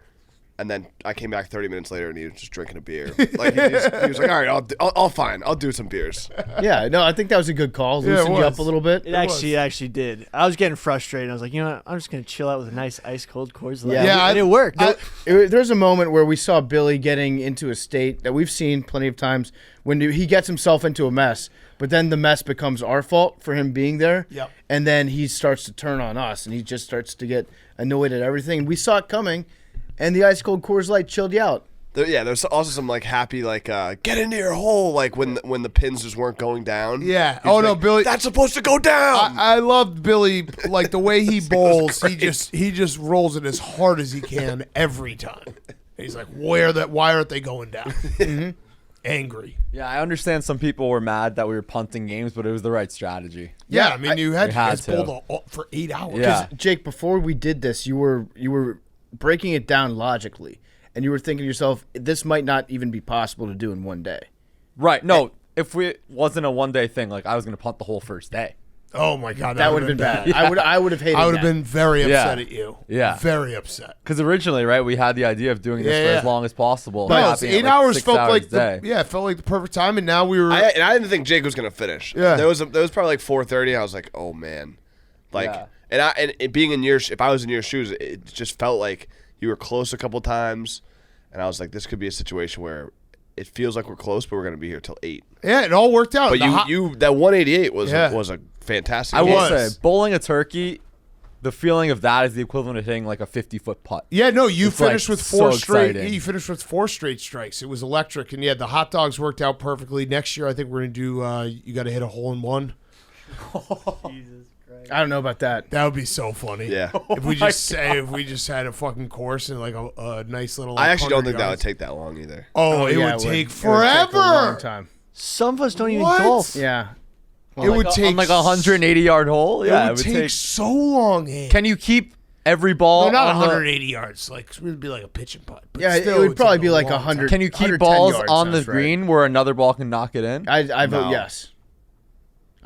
And then I came back 30 minutes later, and he was just drinking a beer. Like he was like, "All right, I'll fine. I'll do some beers." Yeah, no, I think that was a good call. Yeah, it Loosened you up was. a little bit. It actually did. I was getting frustrated. I was like, you know what? I'm just gonna chill out with a nice ice cold Coors Light. Yeah, and it worked. There's a moment where we saw Billy getting into a state that we've seen plenty of times when he gets himself into a mess, but then the mess becomes our fault for him being there. Yep. And then he starts to turn on us, and he just starts to get annoyed at everything. We saw it coming, and the ice cold Coors Light chilled you out. There's also some like happy get into your hole like when the pins just weren't going down. Yeah. He's No, like, Billy. that's supposed to go down. I loved Billy, like the way he bowls. He just rolls it as hard as he can every time. He's like, why aren't they going down? Angry. Yeah, I understand some people were mad that we were punting games, but it was the right strategy. Yeah, I mean, you had had to bowl for 8 hours. Yeah. Jake, before we did this, you were breaking it down logically, and you were thinking to yourself, this might not even be possible to do in one day. Right. No, if it wasn't a one-day thing, like I was going to punt the whole first day. Oh my God, That would have been bad. Yeah. I would have hated. I would have that. been very upset Yeah. at you. Yeah. Very upset. Because originally, right, we had the idea of doing this for Yeah. as long as possible. No, and having it, 8 like, hours 6 felt hours like a day. it felt like the perfect time, and now we were. I didn't think Jake was gonna finish. Yeah. There was probably like 4:30. I was like, oh man, like, Yeah. and it being in if I was in your shoes, it just felt like you were close a couple times, and I was like, this could be a situation where it feels like we're close, but we're gonna be here till 8. Yeah, it all worked out. But that 188 was Yeah. was a fantastic. I game. will was. say, bowling a turkey, the feeling of that is the equivalent of hitting like a 50-foot putt. Yeah, no, you It's, like, finished with so four straight. exciting. You finished with 4 straight strikes. It was electric, and yeah, the hot dogs worked out perfectly. Next year, I think we're gonna do. You got to hit a hole in one. Jesus Christ. I don't know about that. That would be so funny. Yeah. If we just had a fucking course and like a nice little. I actually don't 100 think that would yards. take that long either. Oh, it yeah, would take It would forever. take a long time. Some of us don't even What? golf. Yeah. It would take on like a 180-yard hole. It Yeah, would take so long. Ann. Can you keep every ball? No, not on the- 180 yards. Like it would be like a pitch and putt. But Yeah, still, it would probably take be a like long 100. Can you keep 110 balls yards on the sounds right. green where another ball can knock it in? I vote No. yes.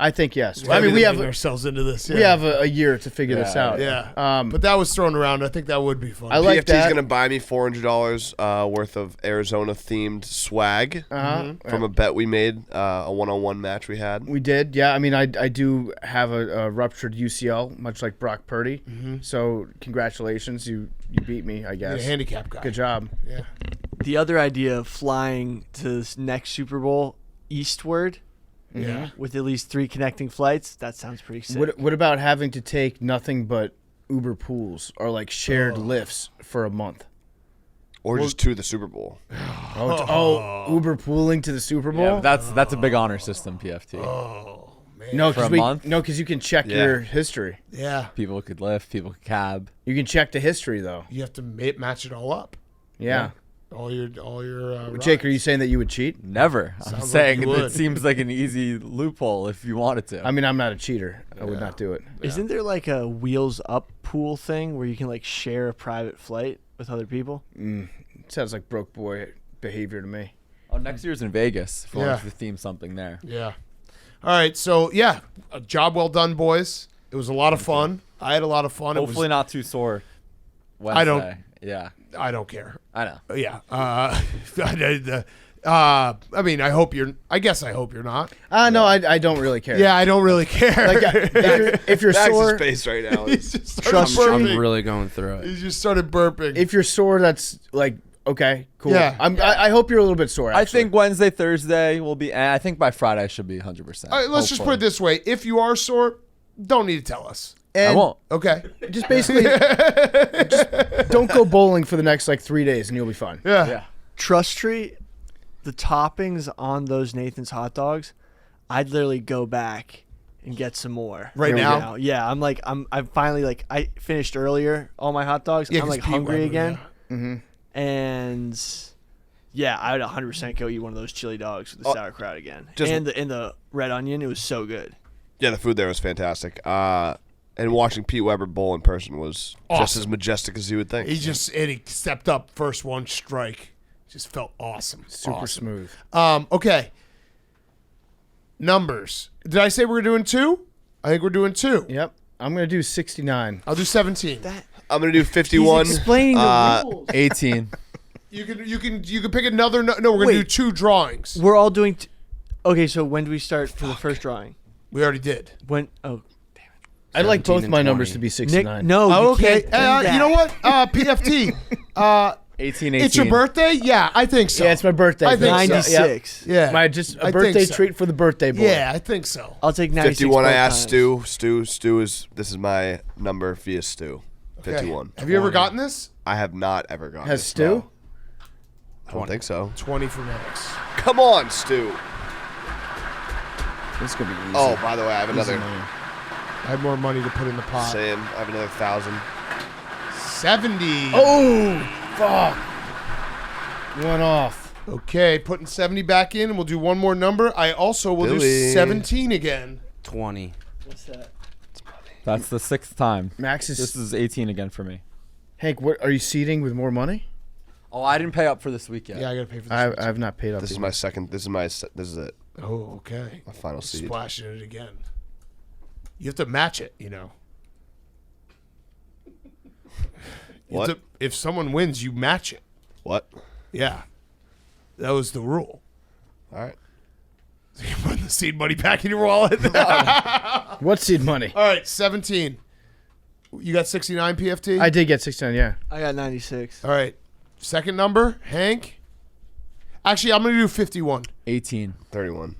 I think yes. time. I mean, we have ourselves into this. Yeah. we have a year to figure this Yeah, out. Yeah. But that was thrown around. I think that would be fun. I like PFT's that. gonna buy me $400 worth of Arizona themed swag from a bet we made, a one-on-one match we had. We did, yeah. I mean, I do have a ruptured UCL, much like Brock Purdy. So congratulations, you beat me, I You're a guess. handicap guy. Good job. Yeah. The other idea of flying to this next Super Bowl eastward Yeah. with at least 3 connecting flights, that sounds pretty sick. What about having to take nothing but Uber pools or like shared lifts for a month? Or just to the Super Bowl. Uber pooling to the Super Bowl? Yeah, that's a big honor system, PFT. Oh man. no, for a because month? you can check Yeah. your history. Yeah. People could lift, people could cab. You can check the history though. You have to match it all up. Yeah. All your. Jake, are you rides. saying that you would cheat? Never. I'm Sounds like saying you it would. seems like an easy loophole if you wanted to. I mean, I'm not a cheater. I would not do it. Isn't there like a wheels up pool thing where you can like share a private flight with other people? Sounds like broke boy behavior to me. Oh, next year's in Vegas. If you Yeah. want to theme something there. Yeah. All right. So yeah, a job well done, boys. It was a lot of fun. I had a lot of fun. Hopefully not too sore. Wednesday. I don't- Yeah, I don't care. I know. Yeah. I mean, I hope you're. I guess I hope you're not. No, I don't really care. Yeah, I don't really care. Like, if you're Max's sore, face right now. He is- just started I'm burping. really going through it. He just started burping. if you're sore, that's like okay, cool. Yeah. I hope you're a little bit sore. I Actually. think Wednesday, Thursday will be. And I think by Friday I should be 100%. All right, let's just put it this way: if you are sore, don't need to tell us. I And won't. Okay. Just basically, just don't go bowling for the next like 3 days, and you'll be fine. Yeah. Yeah. Trust Tree, the toppings on those Nathan's hot dogs, I'd literally go back and get some more Right now? Yeah, I'm finally like I finished earlier all my hot dogs. Yeah, I'm 'cause like Pete hungry Weber, again. And yeah, I would 100% go eat one of those chili dogs with the sauerkraut again. just- And the red onion, it was so good. Yeah, the food there was fantastic. And watching Pete Weber bowl in person was just Awesome. as majestic as you would think. He stepped up first one strike. Just felt awesome. Super Awesome. smooth. Okay. Numbers. Did I say we're doing 2? I think we're doing 2. Yep. I'm gonna do 69. I'll do 17. I'm gonna do 51. He's explaining the rules. 18. You can pick another. No, we're gonna do 2 drawings. We're all doing. Okay, so when do we start for the first drawing? We already did. When? Oh, I'd like 17 both and my numbers 20. to be Nick. 69. No. Oh, you okay. can't do that. You know what? PFT. 18. It's your birthday? Yeah, I think so. Yeah, it's my birthday. I think so. 96. Yeah. My just I a think birthday so. treat for the birthday boy. Yeah, I think so. I'll take 96. 51. I both asked times. Stu is this is my number via Stu. 51. Have you ever gotten this? I have not ever gotten. Has this, Stu? no. I don't think so. 20 for Max. Come on, Stu. This is gonna be easy. Oh, by the way, I have Easy another. money. I have more money to put in the pot. Same. I have another 1,000. 70. Oh, fuck. One off. Okay, putting 70 back in, and we'll do one more number. I also will do Billy. 17 again. 20. What's that? That's the 6th time. Max is. This is 18 again for me. Hank, what are you seeding with more money? Oh, I didn't pay up for this week yet. Yeah, I gotta pay for this. I have not paid up. This is either. my second. This is it. Oh, okay. My final seed. Splashing it again. You have to match it, you know. You have What? to- if someone wins, you match it. What? Yeah. That was the rule. All right. So you put the seed money back in your wallet. What seed money? All right, 17. You got 69 PFT? I did get 69. Yeah. I got 96. All right. Second number, Hank. Actually, I'm going to do 51. 18. 31.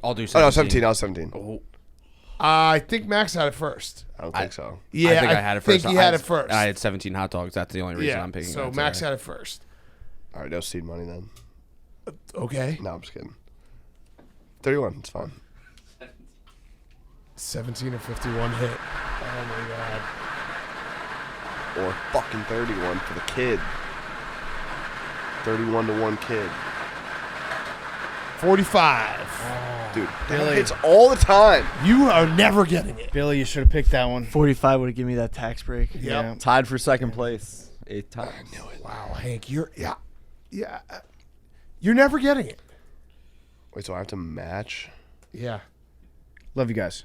I'll do Oh 17. no, 17. I was 17. Oh, I think Max had it first. I don't think so. Yeah, I think I had it first. think he I had it first. I had 17 hot dogs. That's the only reason yeah, I'm picking. so that Max today. had it first. All right, no seed money then. Okay. No, I'm just kidding. 31. It's fine. 17 or 51 hit. Oh, my God. Or fucking 31 for the kid. 31 to 1 kid. 45. Dude, that Billy. hits all the time. You are never getting it. Billy, you should have picked that one. 45 would have given me that tax break. Yep. Tied for second place. 8 times. Wow, Hank, you're you're never getting it. Wait, so I have to match? Yeah. Love you guys.